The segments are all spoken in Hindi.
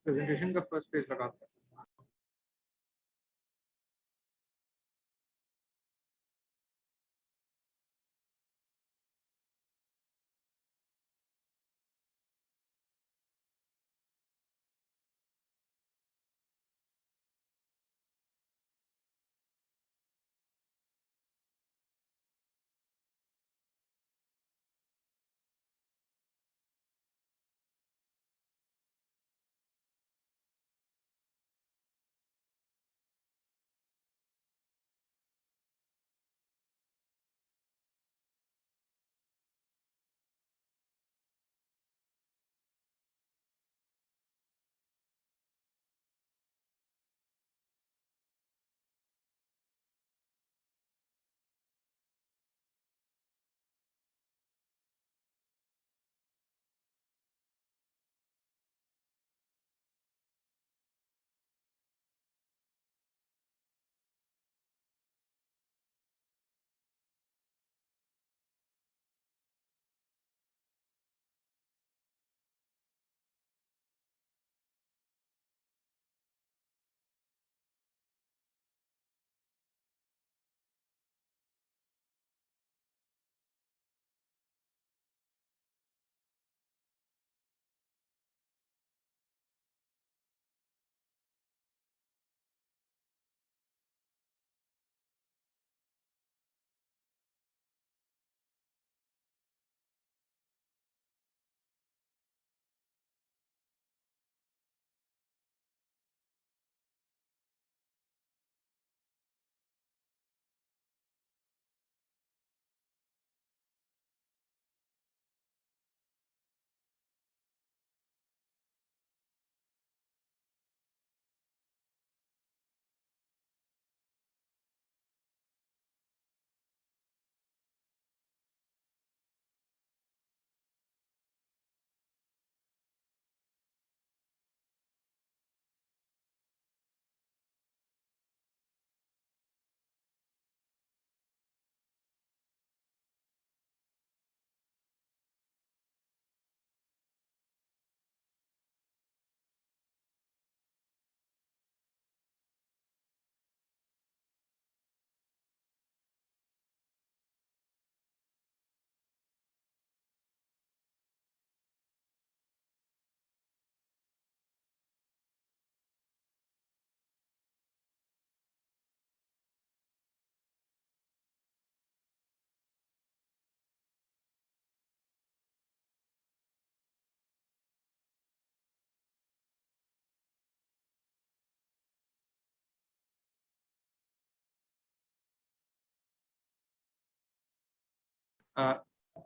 प्रेजेंटेशन का फर्स्ट पेज लगाते हैं।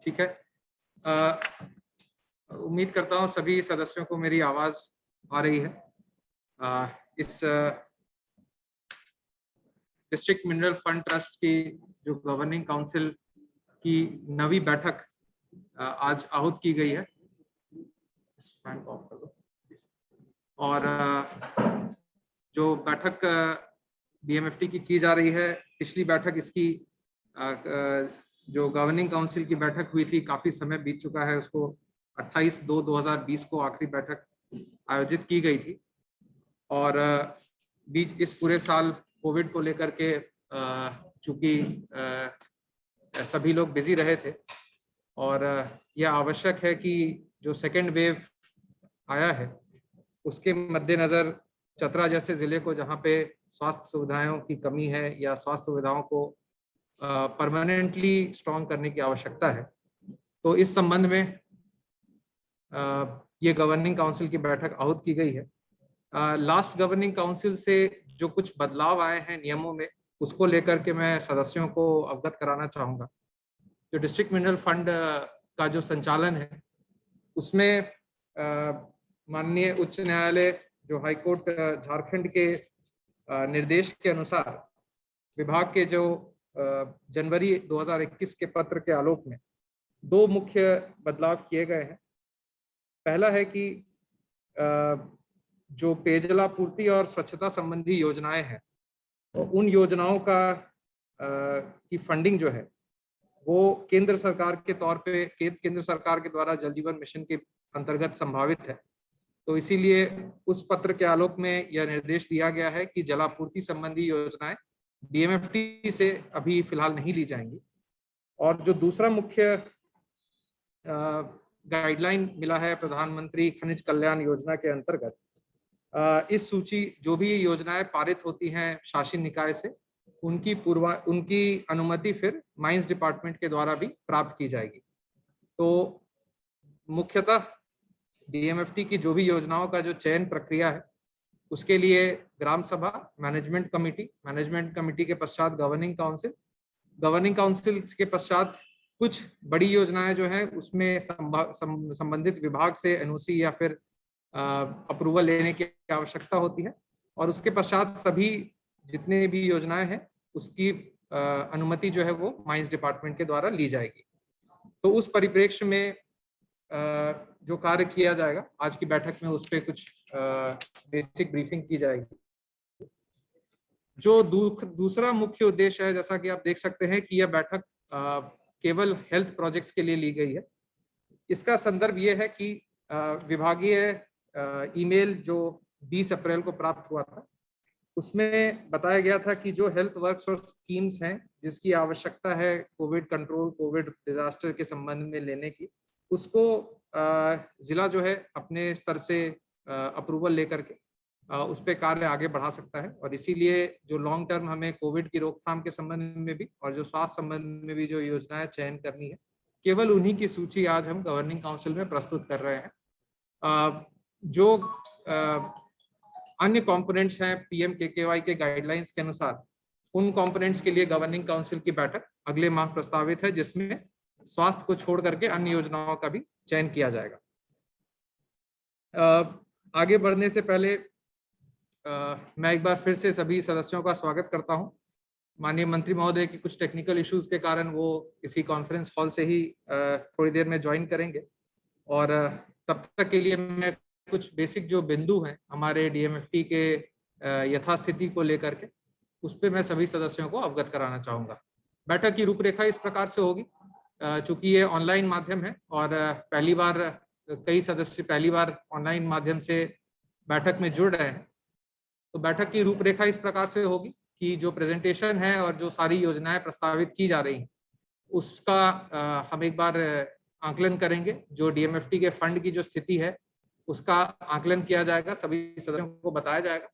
ठीक है। उम्मीद करता हूँ सभी सदस्यों को मेरी आवाज आ रही है। इस डिस्ट्रिक्ट मिनरल फंड ट्रस्ट की जो गवर्निंग काउंसिल की 9वीं बैठक आज आहूत की गई है। और जो बैठक BMFT की जा रही है, पिछली बैठक इसकी जो गवर्निंग काउंसिल की बैठक हुई थी, काफी समय बीत चुका है, उसको 28/2/2020 को आखिरी बैठक आयोजित की गई थी। और बीच इस पूरे साल कोविड को लेकर के चूंकि सभी लोग बिजी रहे थे और यह आवश्यक है कि जो सेकेंड वेव आया है उसके मद्देनजर चतरा जैसे जिले को, जहाँ पे स्वास्थ्य सुविधाओं की कमी है या स्वास्थ्य सुविधाओं को परमानेंटली स्ट्रॉन्ग करने की आवश्यकता है, तो इस संबंध में ये गवर्निंग काउंसिल की बैठक आहूत की गई है। लास्ट गवर्निंग काउंसिल से जो कुछ बदलाव आए हैं नियमों में, उसको लेकर के मैं सदस्यों को अवगत कराना चाहूँगा। जो डिस्ट्रिक्ट मिनरल फंड का जो संचालन है, उसमें माननीय उच्च न्यायालय, जो हाईकोर्ट झारखंड के निर्देश के अनुसार विभाग के जो जनवरी 2021 के पत्र के आलोक में 2 मुख्य बदलाव किए गए हैं। पहला है कि जो पेयजलापूर्ति और स्वच्छता संबंधी योजनाएं हैं, तो उन योजनाओं का की फंडिंग जो है वो केंद्र सरकार के तौर पे केंद्र सरकार के द्वारा जल जीवन मिशन के अंतर्गत संभावित है। तो इसीलिए उस पत्र के आलोक में यह निर्देश दिया गया है कि जलापूर्ति संबंधी योजनाएं डीएमएफटी से अभी फिलहाल नहीं ली जाएंगी। और जो दूसरा मुख्य गाइडलाइन मिला है प्रधानमंत्री खनिज कल्याण योजना के अंतर्गत, इस सूची जो भी योजनाएं पारित होती हैं शासन निकाय से, उनकी अनुमति फिर माइंस डिपार्टमेंट के द्वारा भी प्राप्त की जाएगी। तो मुख्यतः डीएमएफटी की जो भी योजनाओं का जो चयन प्रक्रिया है, उसके लिए ग्राम सभा, मैनेजमेंट कमेटी के पश्चात गवर्निंग काउंसिल के पश्चात कुछ बड़ी योजनाएं जो हैं उसमें संबंधित विभाग से एनओसी या फिर अप्रूवल लेने की आवश्यकता होती है, और उसके पश्चात सभी जितने भी योजनाएं हैं उसकी अनुमति जो है वो माइंस डिपार्टमेंट के द्वारा ली जाएगी। तो उस परिप्रेक्ष्य में जो कार्य किया जाएगा आज की बैठक में, उस पर कुछ बेसिक ब्रीफिंग की जाएगी। जो दूसरा मुख्य उद्देश्य है, जैसा कि आप देख सकते हैं कि यह बैठक केवल हेल्थ प्रोजेक्ट्स के लिए ली गई है। इसका संदर्भ ये है कि विभागीय ईमेल जो 20 अप्रैल को प्राप्त हुआ था, उसमें बताया गया था कि जो हेल्थ वर्क्स और स्कीम्स हैं जिसकी आवश्यकता है कोविड कंट्रोल, कोविड डिजास्टर के संबंध में लेने की, उसको जिला जो है अपने स्तर से अप्रूवल लेकर के उस पर कार्य आगे बढ़ा सकता है। और इसीलिए जो लॉन्ग टर्म हमें कोविड की रोकथाम के संबंध में भी और जो स्वास्थ्य संबंध में भी जो योजनाएं चयन करनी है, केवल उन्हीं की सूची आज हम गवर्निंग काउंसिल में प्रस्तुत कर रहे हैं। जो अन्य कंपोनेंट्स हैं पीएमकेकेवाई के गाइडलाइंस के अनुसार, उन कंपोनेंट्स के लिए गवर्निंग काउंसिल की बैठक अगले माह प्रस्तावित है, जिसमें स्वास्थ्य को छोड़ करके अन्य योजनाओं का भी चयन किया जाएगा। आगे बढ़ने से पहले मैं एक बार फिर से सभी सदस्यों का स्वागत करता हूं। माननीय मंत्री महोदय की कुछ टेक्निकल इश्यूज के कारण वो इसी कॉन्फ्रेंस हॉल से ही थोड़ी देर में ज्वाइन करेंगे, और तब तक के लिए मैं कुछ बेसिक जो बिंदु हैं हमारे डीएमएफटी के यथास्थिति को लेकर के, उस पर मैं सभी सदस्यों को अवगत कराना चाहूँगा। बैठक की रूपरेखा इस प्रकार से होगी। चूंकि ये ऑनलाइन माध्यम है और कई सदस्य पहली बार ऑनलाइन माध्यम से बैठक में जुड़ रहे हैं, तो बैठक की रूपरेखा इस प्रकार से होगी कि जो प्रेजेंटेशन है और जो सारी योजनाएं प्रस्तावित की जा रही हैं उसका हम एक बार आकलन करेंगे। जो डीएमएफटी के फंड की जो स्थिति है उसका आकलन किया जाएगा, सभी सदस्यों को बताया जाएगा,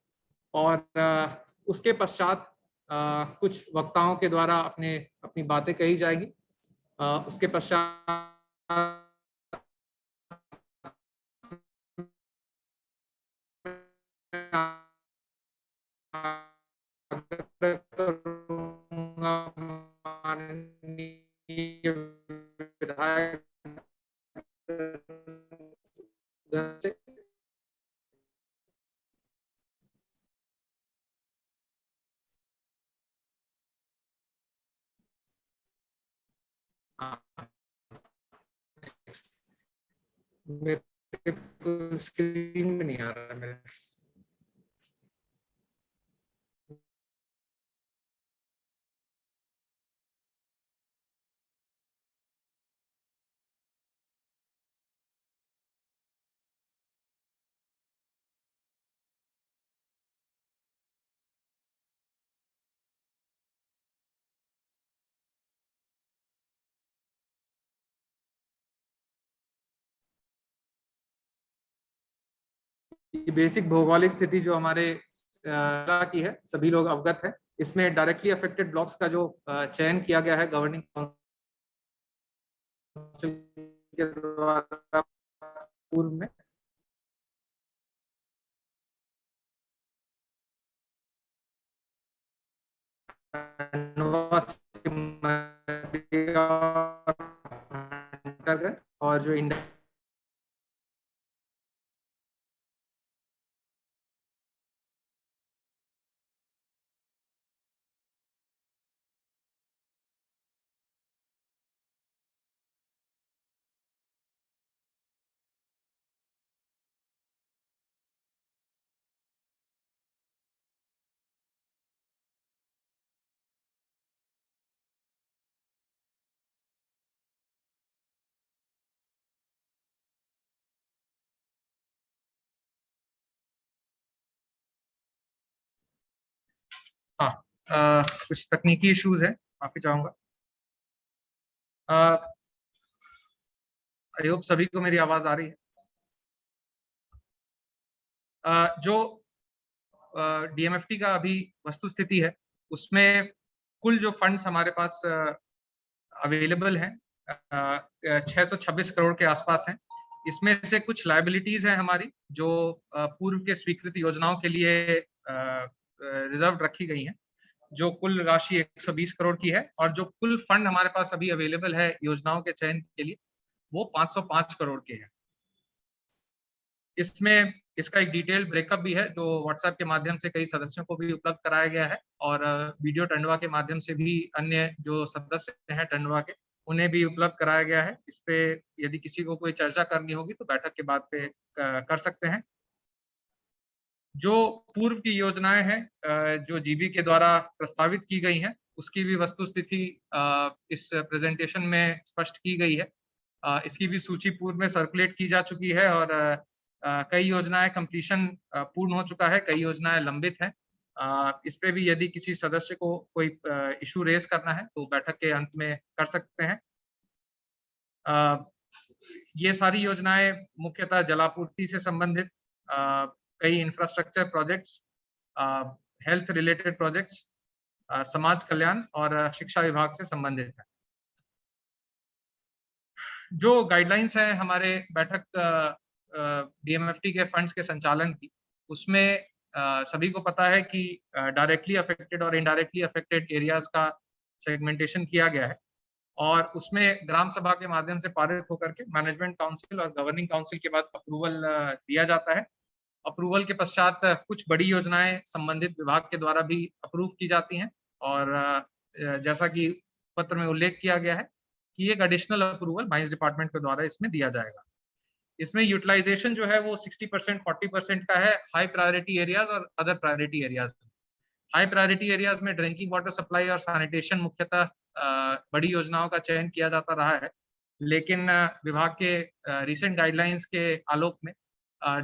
और उसके पश्चात कुछ वक्ताओं के द्वारा अपनी बातें कही जाएगी। उसके पश्चात विधायक मेरे स्क्रीन में नहीं आ रहा है मेरे। ये बेसिक भौगोलिक स्थिति जो हमारे की है, सभी लोग अवगत है। इसमें डायरेक्टली अफेक्टेड ब्लॉक्स का जो चयन किया गया है गवर्निंग काउंसिल के द्वारा पूर्व में, और जो इंडिया कुछ तकनीकी इश्यूज है, माफी चाहूंगा। आई होप सभी को मेरी आवाज आ रही है। जो डीएमएफटी का अभी वस्तु स्थिति है, उसमें कुल जो फंड्स हमारे पास अवेलेबल हैं 626 करोड़ के आसपास हैं। इसमें से कुछ लायबिलिटीज हैं हमारी, जो पूर्व के स्वीकृत योजनाओं के लिए रिजर्व रखी गई हैं, जो कुल राशि 120 करोड़ की है। और जो कुल फंड हमारे पास अभी अवेलेबल है योजनाओं के चयन के लिए, वो 505 करोड़ के हैं। इसमें इसका एक डिटेल ब्रेकअप भी है, जो व्हाट्सएप के माध्यम से कई सदस्यों को भी उपलब्ध कराया गया है, और वीडियो टंडवा के माध्यम से भी अन्य जो सदस्य हैं टंडवा के, उन्हें भी उपलब्ध कराया गया है। इस पे यदि किसी को कोई चर्चा करनी होगी तो बैठक के बाद पे कर सकते हैं। जो पूर्व की योजनाएं हैं जो जीबी के द्वारा प्रस्तावित की गई हैं, उसकी भी वस्तु स्थिति इस प्रेजेंटेशन में स्पष्ट की गई है। इसकी भी सूची पूर्व में सर्कुलेट की जा चुकी है, और कई योजनाएं कंप्लीशन पूर्ण हो चुका है, कई योजनाएं लंबित हैं। इस पे भी यदि किसी सदस्य को कोई इशू रेज करना है तो बैठक के अंत में कर सकते हैं। ये सारी योजनाएं मुख्यतः जलापूर्ति से संबंधित कई infrastructure projects, health related projects, समाज कल्याण और शिक्षा विभाग से संबंधित है। जो गाइडलाइंस है हमारे बैठक डीएमएफटी के फंड्स के संचालन की, उसमें सभी को पता है कि डायरेक्टली अफेक्टेड और इनडायरेक्टली अफेक्टेड एरियाज का सेगमेंटेशन किया गया है, और उसमें ग्राम सभा के माध्यम से पारित होकर के मैनेजमेंट काउंसिल और गवर्निंग काउंसिल के बाद अप्रूवल दिया जाता है। अप्रूवल के पश्चात कुछ बड़ी योजनाएं संबंधित विभाग के द्वारा भी अप्रूव की जाती हैं, और जैसा कि पत्र में उल्लेख किया गया है कि एक एडिशनल अप्रूवल माइंस डिपार्टमेंट के द्वारा इसमें दिया जाएगा। इसमें यूटिलाइजेशन जो है वो 60% 40% का है हाई प्रायोरिटी एरियाज और other priority areas. High priority areas में ड्रिंकिंग वाटर सप्लाई और सैनिटेशन मुख्यतः बड़ी योजनाओं का चयन किया जाता रहा है, लेकिन विभाग के रिसेंट गाइडलाइंस के आलोक में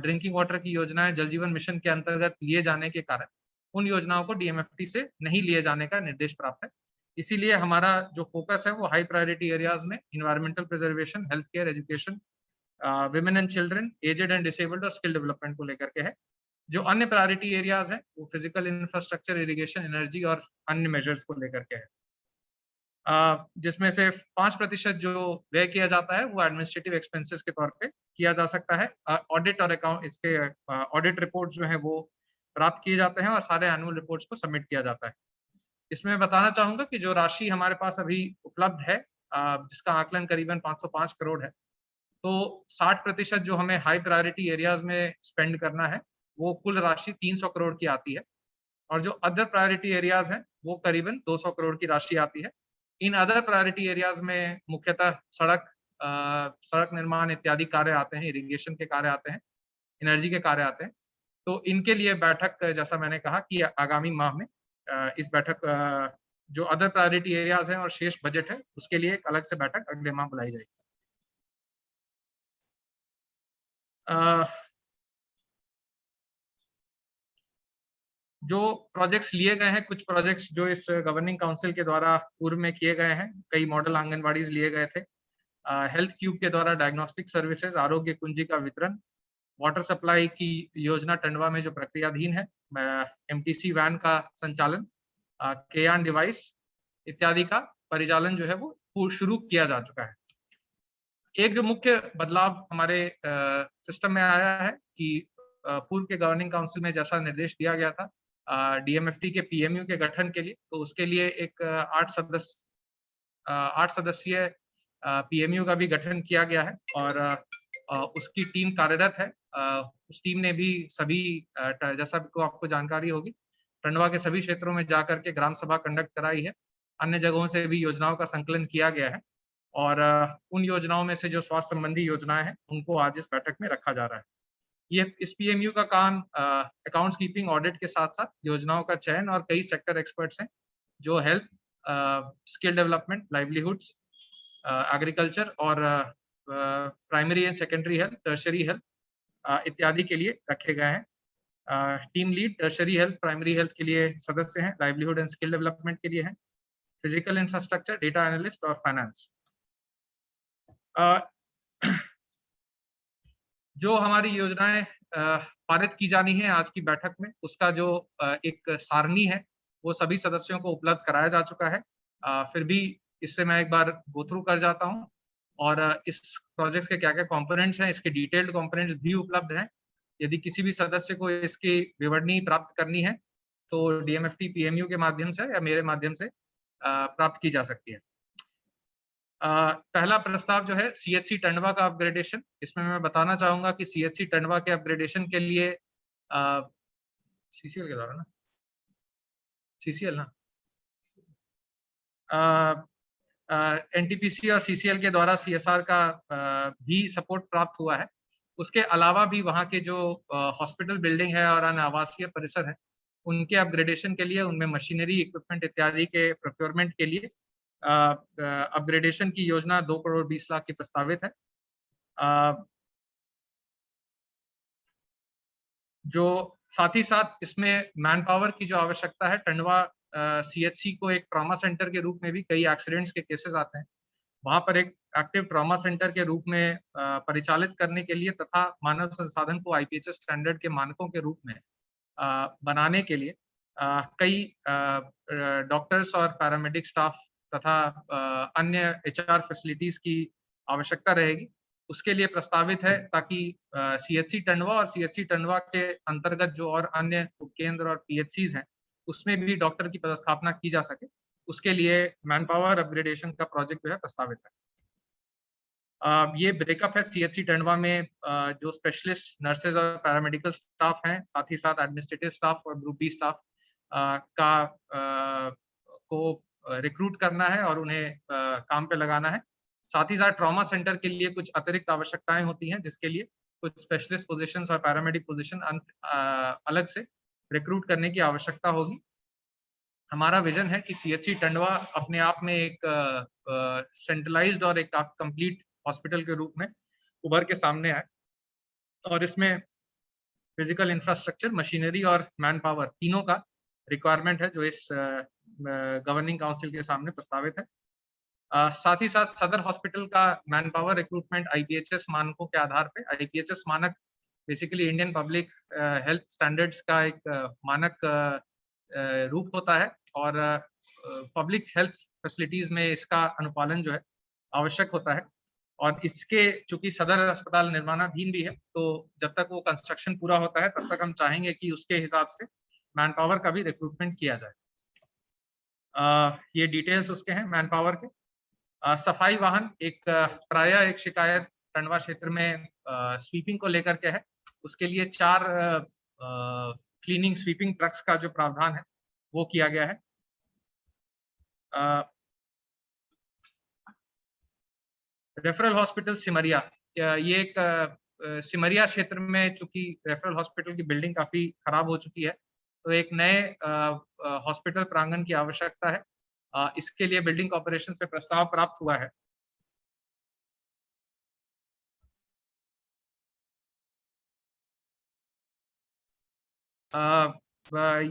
ड्रिंकिंग वाटर की योजनाएं जल जीवन मिशन के अंतर्गत लिए जाने के कारण उन योजनाओं को डीएमएफटी से नहीं लिए जाने का निर्देश प्राप्त है। इसीलिए हमारा जो फोकस है वो हाई प्रायोरिटी एरियाज में environmental preservation, health care, education, women and children, aged and disabled और स्किल डेवलपमेंट को लेकर के है। जो अन्य प्रायोरिटी एरियाज हैं वो फिजिकल इंफ्रास्ट्रक्चर, इरिगेशन, एनर्जी और अन्य मेजर्स को लेकर के है। जिसमें से 5% जो व्यय किया जाता है वो एडमिनिस्ट्रेटिव एक्सपेंसेस के तौर पे किया जा सकता है। ऑडिट और अकाउंट, इसके ऑडिट रिपोर्ट्स जो है वो प्राप्त किए जाते हैं और सारे एनुअल रिपोर्ट्स को सबमिट किया जाता है। इसमें बताना चाहूंगा कि जो राशि हमारे पास अभी उपलब्ध है, जिसका आकलन करीबन 505 करोड़ है, तो 60% जो हमें हाई प्रायोरिटी एरियाज में स्पेंड करना है वो कुल राशि 300 करोड़ की आती है, और जो अदर प्रायोरिटी एरियाज हैं वो करीबन 200 करोड़ की राशि आती है। इन अदर प्रायोरिटी एरियाज में मुख्यतः सड़क निर्माण इत्यादि कार्य आते हैं, इरिगेशन के कार्य आते हैं, एनर्जी के कार्य आते हैं। तो इनके लिए बैठक, जैसा मैंने कहा कि आगामी माह में इस बैठक जो अदर प्रायोरिटी एरियाज हैं और शेष बजट है उसके लिए एक अलग से बैठक अगले माह बुलाई जाएगी। जो प्रोजेक्ट्स लिए गए हैं, कुछ प्रोजेक्ट्स जो इस गवर्निंग काउंसिल के द्वारा पूर्व में किए गए हैं, कई मॉडल आंगनबाड़ी लिए गए थे। हेल्थ क्यूब के द्वारा डायग्नोस्टिक सर्विसेज, आरोग्य कुंजी का वितरण, वाटर सप्लाई की योजना टंडवा में जो प्रक्रियाधीन है, एमटीसी वैन का संचालन, केयान डिवाइस इत्यादि का परिचालन जो है वो शुरू किया जा चुका है। एक जो मुख्य बदलाव हमारे सिस्टम में आया है कि पूर्व के गवर्निंग काउंसिल में जैसा निर्देश दिया गया था डीएमएफटी के पीएमयू के गठन के लिए, तो उसके लिए एक 8 सदस्यीय पीएमयू का भी गठन किया गया है, और उसकी टीम कार्यरत है। उस टीम ने भी सभी जैसा को आपको जानकारी होगी, टंडवा के सभी क्षेत्रों में जाकर के ग्राम सभा कंडक्ट कराई है। अन्य जगहों से भी योजनाओं का संकलन किया गया है, और उन योजनाओं में से जो स्वास्थ्य संबंधी योजनाएं हैं उनको आज इस बैठक में रखा जा रहा है। ये इस पीएमयू का काम अकाउंट्स कीपिंग, ऑडिट के साथ साथ योजनाओं का चयन, और कई सेक्टर एक्सपर्ट्स हैं जो health, skill development, livelihoods, agriculture और primary and secondary health, tertiary health इत्यादि के लिए रखे गए हैं। Team lead tertiary health, primary health के लिए सदस्य हैं, लाइवलीहुड एंड स्किल डेवलपमेंट के लिए हैं, फिजिकल इंफ्रास्ट्रक्चर, डेटा एनालिस्ट और फाइनेंस। जो हमारी योजनाएं पारित की जानी है आज की बैठक में, उसका जो एक सारणी है वो सभी सदस्यों को उपलब्ध कराया जा चुका है। फिर भी इससे मैं एक बार गो थ्रू कर जाता हूं, और इस प्रोजेक्ट के क्या क्या कंपोनेंट्स हैं, इसके डिटेल्ड कंपोनेंट्स भी उपलब्ध हैं। यदि किसी भी सदस्य को इसकी विवरणी प्राप्त करनी है तो DMFT PMU के माध्यम से या मेरे माध्यम से प्राप्त की जा सकती है। पहला प्रस्ताव जो है CHC टंडवा का अपग्रेडेशन। इसमें मैं बताना चाहूंगा कि CHC टंडवा के अपग्रेडेशन के लिए CCL के द्वारा ना, CCL ना, NTPC और CCL के द्वारा CSR का भी सपोर्ट प्राप्त हुआ है। उसके अलावा भी वहाँ के जो हॉस्पिटल बिल्डिंग है और अन्य आवासीय परिसर है, उनके अपग्रेडेशन के लिए, उनमें मशीनरी, इक्विपमेंट इत्यादि के प्रोक्योरमेंट के लिए अपग्रेडेशन की योजना 2 करोड़ 20 लाख की प्रस्तावित है। जो साथ ही साथ इसमें मैन पावर की जो आवश्यकता है, टंडवा CHC को एक ट्रॉमा सेंटर के रूप में भी कई एक्सीडेंट्स के केसेस आते हैं, वहां पर एक एक्टिव ट्रॉमा सेंटर के रूप में परिचालित करने के लिए तथा मानव संसाधन को IPHS स्टैंडर्ड के मानकों के रूप में बनाने के लिए कई डॉक्टर्स और पैरामेडिक स्टाफ तथा अन्य HR फैसिलिटीज की आवश्यकता रहेगी। उसके लिए प्रस्तावित है, ताकि CHC टंडवा और CHC टंडवा के अंतर्गत जो और अन्य उपकेंद्र और PHCs हैं, उसमें भी डॉक्टर की पदस्थापना की जा सके। उसके लिए मैन पावर अपग्रेडेशन का प्रोजेक्ट जो है प्रस्तावित है। ये ब्रेकअप है CHC टंडवा में जो स्पेशलिस्ट नर्सेज और पैरामेडिकल स्टाफ हैं, साथ ही साथ एडमिनिस्ट्रेटिव स्टाफ और ग्रुप B स्टाफ को रिक्रूट करना है और उन्हें काम पे लगाना है। साथ ही साथ ट्रॉमा सेंटर के लिए कुछ अतिरिक्त आवश्यकताएं होती हैं, जिसके लिए कुछ स्पेशलिस्ट पोजीशंस और पैरामेडिक पोजीशन अलग से रिक्रूट करने की आवश्यकता होगी। हमारा विजन है कि CHC टंडवा अपने आप में एक सेंट्रलाइज्ड और एक कंप्लीट हॉस्पिटल के रूप में उभर के सामने आए, और इसमें फिजिकल इंफ्रास्ट्रक्चर, मशीनरी और मैन पावर तीनों का रिक्वायरमेंट है, जो इस गवर्निंग काउंसिल के सामने प्रस्तावित है। साथ ही साथ सदर हॉस्पिटल का मैन पावर रिक्रूटमेंट IPHS मानकों के आधार पे, IPHS मानक basically Indian public health standards का एक मानक रूप होता है, और पब्लिक हेल्थ फैसिलिटीज में इसका अनुपालन जो है आवश्यक होता है। और इसके चूंकि सदर अस्पताल निर्माणाधीन भी है, तो जब तक वो कंस्ट्रक्शन पूरा होता है तब तक हम चाहेंगे कि उसके हिसाब से मैन पावर का भी रिक्रूटमेंट किया जाए। ये डिटेल्स उसके हैं मैन पावर के। सफाई वाहन प्रायः एक शिकायत टंडवा क्षेत्र में स्वीपिंग को लेकर के है। उसके लिए 4 क्लीनिंग स्वीपिंग ट्रक्स का जो प्रावधान है वो किया गया है। रेफरल हॉस्पिटल सिमरिया, ये एक सिमरिया क्षेत्र में चूंकि रेफरल हॉस्पिटल की बिल्डिंग काफी खराब हो चुकी है, तो एक नए हॉस्पिटल प्रांगण की आवश्यकता है। इसके लिए बिल्डिंग कॉर्पोरेशन से प्रस्ताव प्राप्त हुआ है।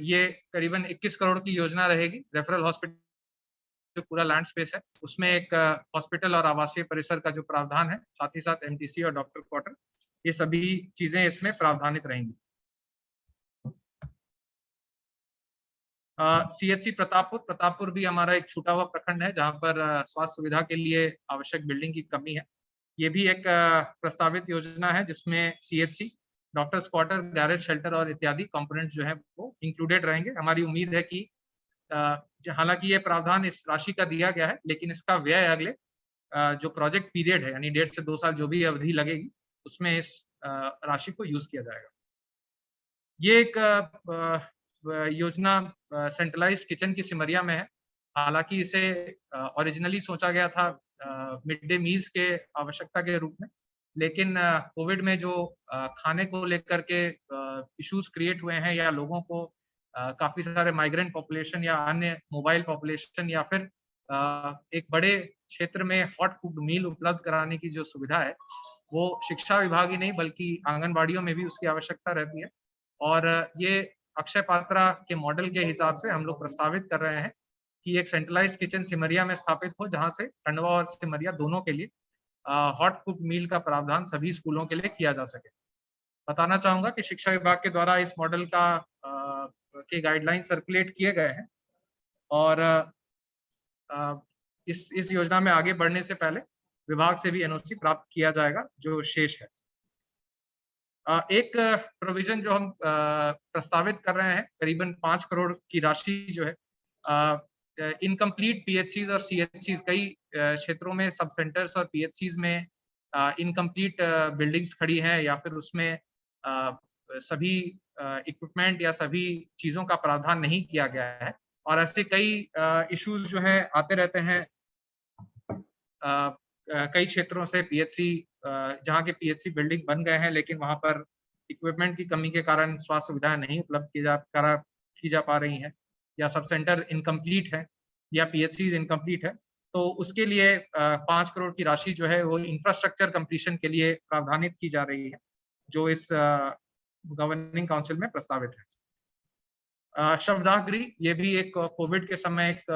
ये करीबन 21 करोड़ की योजना रहेगी। रेफरल हॉस्पिटल जो पूरा लैंड स्पेस है, उसमें एक हॉस्पिटल और आवासीय परिसर का जो प्रावधान है, साथ ही साथ MTC और डॉक्टर क्वार्टर, ये सभी चीजें इसमें प्रावधानित रहेंगी। CHC प्रतापपुर भी हमारा एक छूटा हुआ प्रखंड है, जहां पर स्वास्थ्य सुविधा के लिए आवश्यक बिल्डिंग की कमी है। ये भी एक प्रस्तावित योजना है, जिसमें CHC, doctors quarter, garage, shelter और इत्यादि कंपोनेंट जो है वो इंक्लूडेड रहेंगे। हमारी उम्मीद है कि हालांकि ये प्रावधान इस राशि का दिया गया है, लेकिन इसका व्यय अगले जो प्रोजेक्ट पीरियड है, यानी 1.5 से 2 साल जो भी अवधि लगेगी, उसमें इस राशि को यूज किया जाएगा। ये एक योजना सेंट्रलाइज्ड किचन की सिमरिया में है। हालांकि इसे ओरिजिनली सोचा गया था मिड डे मील्स के आवश्यकता के रूप में, लेकिन कोविड में जो खाने को लेकर के इश्यूज क्रिएट हुए हैं, या लोगों को काफी सारे माइग्रेंट पॉपुलेशन या अन्य मोबाइल पॉपुलेशन, या फिर एक बड़े क्षेत्र में हॉट फूड मील उपलब्ध कराने की जो सुविधा है, वो शिक्षा विभाग ही नहीं बल्कि आंगनबाड़ियों में भी उसकी आवश्यकता रहती है। और ये अक्षय पात्रा के मॉडल के हिसाब से हम लोग प्रस्तावित कर रहे हैं कि एक सेंट्रलाइज किचन सिमरिया में स्थापित हो, जहां से टंडवा और सिमरिया दोनों के लिए हॉट कुक मील का प्रावधान सभी स्कूलों के लिए किया जा सके। बताना चाहूंगा कि शिक्षा विभाग के द्वारा इस मॉडल का के गाइडलाइन सर्कुलेट किए गए हैं और इस योजना में आगे बढ़ने से पहले विभाग से भी एनओसी प्राप्त किया जाएगा जो शेष है। एक प्रोविजन जो हम प्रस्तावित कर रहे हैं, करीबन 5 करोड़ की राशि जो है इनकम्प्लीट पीएचसीज और सीएचसीज, कई क्षेत्रों में सब सेंटर्स और पीएचसीज में इनकम्प्लीट बिल्डिंग्स खड़ी हैं या फिर उसमें सभी इक्विपमेंट या सभी चीजों का प्रावधान नहीं किया गया है और ऐसे कई इश्यूज जो है आते रहते हैं कई क्षेत्रों से। पीएचसी जहाँ के पीएचसी बिल्डिंग बन गए हैं लेकिन वहां पर इक्विपमेंट की कमी के कारण स्वास्थ्य सुविधाएं नहीं उपलब्ध की जा पा रही हैं, या सब सेंटर इनकम्प्लीट है या पीएचसी इनकम्प्लीट है, तो उसके लिए 5 करोड़ की राशि जो है वो इंफ्रास्ट्रक्चर कंप्लीशन के लिए प्रावधानित की जा रही है, जो इस गवर्निंग काउंसिल में प्रस्तावित है। शवदाह गृह, ये भी एक कोविड के समय एक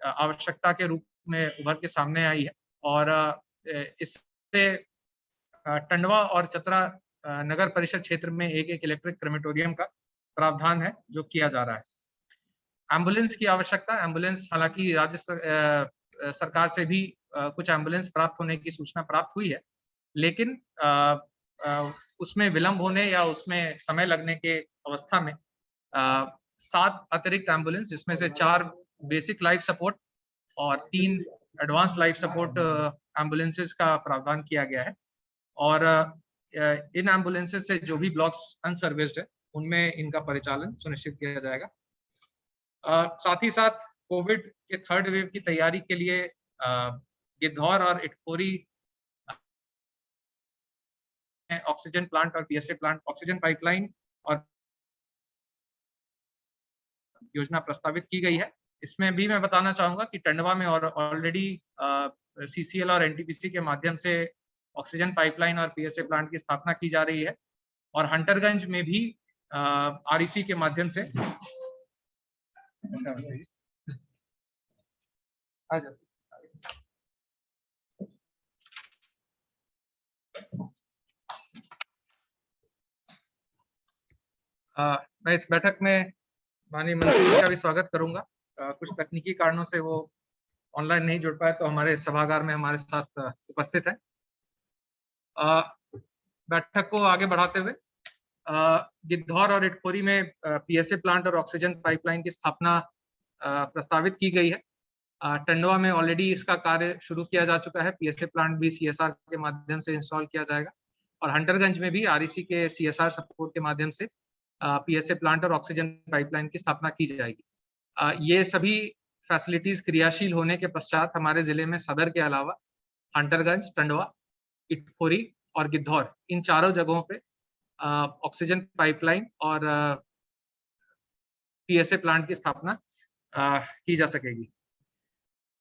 आवश्यकता के रूप में उभर के सामने आई है और इससे टंडवा और चतरा नगर परिषद क्षेत्र में एक इलेक्ट्रिक क्रेमेटोरियम का प्रावधान है जो किया जा रहा है। एम्बुलेंस की आवश्यकता, एम्बुलेंस हालांकि राज्य सरकार से भी कुछ एम्बुलेंस प्राप्त होने की सूचना प्राप्त हुई है, लेकिन उसमें विलंब होने या उसमें समय लगने के अवस्था में 7 अतिरिक्त एम्बुलेंस, जिसमें से 4 बेसिक लाइफ सपोर्ट और 3 एडवांस लाइफ सपोर्ट एम्बुलेंसेस का प्रावधान किया गया है और इन एम्बुलेंसेस से जो भी ब्लॉक्स अनसर्विस्ड है उनमें इनका परिचालन सुनिश्चित किया जाएगा। साथ ही साथ कोविड के 3rd वेव की तैयारी के लिए गिद्धौर और इटखोरी ऑक्सीजन प्लांट और पीएसए प्लांट, ऑक्सीजन पाइपलाइन और योजना प्रस्तावित की गई है। इसमें भी मैं बताना चाहूंगा कि टंडवा में और ऑलरेडी सीसीएल और एनटीपीसी के माध्यम से ऑक्सीजन पाइपलाइन और पीएसए प्लांट की स्थापना की जा रही है और हंटरगंज में भी आरईसी के माध्यम से मैं इस बैठक में माननीय मंत्री जी का भी स्वागत करूंगा। कुछ तकनीकी कारणों से वो ऑनलाइन नहीं जुड़ पाए, तो हमारे सभागार में हमारे साथ उपस्थित है। बैठक को आगे बढ़ाते हुए गिद्धौर और इटखोरी में पीएसए प्लांट और ऑक्सीजन पाइपलाइन की स्थापना प्रस्तावित की गई है। टंडवा में ऑलरेडी इसका कार्य शुरू किया जा चुका है, पीएसए प्लांट भी सीएसआर के माध्यम से इंस्टॉल किया जाएगा और हंटरगंज में भी आरईसी के सीएसआर सपोर्ट के माध्यम से पीएसए प्लांट और ऑक्सीजन पाइपलाइन की स्थापना की जाएगी। ये सभी फैसिलिटीज क्रियाशील होने के पश्चात हमारे जिले में सदर के अलावा हंटरगंज, टंडवा, इटखोरी और गिद्धौर, इन चारों जगहों पे ऑक्सीजन पाइपलाइन और पीएसए प्लांट की स्थापना की जा सकेगी।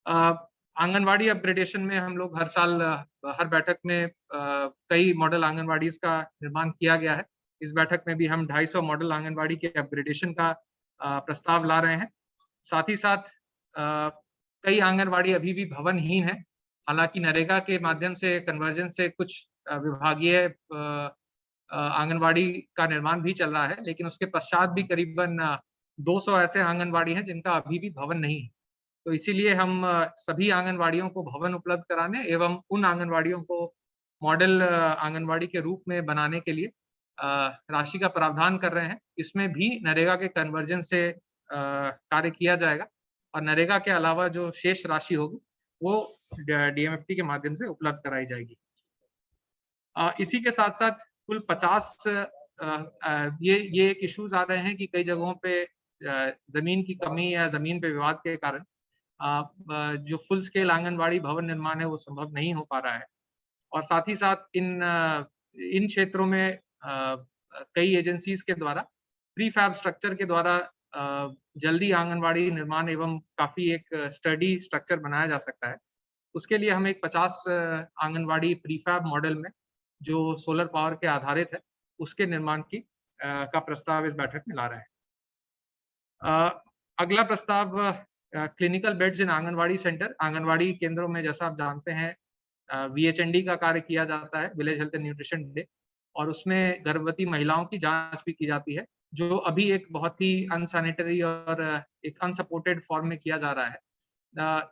आंगनवाड़ी अपग्रेडेशन में हम लोग हर साल हर बैठक में कई मॉडल आंगनवाड़ीज का निर्माण किया गया है। इस बैठक में भी हम 250 मॉडल आंगनवाड़ी के अपग्रेडेशन का प्रस्ताव ला रहे हैं। साथ ही साथ कई आंगनवाड़ी अभी भी भवनहीन है। हालांकि नरेगा के माध्यम से कन्वर्जन से कुछ विभागीय आंगनवाड़ी का निर्माण भी चल रहा है, लेकिन उसके पश्चात भी करीबन 200 ऐसे आंगनवाड़ी हैं जिनका अभी भी भवन नहीं है। तो इसीलिए हम सभी आंगनवाड़ियों को भवन उपलब्ध कराने एवं उन आंगनवाड़ियों को मॉडल आंगनवाड़ी के रूप में बनाने के लिए राशि का प्रावधान कर रहे हैं। इसमें भी नरेगा के कन्वर्जन से कार्य किया जाएगा और नरेगा के अलावा जो शेष राशि होगी वो डीएमएफटी के माध्यम से उपलब्ध कराई जाएगी। इसी के साथ साथ कुल 50 ये एक इश्यूज आ रहे हैं कि कई जगहों पे जमीन की कमी या जमीन पे विवाद के कारण जो फुल स्केल आंगनवाड़ी भवन निर्माण है वो संभव नहीं हो पा रहा है और साथ ही साथ इन क्षेत्रों में कई एजेंसीज के द्वारा प्रीफैब स्ट्रक्चर के द्वारा जल्दी आंगनवाड़ी निर्माण एवं काफी एक स्टडी स्ट्रक्चर बनाया जा सकता है। उसके लिए हम एक 50 आंगनवाड़ी प्रीफैब मॉडल में जो सोलर पावर के आधारित है उसके निर्माण की का प्रस्ताव इस बैठक में ला रहे हैं। अगला प्रस्ताव क्लिनिकल बेड्स इन आंगनवाड़ी सेंटर। आंगनवाड़ी केंद्रों में जैसा आप जानते हैं VHND का कार्य किया जाता है, village health and nutrition day, और उसमें गर्भवती महिलाओं की जांच भी की जाती है, जो अभी एक बहुत ही अनसैनिटरी और एक अनसपोर्टेड फॉर्म में किया जा रहा है।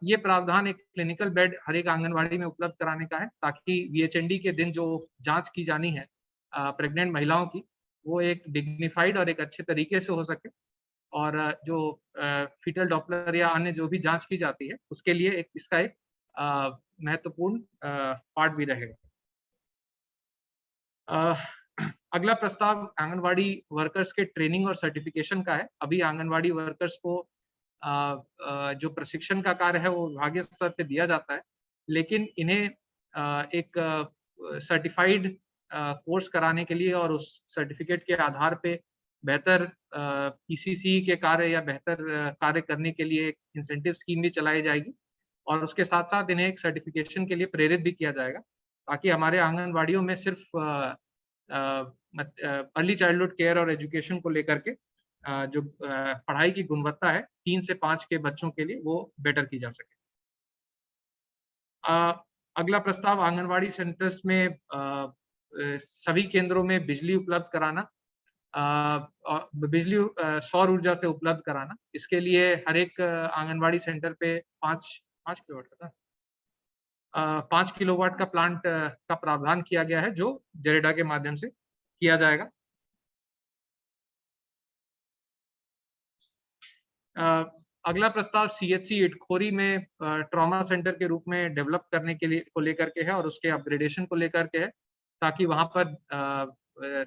ये प्रावधान एक क्लिनिकल बेड हर एक आंगनवाड़ी में उपलब्ध कराने का है, ताकि VHND के दिन जो जांच की जानी है प्रेग्नेंट महिलाओं की, वो एक डिग्निफाइड और एक अच्छे तरीके से हो सके, और जो फीटल डॉपलर या अन्य जो भी जांच की जाती है उसके लिए इसका एक महत्वपूर्ण पार्ट भी रहेगा। अगला प्रस्ताव आंगनवाड़ी वर्कर्स के ट्रेनिंग और सर्टिफिकेशन का है। अभी आंगनवाड़ी वर्कर्स को जो प्रशिक्षण का कार्य है वो विभागीय स्तर पे दिया जाता है, लेकिन इन्हें एक सर्टिफाइड कोर्स कराने के लिए और उस सर्टिफिकेट के आधार पे बेहतर PCC के कार्य या बेहतर कार्य करने के लिए एक इंसेंटिव स्कीम भी चलाई जाएगी, और उसके साथ साथ इन्हें एक सर्टिफिकेशन के लिए प्रेरित भी किया जाएगा, ताकि हमारे आंगनवाड़ियों में सिर्फ अर्ली चाइल्डहुड केयर और एजुकेशन को लेकर के जो पढ़ाई की गुणवत्ता है 3 से 5 के बच्चों के लिए वो बेटर की जा सके। अगला प्रस्ताव आंगनवाड़ी सेंटर्स में सभी केंद्रों में बिजली उपलब्ध कराना, बिजली सौर ऊर्जा से उपलब्ध कराना। इसके लिए हर एक आंगनवाड़ी सेंटर पे 5 किलोवाट का 5 किलोवाट का प्लांट का प्रावधान किया गया है, जो जेरेडा के माध्यम से किया जाएगा। अगला प्रस्ताव CHC इटखोरी में ट्रॉमा सेंटर के रूप में डेवलप करने के लिए को लेकर के है, और उसके अपग्रेडेशन को लेकर के है, ताकि वहां पर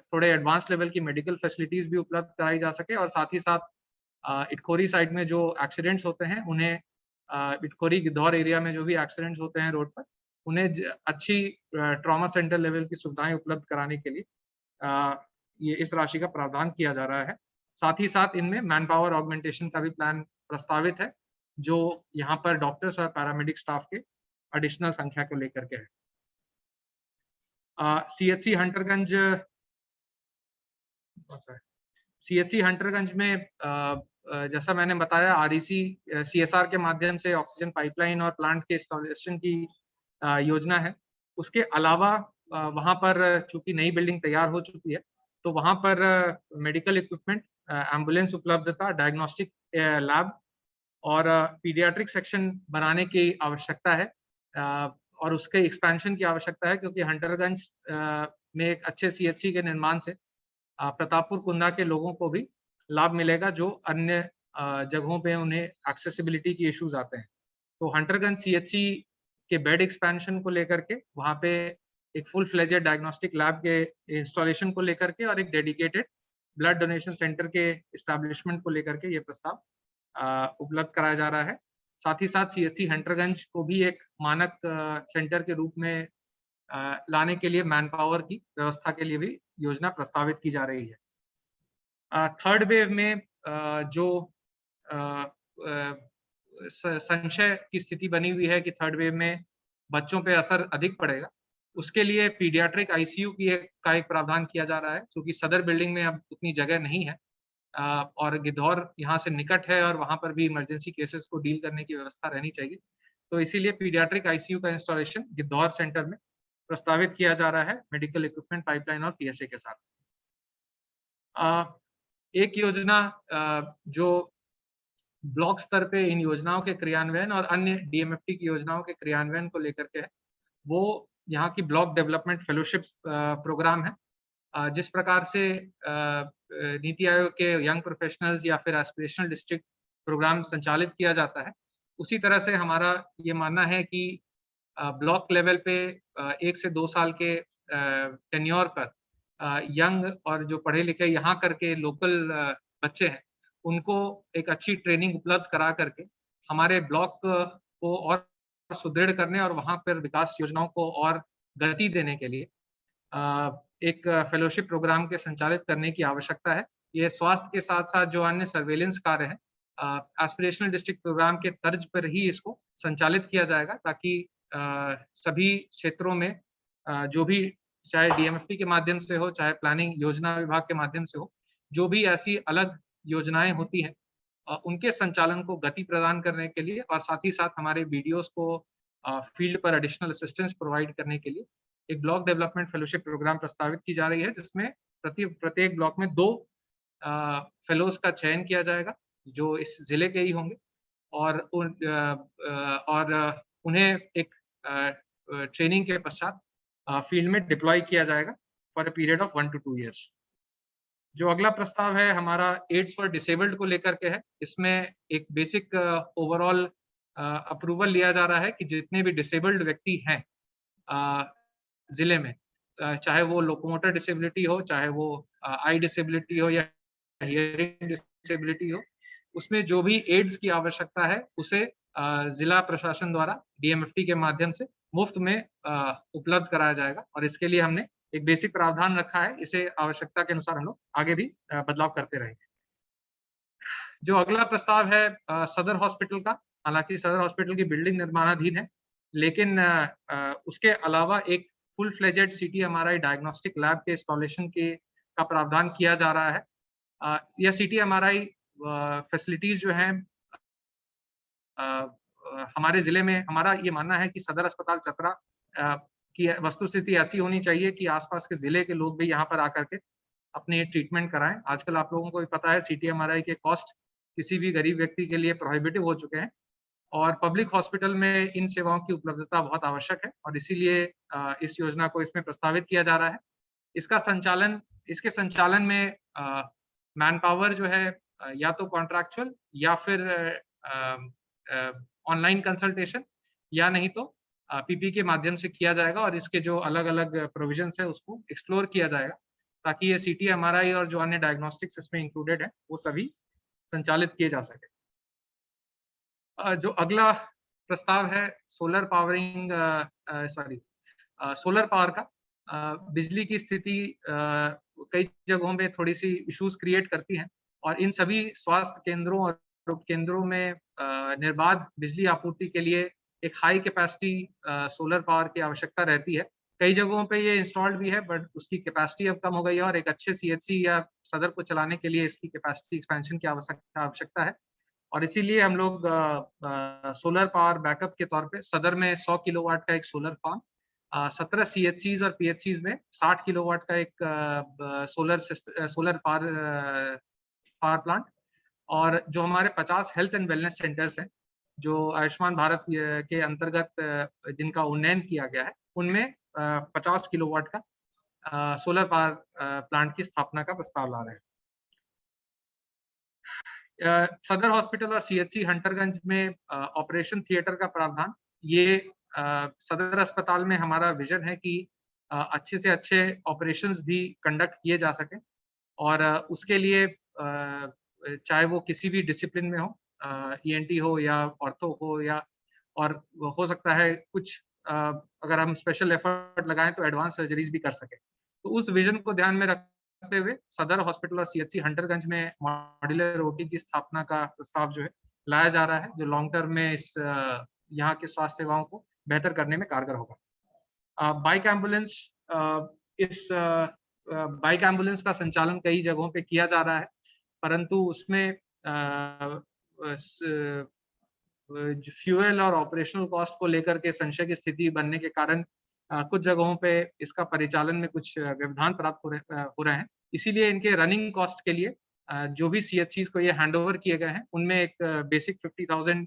थोड़े एडवांस लेवल की मेडिकल फैसिलिटीज भी उपलब्ध कराई जा सके, और साथ ही साथ इटखोरी साइड में जो एक्सीडेंट्स होते हैं उन्हें इटखोरी गिद्धौर एरिया में जो भी एक्सीडेंट्स होते हैं रोड पर, उन्हें अच्छी ट्रॉमा सेंटर लेवल की सुविधाएं उपलब्ध कराने के लिए ये इस राशि का प्रावधान किया जा रहा है। साथ ही साथ इनमें मैन पावर ऑगमेंटेशन का भी प्लान प्रस्तावित है, जो यहाँ पर डॉक्टर्स और पैरामेडिक स्टाफ के एडिशनल संख्या को लेकर के है। CHC हंटरगंज में जैसा मैंने बताया REC CSR के माध्यम से ऑक्सीजन पाइपलाइन और प्लांट के इंस्टॉलेशन की योजना है। उसके अलावा वहां पर चूंकि नई बिल्डिंग तैयार हो चुकी है, तो वहां पर मेडिकल इक्विपमेंट, एम्बुलेंस उपलब्धता, डायग्नोस्टिक लैब और पीडियाट्रिक सेक्शन बनाने की आवश्यकता है, और उसके एक्सपेंशन की आवश्यकता है, क्योंकि हंटरगंज में एक अच्छे CHC के निर्माण से प्रतापपुर कुंदा के लोगों को भी लाभ मिलेगा, जो अन्य जगहों पे उन्हें एक्सेसिबिलिटी की इश्यूज आते हैं। तो हंटरगंज CHC के बेड एक्सपेंशन को लेकर के, वहाँ पे एक फुल फ्लेजेड डायग्नोस्टिक लैब के इंस्टॉलेशन को लेकर के और एक डेडिकेटेड ब्लड डोनेशन सेंटर के इस्टेब्लिशमेंट को लेकर के ये प्रस्ताव उपलब्ध कराया जा रहा है। साथ ही साथ CHC हंटरगंज को भी एक मानक सेंटर के रूप में लाने के लिए मैन पावर की व्यवस्था के लिए भी योजना प्रस्तावित की जा रही है। थर्ड वेव में जो संशय की स्थिति बनी हुई है कि थर्ड वेव में बच्चों पे असर अधिक पड़ेगा, उसके लिए पीडियाट्रिक ICU का एक प्रावधान किया जा रहा है, क्योंकि सदर बिल्डिंग में अब उतनी जगह नहीं है, और गिद्धौर यहाँ से निकट है और वहाँ पर भी इमरजेंसी केसेस को डील करने की व्यवस्था रहनी चाहिए। तो इसीलिए पीडियाट्रिक ICU का इंस्टॉलेशन गिद्धौर सेंटर में प्रस्तावित किया जा रहा है, मेडिकल इक्विपमेंट, पाइपलाइन और PSA के साथ। एक योजना जो ब्लॉक स्तर पे इन योजनाओं के क्रियान्वयन और अन्य DMFT की योजनाओं के क्रियान्वयन को लेकर के है, वो यहाँ की ब्लॉक डेवलपमेंट फेलोशिप प्रोग्राम है। जिस प्रकार से नीति आयोग के यंग प्रोफेशनल्स या फिर एस्पिरेशनल डिस्ट्रिक्ट प्रोग्राम संचालित किया जाता है, उसी तरह से हमारा ये मानना है कि ब्लॉक लेवल पे 1 से 2 साल के टेन्योर पर यंग और जो पढ़े लिखे यहाँ करके लोकल बच्चे हैं, उनको एक अच्छी ट्रेनिंग उपलब्ध करा करके हमारे ब्लॉक को और सुदृढ़ करने और वहाँ पर विकास योजनाओं को और गति देने के लिए एक फेलोशिप प्रोग्राम के संचालित करने की आवश्यकता है। ये स्वास्थ्य के साथ साथ जो अन्य सर्वेलेंस कार्य हैं, एस्पिरेशनल डिस्ट्रिक्ट प्रोग्राम के तर्ज पर ही इसको संचालित किया जाएगा, ताकि सभी क्षेत्रों में जो भी चाहे DMFT के माध्यम से हो, चाहे प्लानिंग योजना विभाग के माध्यम से हो, जो भी ऐसी अलग योजनाएं होती हैं उनके संचालन को गति प्रदान करने के लिए और साथ ही साथ हमारे बीडीओस को फील्ड पर एडिशनल असिस्टेंस प्रोवाइड करने के लिए एक ब्लॉक डेवलपमेंट फेलोशिप प्रोग्राम प्रस्तावित की जा रही है, जिसमें प्रत्येक ब्लॉक में 2 फेलोज का चयन किया जाएगा जो इस जिले के ही होंगे और उन्हें एक ट्रेनिंग के पश्चात फील्ड में डिप्लॉय किया जाएगा for a period of 1 to 2 years। जो अगला प्रस्ताव है हमारा एड्स फॉर डिसेबल्ड को लेकर के है। इसमें एक बेसिक ओवरऑल अप्रूवल लिया जा रहा है कि जितने भी डिसेबल्ड व्यक्ति हैं जिले में, चाहे वो लोकोमोटर डिसेबिलिटी हो, चाहे वो आई डिसेबिलिटी हो या हियरिंग डिसेबिलिटी हो, उसमें जो भी एड्स की आवश्यकता है उसे जिला प्रशासन द्वारा डीएमएफटी के माध्यम से मुफ्त में उपलब्ध कराया जाएगा और इसके लिए हमने एक बेसिक प्रावधान रखा है। इसे आवश्यकता के अनुसार हम लोग आगे भी बदलाव करते रहेंगे। जो अगला प्रस्ताव है सदर हॉस्पिटल का, हालांकि सदर हॉस्पिटल की बिल्डिंग निर्माणाधीन है, लेकिन उसके अलावा एक full fledged CT-MRI diagnostic lab के इंस्टॉलेशन के का प्रावधान किया जा रहा है। यह CT-MRI फैसिलिटीज जो हैं हमारे जिले में, हमारा ये मानना है कि सदर अस्पताल चतरा की वस्तुस्थिति ऐसी होनी चाहिए कि आसपास के जिले के लोग भी यहाँ पर आकर के अपने ट्रीटमेंट कराएं। आजकल आप लोगों को भी पता है CT-MRI के कॉस्ट किसी भी गरीब व्यक्ति के लिए प्रोहिबिटिव हो चुके हैं और पब्लिक हॉस्पिटल में इन सेवाओं की उपलब्धता बहुत आवश्यक है और इसीलिए इस योजना को इसमें प्रस्तावित किया जा रहा है। इसके संचालन में मैन पावर जो है या तो कॉन्ट्रैक्चुअल या फिर ऑनलाइन कंसल्टेशन या नहीं तो पीपी के माध्यम से किया जाएगा और इसके जो अलग-अलग प्रोविजंस है उसको एक्सप्लोर किया जाएगा ताकि ये CT-MRI और जो अन्य डायग्नोस्टिक्स इसमें इंक्लूडेड है वो सभी संचालित किए जा सके। जो अगला प्रस्ताव है सोलर पावर का। बिजली की स्थिति कई जगहों पे थोड़ी सी इश्यूज क्रिएट करती हैं और इन सभी स्वास्थ्य केंद्रों और उपकेंद्रों में निर्बाध बिजली आपूर्ति के लिए एक हाई कैपेसिटी सोलर पावर की आवश्यकता रहती है। कई जगहों पे ये इंस्टॉल्ड भी है बट उसकी कैपेसिटी अब कम हो गई है और एक अच्छे CHC या सदर को चलाने के लिए इसकी कैपेसिटी एक्सपेंशन की आवश्यकता है और इसीलिए हम लोग सोलर पावर बैकअप के तौर पे सदर में 100 किलोवाट का एक सोलर फार्म, 17 CHCs और PHCs में 60 किलोवाट का एक सोलर पावर प्लांट और जो हमारे 50 हेल्थ एंड वेलनेस सेंटर्स हैं जो आयुष्मान भारत के अंतर्गत जिनका उन्नयन किया गया है उनमें 50 किलोवाट का सोलर पावर प्लांट की स्थापना का प्रस्ताव ला रहे हैं। सदर हॉस्पिटल और CHC हंटरगंज में ऑपरेशन थिएटर का प्रावधान, ये सदर अस्पताल में हमारा विजन है कि अच्छे से अच्छे ऑपरेशंस भी कंडक्ट किए जा सकें और उसके लिए चाहे वो किसी भी डिसिप्लिन में हो, ENT हो या ऑर्थो हो या और हो सकता है कुछ अगर हम स्पेशल एफर्ट लगाएं तो एडवांस सर्जरीज भी कर सकें। तो उस विजन को ध्यान में रखते हुए सदर हॉस्पिटल और CHC हंटरगंज में मॉड्यूलर OT की स्थापना का प्रस्ताव जो है लाया जा रहा है, जो लॉन्ग टर्म में इस यहाँ के स्वास्थ्य सेवाओं को बेहतर करने में कारगर होगा। बाइक एम्बुलेंस, इस बाइक एम्बुलेंस का संचालन कई जगहों पे किया जा रहा है परंतु उसमें फ्यूल और ऑपरेशनल कॉस्ट को लेकर के संशय की स्थिति बनने के कारण कुछ जगहों पे इसका परिचालन में कुछ व्यवधान प्राप्त हो रहे हैं। इसीलिए इनके रनिंग कॉस्ट के लिए जो भी CHCs को ये हैंडओवर किए गए हैं उनमें एक बेसिक 50,000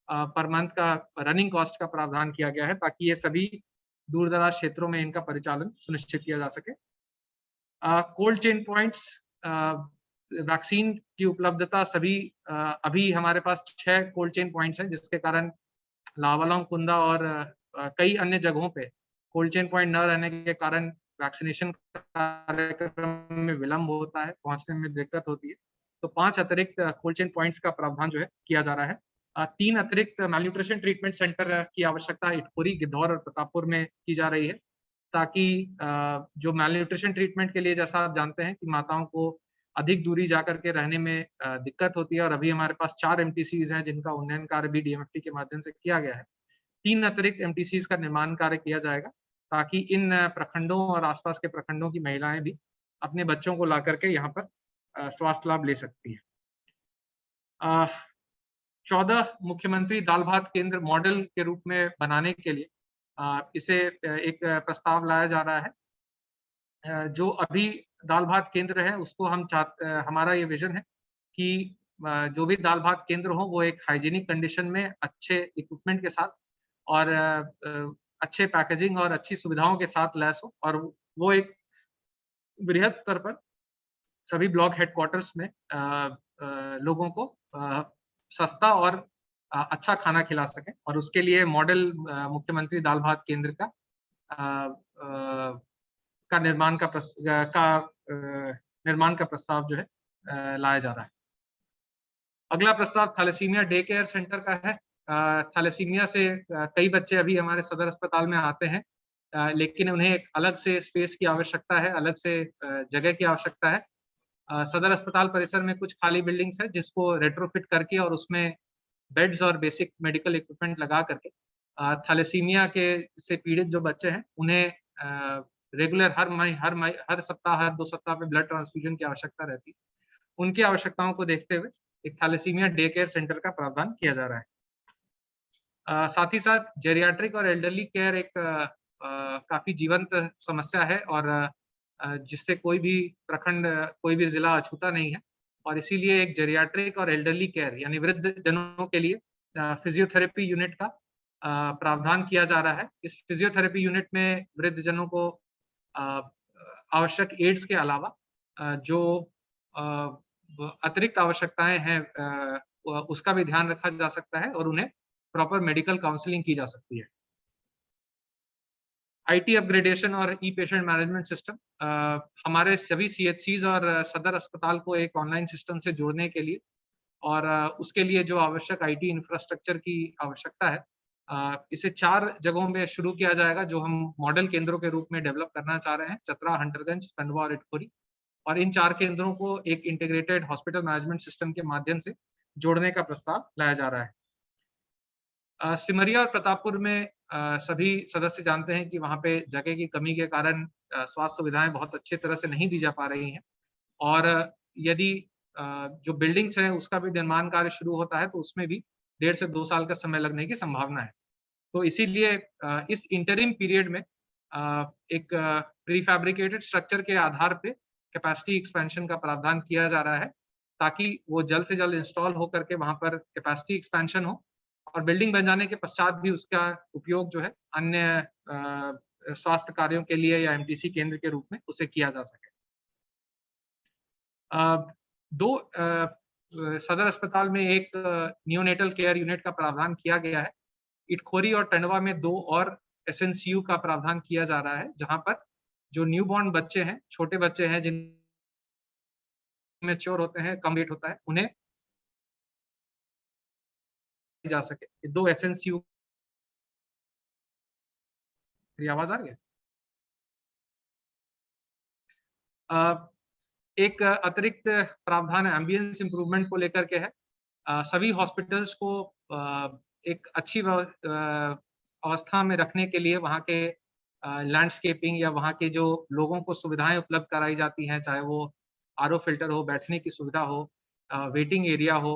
पर मंथ का रनिंग कॉस्ट का प्रावधान किया गया है ताकि ये सभी दूर दराज क्षेत्रों में इनका परिचालन सुनिश्चित किया जा सके। कोल्ड चेन पॉइंट्स, वैक्सीन की उपलब्धता सभी अभी हमारे पास 6 कोल्ड चेन पॉइंट्स हैं जिसके कारण लावालौंग, कुंदा और कई अन्य जगहों पे कोल्ड चेन पॉइंट न रहने के कारण वैक्सीनेशन कार्यक्रम में विलंब होता है, पहुंचने में दिक्कत होती है। तो 5 अतिरिक्त कोल्ड चेन पॉइंट्स का प्रावधान जो है किया जा रहा है। 3 अतिरिक्त मैल्यूट्रिशन ट्रीटमेंट सेंटर की आवश्यकता इटखोरी, गिद्धौर और प्रतापपुर में की जा रही है ताकि जो मैल्यूट्रिशन ट्रीटमेंट के लिए जैसा आप जानते हैं कि माताओं को अधिक दूरी जाकर के रहने में दिक्कत होती है और अभी हमारे पास 4 MTCs हैं जिनका उन्नयन कार्य भी DMFT के माध्यम से किया गया है। 3 अतिरिक्त MTCs का निर्माण कार्य किया जाएगा ताकि इन प्रखंडों और आसपास के प्रखंडों की महिलाएं भी अपने बच्चों को ला करके यहाँ पर स्वास्थ्य लाभ ले सकती है। 14 मुख्यमंत्री दाल भात केंद्र मॉडल के रूप में बनाने के लिए इसे एक प्रस्ताव लाया जा रहा है। जो अभी दाल भात केंद्र है उसको हमारा ये विजन है कि जो भी दाल भात केंद्र हो वो एक हाइजीनिक कंडीशन में अच्छे इक्विपमेंट के साथ और अच्छे पैकेजिंग और अच्छी सुविधाओं के साथ लैस हो, और वो एक बृहद स्तर पर सभी ब्लॉक हेडक्वार्टर्स में लोगों को सस्ता और अच्छा खाना खिला सकें, और उसके लिए मॉडल मुख्यमंत्री दाल भात केंद्र का निर्माण का प्रस्ताव जो है लाया जा रहा है। अगला प्रस्ताव थैलेसीमिया डे केयर सेंटर का है। थैलेसीमिया से कई बच्चे अभी हमारे सदर अस्पताल में आते हैं, लेकिन उन्हें एक अलग से स्पेस की आवश्यकता है, अलग से जगह की आवश्यकता है। सदर अस्पताल परिसर में कुछ खाली बिल्डिंग्स है जिसको रेट्रोफिट करके और उसमें बेड्स और बेसिक मेडिकल इक्विपमेंट लगा करके थैलेसीमिया के से पीड़ित जो बच्चे हैं उन्हें रेगुलर हर सप्ताह, हर 2 सप्ताह पे ब्लड ट्रांसफ्यूजन की आवश्यकता रहती है। उनकी आवश्यकताओं को देखते हुए एक थैलेसीमिया डे केयर सेंटर का प्रावधान किया जा रहा है। साथ ही साथ जेरियाट्रिक और एल्डरली केयर एक काफी जीवंत समस्या है, और जिससे कोई भी प्रखंड, कोई भी जिला अछूता नहीं है, और इसीलिए एक जेरियाट्रिक और एल्डरली केयर यानी वृद्ध जनों के लिए फिजियोथेरेपी यूनिट का प्रावधान किया जा रहा है। इस फिजियोथेरेपी यूनिट में वृद्ध जनों को आवश्यक एड्स के अलावा जो अतिरिक्त आवश्यकताएं हैं उसका भी ध्यान रखा जा सकता है, और उन्हें प्रॉपर मेडिकल काउंसलिंग की जा सकती है। आईटी अपग्रेडेशन और ई पेशेंट मैनेजमेंट सिस्टम हमारे सभी सीएचसीज और सदर अस्पताल को एक ऑनलाइन सिस्टम से जोड़ने के लिए, और उसके लिए जो आवश्यक आईटी इंफ्रास्ट्रक्चर की आवश्यकता है, इसे 4 जगहों में शुरू किया जाएगा जो हम मॉडल केंद्रों के रूप में डेवलप करना चाह रहे हैं: चतरा, हंटरगंज, टंडवा और इटखोरी। और इन 4 केंद्रों को एक इंटीग्रेटेड हॉस्पिटल मैनेजमेंट सिस्टम के माध्यम से जोड़ने का प्रस्ताव लाया जा रहा है। सिमरिया और प्रतापपुर में सभी सदस्य जानते हैं कि वहाँ पे जगह की कमी के कारण स्वास्थ्य सुविधाएं बहुत अच्छी तरह से नहीं दी जा पा रही हैं, और यदि जो बिल्डिंग्स हैं उसका भी निर्माण कार्य शुरू होता है तो उसमें भी 1.5 से 2 साल का समय लगने की संभावना है। तो इसीलिए इस इंटरिम पीरियड में एक प्रीफैब्रिकेटेड स्ट्रक्चर के आधार पे कैपेसिटी एक्सपेंशन का प्रावधान किया जा रहा है, ताकि वो जल्द से जल्द इंस्टॉल हो करके वहाँ पर कैपेसिटी एक्सपेंशन हो, और बिल्डिंग बन जाने के पश्चात भी उसका उपयोग जो है अन्य स्वास्थ्य कार्यों के लिए या एमटीसी केंद्र के रूप में उसे किया जा सके। 2 सदर अस्पताल में एक नियोनेटल केयर यूनिट का प्रावधान किया गया है। इटखोरी और टंडवा में 2 और एसएनसीयू का प्रावधान किया जा रहा है, जहां पर जो न्यूबॉर्न बच्चे हैं, छोटे बच्चे हैं जिन मैच्योर होते हैं, कम वेट होता है, उन्हें जा सके। 2 एसएनसीयू। आवाज आ रही है? एक अतिरिक्त प्रावधान एम्बियंस इंप्रूवमेंट को लेकर के है। सभी हॉस्पिटल्स को एक अच्छी अवस्था में रखने के लिए वहाँ के लैंडस्केपिंग या वहाँ के जो लोगों को सुविधाएं उपलब्ध कराई जाती हैं, चाहे वो आरओ फिल्टर हो, बैठने की सुविधा हो, वेटिंग एरिया हो,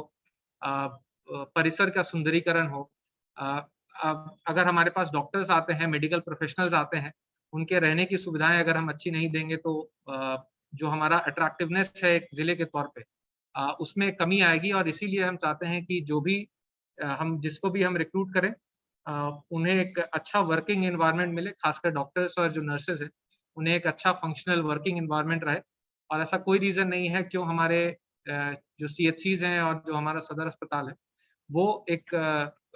परिसर का सुंदरीकरण हो। अगर हमारे पास डॉक्टर्स आते हैं, मेडिकल प्रोफेशनल्स आते हैं, उनके रहने की सुविधाएं अगर हम अच्छी नहीं देंगे तो जो हमारा अट्रैक्टिवनेस है एक जिले के तौर पे, उसमें कमी आएगी। और इसीलिए हम चाहते हैं कि जो भी हम जिसको भी हम रिक्रूट करें, उन्हें एक अच्छा वर्किंग एनवायरनमेंट मिले, खासकर डॉक्टर्स और जो नर्सेज हैं उन्हें एक अच्छा फंक्शनल वर्किंग एनवायरनमेंट रहे। और ऐसा कोई रीज़न नहीं है क्यों हमारे जो सीएचसीज हैं और जो हमारा सदर अस्पताल है वो एक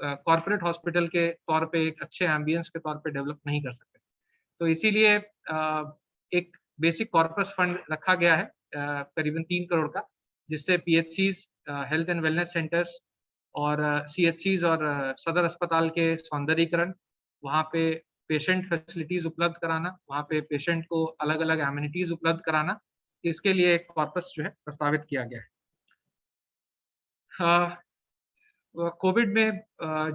कॉर्पोरेट हॉस्पिटल के तौर पे, एक अच्छे एम्बियंस के तौर पे डेवलप नहीं कर सकते। तो इसीलिए एक बेसिक कॉर्पस फंड रखा गया है करीबन 3 करोड़ का, जिससे PHCs, health and wellness centres और सीएचसीज और सदर अस्पताल के सौंदर्यीकरण, वहाँ पे पेशेंट फैसिलिटीज उपलब्ध कराना, वहाँ पे पेशेंट को अलग-अलग एमिनिटीज उपलब्ध कराना, इसके लिए एक कॉर्पस जो है प्रस्तावित किया गया है। कोविड में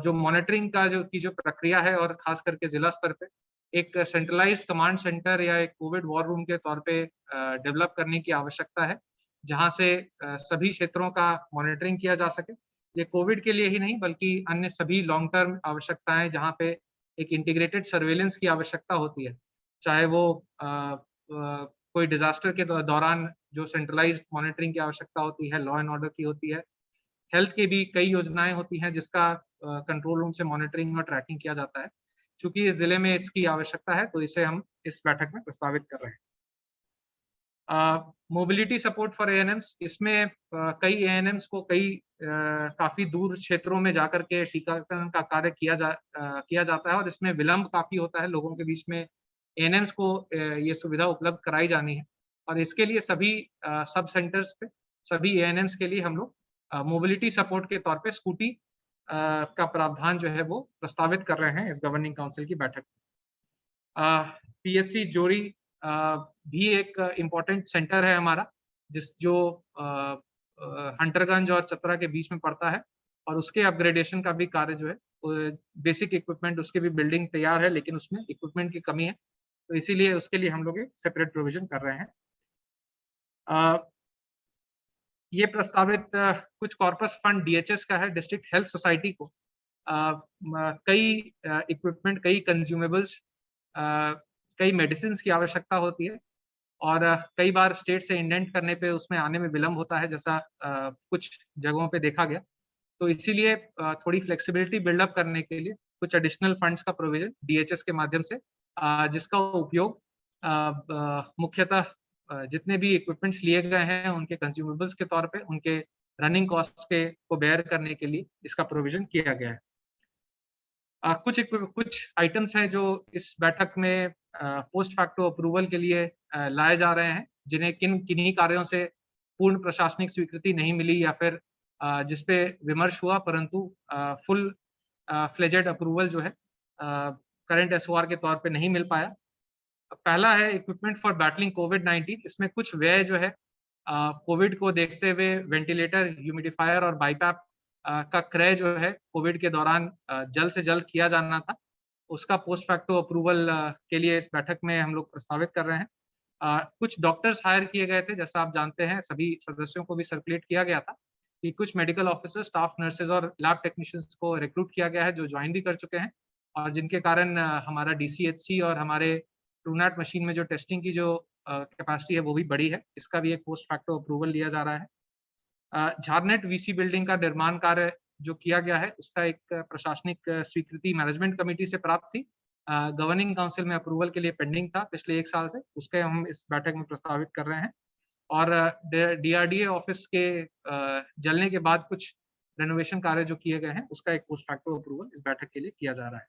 जो मॉनिटरिंग का जो प्रक्रिया है, और खास करके जिला स्तर पे एक सेंट्रलाइज्ड कमांड सेंटर या एक कोविड वॉर रूम के तौर पे डेवलप करने की आवश्यकता है, जहां से सभी क्षेत्रों का मॉनिटरिंग किया जा सके। ये कोविड के लिए ही नहीं बल्कि अन्य सभी लॉन्ग टर्म आवश्यकताएं जहां पे एक इंटीग्रेटेड सर्वेलेंस की आवश्यकता होती है, चाहे वो कोई डिजास्टर के दौरान जो सेंट्रलाइज्ड मॉनिटरिंग की आवश्यकता होती है, लॉ एंड ऑर्डर की होती है, हेल्थ की भी कई योजनाएं होती हैं जिसका कंट्रोल रूम से मॉनिटरिंग और ट्रैकिंग किया जाता है। चूंकि इस जिले में इसकी आवश्यकता है तो इसे हम इस बैठक में प्रस्तावित कर रहे हैं। मोबिलिटी सपोर्ट फॉर एएनएम्स, इसमें कई एएनएम्स को काफी दूर क्षेत्रों में जाकर के टीकाकरण का कार्य किया जाता है और इसमें विलंब काफी होता है। लोगों के बीच में एएनएम्स को ये सुविधा उपलब्ध कराई जानी है और इसके लिए सभी सब सेंटर्स पे सभी एएनएम्स के लिए हम लोग मोबिलिटी सपोर्ट के तौर पे स्कूटी का प्रावधान जो है वो प्रस्तावित कर रहे हैं इस गवर्निंग काउंसिल की बैठक में। पीएचसी जोरी भी एक इम्पोर्टेंट सेंटर है हमारा, जो हंटरगंज और चतरा के बीच में पड़ता है और उसके अपग्रेडेशन का भी कार्य जो है, बेसिक इक्विपमेंट उसकी भी बिल्डिंग तैयार है लेकिन उसमें इक्विपमेंट की कमी है, तो इसीलिए उसके लिए हम लोग एक सेपरेट प्रोविजन कर रहे हैं। ये प्रस्तावित कुछ कॉर्पस फंड डीएचएस का है, डिस्ट्रिक्ट हेल्थ सोसाइटी को कई इक्विपमेंट, कई कंज्यूमेबल्स, कई मेडिसिन की आवश्यकता होती है और कई बार स्टेट से इंडेंट करने पे उसमें आने में विलंब होता है, जैसा कुछ जगहों पे देखा गया। तो इसीलिए थोड़ी फ्लेक्सिबिलिटी बिल्डअप करने के लिए कुछ एडिशनल फंड्स का प्रोविजन डीएचएस के माध्यम से, जिसका उपयोग मुख्यतः जितने भी इक्विपमेंट्स लिए गए हैं उनके कंज्यूमेबल्स के तौर पे उनके रनिंग कॉस्ट को बेयर करने के लिए इसका प्रोविजन किया गया है। कुछ आइटम्स हैं जो इस बैठक में पोस्ट फैक्टो अप्रूवल के लिए लाए जा रहे हैं, जिन्हें किन्हीं कार्यों से पूर्ण प्रशासनिक स्वीकृति नहीं मिली या फिर जिस पे विमर्श हुआ, परंतु फुल फ्लेजेड अप्रूवल जो है करंट एसओआर के तौर पे नहीं मिल पाया। पहला है इक्विपमेंट फॉर बैटलिंग कोविड-19। इसमें कुछ व्यय जो है कोविड को देखते हुए वेंटिलेटर, ह्यूमिडिफायर और बाईपैप का क्रय जो है कोविड के दौरान जल्द से जल्द किया जाना था, उसका पोस्ट फैक्टो अप्रूवल के लिए इस बैठक में हम लोग प्रस्तावित कर रहे हैं। कुछ डॉक्टर्स हायर किए गए थे, जैसा आप जानते हैं, सभी सदस्यों को भी सर्कुलेट किया गया था कि कुछ मेडिकल ऑफिसर, स्टाफ नर्सेज और लैब टेक्नीशियंस को रिक्रूट किया गया है जो ज्वाइन भी कर चुके हैं और जिनके कारण हमारा डीसीएचसी और हमारे ट्रूनैट मशीन में जो टेस्टिंग की जो कैपेसिटी है वो भी बढ़ी है। इसका भी एक पोस्ट फैक्टो अप्रूवल लिया जा रहा है। झारनेट वीसी बिल्डिंग का निर्माण कार्य जो किया गया है उसका एक प्रशासनिक स्वीकृति मैनेजमेंट कमेटी से प्राप्त थी, गवर्निंग काउंसिल में अप्रूवल के लिए पेंडिंग था पिछले 1 साल से, उसके हम इस बैठक में प्रस्तावित कर रहे हैं। और डीआरडीए ऑफिस के जलने के बाद कुछ रेनोवेशन कार्य जो किए गए हैं उसका एक पोस्ट फैक्टो अप्रूवल इस बैठक के लिए किया जा रहा है।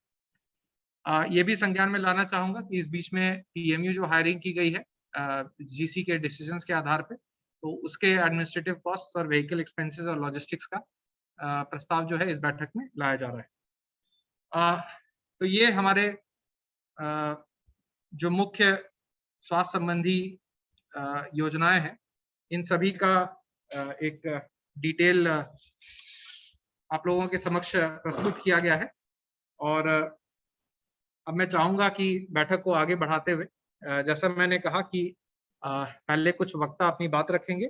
ये भी संज्ञान में लाना चाहूंगा कि इस बीच में पीएमयू जो हायरिंग की गई है जीसी के डिसीजंस के आधार पे, तो उसके एडमिनिस्ट्रेटिव कॉस्ट और व्हीकल एक्सपेंसेस और लॉजिस्टिक्स का प्रस्ताव जो है इस बैठक में लाया जा रहा है। तो ये हमारे जो मुख्य स्वास्थ्य संबंधी योजनाएं हैं, इन सभी का एक डिटेल आप लोगों के समक्ष प्रस्तुत किया गया है और अब मैं चाहूंगा कि बैठक को आगे बढ़ाते हुए, जैसा मैंने कहा कि पहले कुछ वक्ता अपनी बात रखेंगे,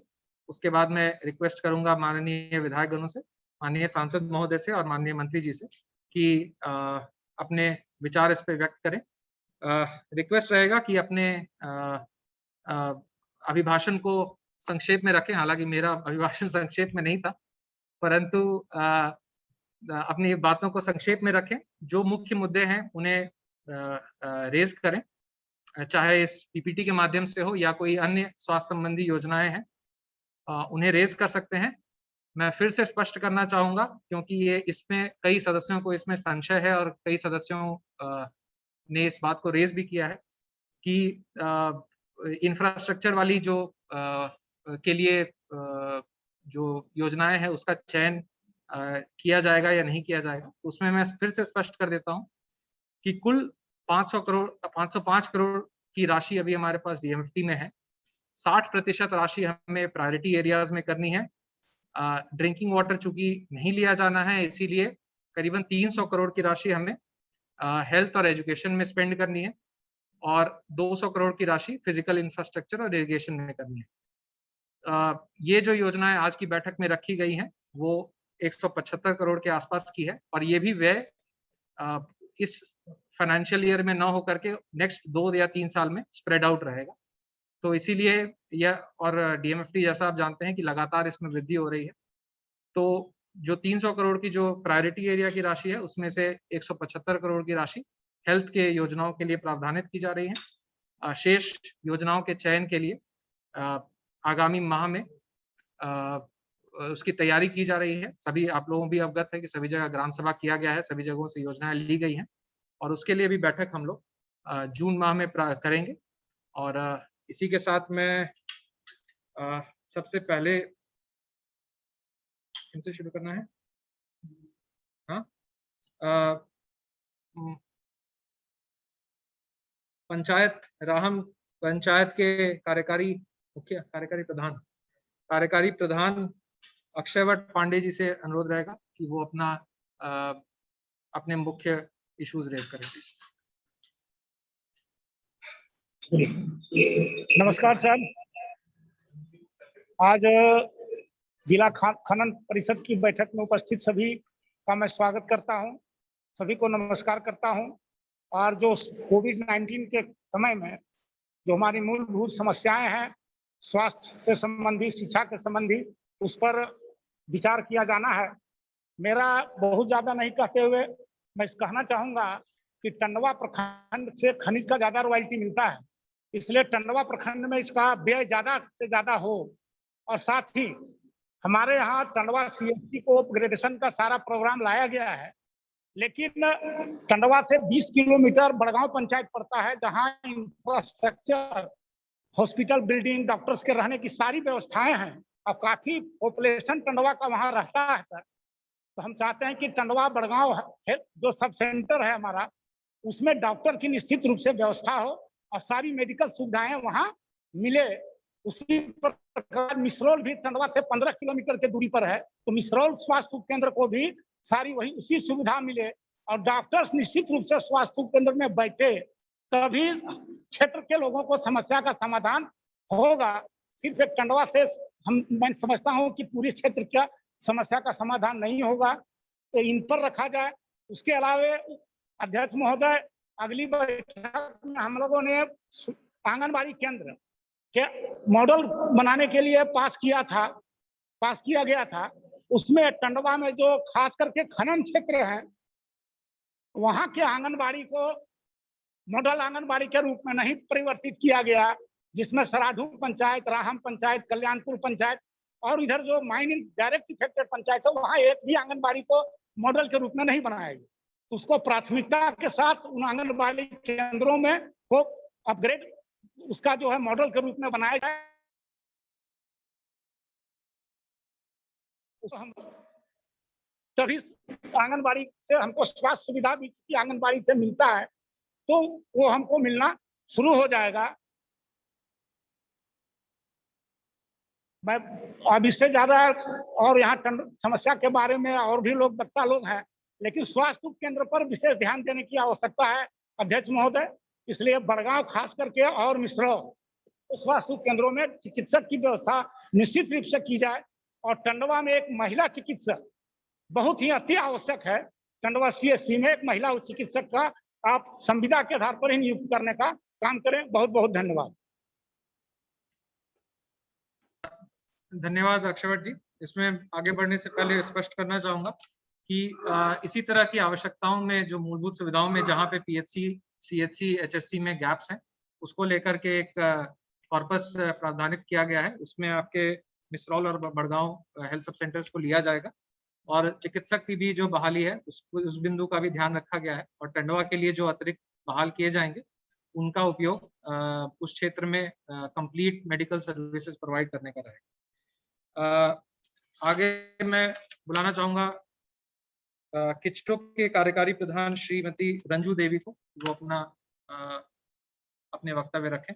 उसके बाद मैं रिक्वेस्ट करूंगा माननीय विधायकगणों से, माननीय सांसद महोदय से और माननीय मंत्री जी से कि अपने विचार इस पे व्यक्त करें। रिक्वेस्ट रहेगा कि अपने अभिभाषण को संक्षेप में रखें। हालांकि मेरा अभिभाषण संक्षेप में नहीं था, परंतु अपनी बातों को संक्षेप में रखें। जो मुख्य मुद्दे हैं उन्हें रेज करें, चाहे इस पीपीटी के माध्यम से हो या कोई अन्य स्वास्थ्य संबंधी योजनाएं हैं, उन्हें रेज कर सकते हैं। मैं फिर से स्पष्ट करना चाहूंगा क्योंकि ये इसमें कई सदस्यों को इसमें संशय है और कई सदस्यों ने इस बात को रेज भी किया है कि इंफ्रास्ट्रक्चर वाली जो के लिए जो योजनाएं हैं उसका चयन किया जाएगा या नहीं किया जाएगा। उसमें मैं फिर से स्पष्ट कर देता हूं कि कुल 505 करोड़ की राशि अभी हमारे पास डीएमएफटी में है। 60% राशि हमें प्रायोरिटी एरियाज में करनी है। ड्रिंकिंग वाटर चूंकि नहीं लिया जाना है, इसीलिए करीबन 300 करोड़ की राशि हमें हेल्थ और एजुकेशन में स्पेंड करनी है और 200 करोड़ की राशि फिजिकल इंफ्रास्ट्रक्चर और इरिगेशन में करनी है। ये जो योजनाएं आज की बैठक में रखी गई हैं वो 175 करोड़ के आसपास की है, और ये भी व्यय इस फाइनेंशियल ईयर में ना हो करके नेक्स्ट 2 या 3 साल में स्प्रेड आउट रहेगा। तो इसीलिए यह, और डीएमएफटी जैसा आप जानते हैं कि लगातार इसमें वृद्धि हो रही है। तो जो 300 करोड़ की जो प्रायोरिटी एरिया की राशि है, उसमें से 175 करोड़ की राशि हेल्थ के योजनाओं के लिए प्रावधानित की जा रही है। शेष योजनाओं के चयन के लिए आगामी माह में उसकी तैयारी की जा रही है। सभी आप लोगों भी अवगत है कि सभी जगह ग्राम सभा किया गया है, सभी जगहों से योजनाएं ली गई हैं, और उसके लिए भी बैठक हम लोग जून माह में करेंगे। और इसी के साथ में सबसे पहले इनसे शुरू करना है। हाँ, पंचायत राहम पंचायत के कार्यकारी प्रधान अक्षयवट पांडे जी से अनुरोध रहेगा कि वो अपने मुख्य इश्यूज रेज करें। नमस्कार सर, आज जिला खनन परिषद की बैठक में उपस्थित सभी का मैं स्वागत करता हूं, सभी को नमस्कार करता हूं। और जो कोविड-19 के समय में जो हमारी मूलभूत समस्याएं हैं, स्वास्थ्य से संबंधी, शिक्षा के संबंधी, उस पर विचार किया जाना है। मेरा बहुत ज्यादा नहीं कहते हुए मैं कहना चाहूंगा कि टंडवा प्रखंड से खनिज का ज्यादा रॉयल्टी मिलता है, इसलिए टंडवा प्रखंड में इसका व्यय ज्यादा से ज्यादा हो। और साथ ही हमारे यहाँ टंडवा सीएचसी को अपग्रेडेशन का सारा प्रोग्राम लाया गया है, लेकिन टंडवा से 20 किलोमीटर बड़गांव पंचायत पड़ता है, जहां इंफ्रास्ट्रक्चर, हॉस्पिटल बिल्डिंग, डॉक्टर्स के रहने की सारी व्यवस्थाएं हैं और काफी पॉपुलेशन टंडवा का वहां रहता है सर। तो हम चाहते हैं कि टंडवा बड़गांव जो सब सेंटर है हमारा, उसमें डॉक्टर की निश्चित रूप से व्यवस्था हो और सारी मेडिकल सुविधाएं वहां मिले। उसी प्रकार मिसरौल भी टंडवा से 15 किलोमीटर की दूरी पर है, तो मिसरौल स्वास्थ्य उपकेंद्र को भी सारी वही उसी सुविधा मिले और डॉक्टर्स निश्चित रूप से स्वास्थ्य उपकेंद्र में बैठे, तभी क्षेत्र के लोगों को समस्या का समाधान होगा। सिर्फ एक टंडवा से मैं समझता हूँ कि पूरी क्षेत्र का समस्या का समाधान नहीं होगा, तो इन पर रखा जाए। उसके अलावा अध्यक्ष महोदय, अगली बैठक में हम लोगों ने आंगनबाड़ी केंद्र के मॉडल बनाने के लिए पास किया गया था। उसमें टंडवा में जो खास करके खनन क्षेत्र है, वहां के आंगनबाड़ी को मॉडल आंगनबाड़ी के रूप में नहीं परिवर्तित किया गया, जिसमें सराढू पंचायत, राहम पंचायत, कल्याणपुर पंचायत और इधर जो माइनिंग डायरेक्ट इफेक्टेड पंचायत है, वहां एक भी आंगनबाड़ी को मॉडल के रूप में नहीं बनाया गया। तो उसको प्राथमिकता के साथ उन आंगनबाड़ी केंद्रों में वो अपग्रेड, उसका जो है मॉडल के रूप में बनाया जाए। हम तभी आंगनबाड़ी से हमको स्वास्थ्य सुविधा भी आंगनबाड़ी से मिलता है, तो वो हमको मिलना शुरू हो जाएगा। मैं अब इससे ज्यादा और यहाँ समस्या के बारे में और भी वक्ता लोग हैं, लेकिन स्वास्थ्य केंद्र पर विशेष ध्यान देने की आवश्यकता है अध्यक्ष महोदय। इसलिए बड़गांव खास करके और मिश्रौल स्वास्थ्य केंद्रों में चिकित्सक की व्यवस्था निश्चित रूप से की जाए। और टंडवा में एक महिला चिकित्सक बहुत ही अति आवश्यक है। टंडवा सीएचसी में एक महिला चिकित्सक का आप संविदा के आधार पर ही नियुक्त करने का काम करें। बहुत बहुत धन्यवाद। धन्यवाद अक्षयवट जी। इसमें आगे बढ़ने से पहले स्पष्ट करना चाहूंगा कि इसी तरह की आवश्यकताओं में, जो मूलभूत सुविधाओं में जहां पे पीएचसी, सीएचसी, एचएससी में गैप्स हैं, उसको लेकर के एक कॉर्पस प्रावधानित किया गया है। उसमें आपके मिसरौल और बड़गांव हेल्थ सब सेंटर्स को लिया जाएगा, और चिकित्सक की भी जो बहाली है उस बिंदु का भी ध्यान रखा गया है। और टंडवा के लिए जो अतिरिक्त बहाल किए जाएंगे, उनका उपयोग उस क्षेत्र में कंप्लीट मेडिकल सर्विसेज प्रोवाइड करने का रहेगा। आगे मैं बुलाना चाहूंगा किचटो के कार्यकारी प्रधान श्रीमती रंजू देवी को, वो अपने वक्तव्य रखें।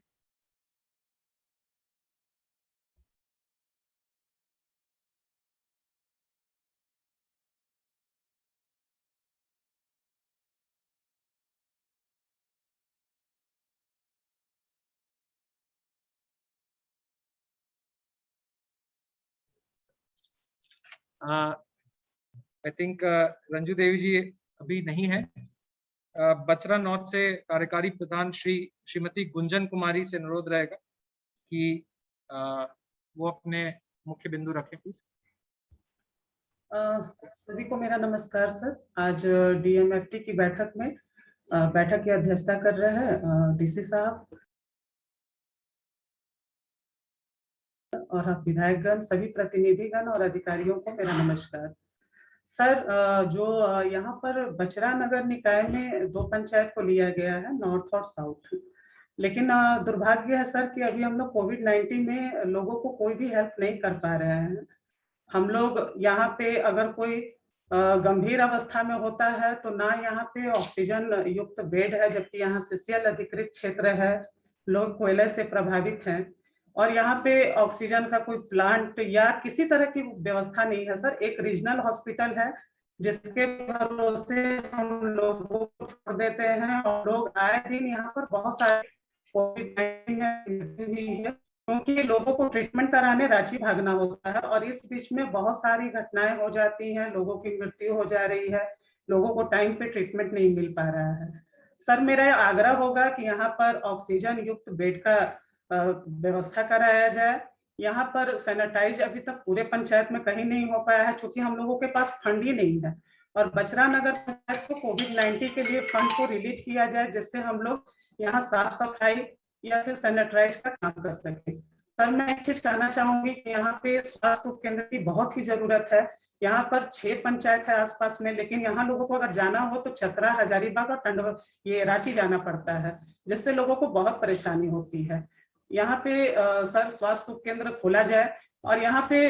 आई थिंक रंजू देवी जी अभी नहीं है। बचरा नॉर्थ से कार्यकारी प्रधान श्रीमती गुंजन कुमारी से अनुरोध रहेगा कि वो अपने मुख्य बिंदु रखें प्लीज। सभी को मेरा नमस्कार सर। आज डीएमएफटी की बैठक में बैठक की अध्यक्षता कर रहे हैं डीसी साहब और विधायकगण, सभी प्रतिनिधिगण और अधिकारियों को मेरा नमस्कार। सर, जो यहाँ पर बचरा नगर निकाय में 2 पंचायत को लिया गया है, नॉर्थ और साउथ, लेकिन दुर्भाग्य है सर कि अभी हम लोग कोविड-19 में लोगों को कोई भी हेल्प नहीं कर पा रहे हैं। हम लोग यहाँ पे अगर कोई गंभीर अवस्था में होता है तो ना यहाँ पे ऑक्सीजन युक्त बेड है, जबकि यहाँ सीसीएल अधिकृत क्षेत्र है, लोग कोयले से प्रभावित हैं और यहाँ पे ऑक्सीजन का कोई प्लांट या किसी तरह की व्यवस्था नहीं है सर। एक रीजनल हॉस्पिटल है जिसके भरोसे हम लोगों को छोड़ देते हैं और लोग आए दिन यहाँ पर बहुत सारे कोविड-19 क्योंकि लोगों को ट्रीटमेंट कराने रांची भागना होता है और इस बीच में बहुत सारी घटनाएं हो जाती हैं, लोगों की मृत्यु हो जा रही है, लोगों को टाइम पे ट्रीटमेंट नहीं मिल पा रहा है। सर, मेरा आग्रह होगा कि यहाँ पर ऑक्सीजन युक्त बेड का व्यवस्था कराया जाए। यहाँ पर सैनिटाइज अभी तक पूरे पंचायत में कहीं नहीं हो पाया है, चूंकि हम लोगों के पास फंड ही नहीं है और बचरा नगर पंचायत को कोविड-19 के लिए फंड को रिलीज किया जाए जिससे हम लोग यहाँ साफ सफाई या फिर सैनिटाइज का काम कर सके। सर, मैं एक चीज कहना चाहूंगी कि यहाँ पे स्वास्थ्य उपकेंद्र की बहुत ही जरूरत है। यहाँ पर 6 पंचायत है आसपास में, लेकिन यहाँ लोगों को अगर जाना हो तो चतरा, हजारीबाग और ये रांची जाना पड़ता है, जिससे लोगों को बहुत परेशानी होती है। यहाँ पे सर स्वास्थ्य उपकेंद्र खोला जाए और यहाँ पे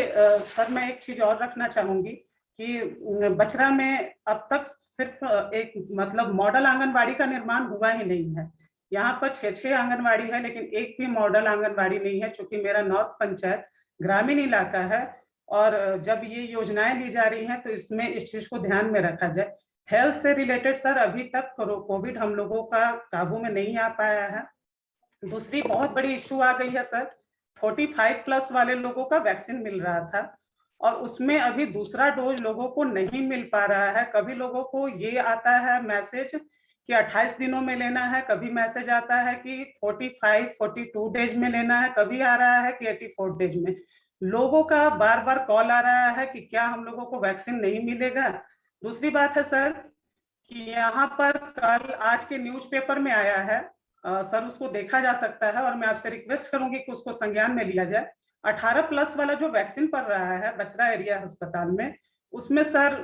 सर मैं एक चीज और रखना चाहूंगी कि बचरा में अब तक सिर्फ एक मतलब मॉडल आंगनबाड़ी का निर्माण हुआ ही नहीं है। यहाँ पर 6 आंगनबाड़ी है लेकिन एक भी मॉडल आंगनबाड़ी नहीं है, चूंकि मेरा नॉर्थ पंचायत ग्रामीण इलाका है और जब ये योजनाएं ली जा रही हैं तो इसमें इस चीज को ध्यान में रखा जाए। हेल्थ से रिलेटेड सर अभी तक कोविड हम लोगों का काबू में नहीं आ पाया है। दूसरी बहुत बड़ी इश्यू आ गई है सर, 45+ वाले लोगों का वैक्सीन मिल रहा था और उसमें अभी दूसरा डोज लोगों को नहीं मिल पा रहा है। कभी लोगों को ये आता है मैसेज कि 28 दिनों में लेना है, कभी मैसेज आता है कि 42 डेज में लेना है, कभी आ रहा है कि 84 डेज में। लोगों का बार बार कॉल आ रहा है कि क्या हम लोगों को वैक्सीन नहीं मिलेगा। दूसरी बात है सर कि यहाँ पर कल आज के न्यूज़पेपर में आया है, सर उसको देखा जा सकता है और मैं आपसे रिक्वेस्ट करूंगी कि उसको संज्ञान में लिया जाए। 18+ वाला जो वैक्सीन पड़ रहा है बचरा एरिया अस्पताल में, उसमें सर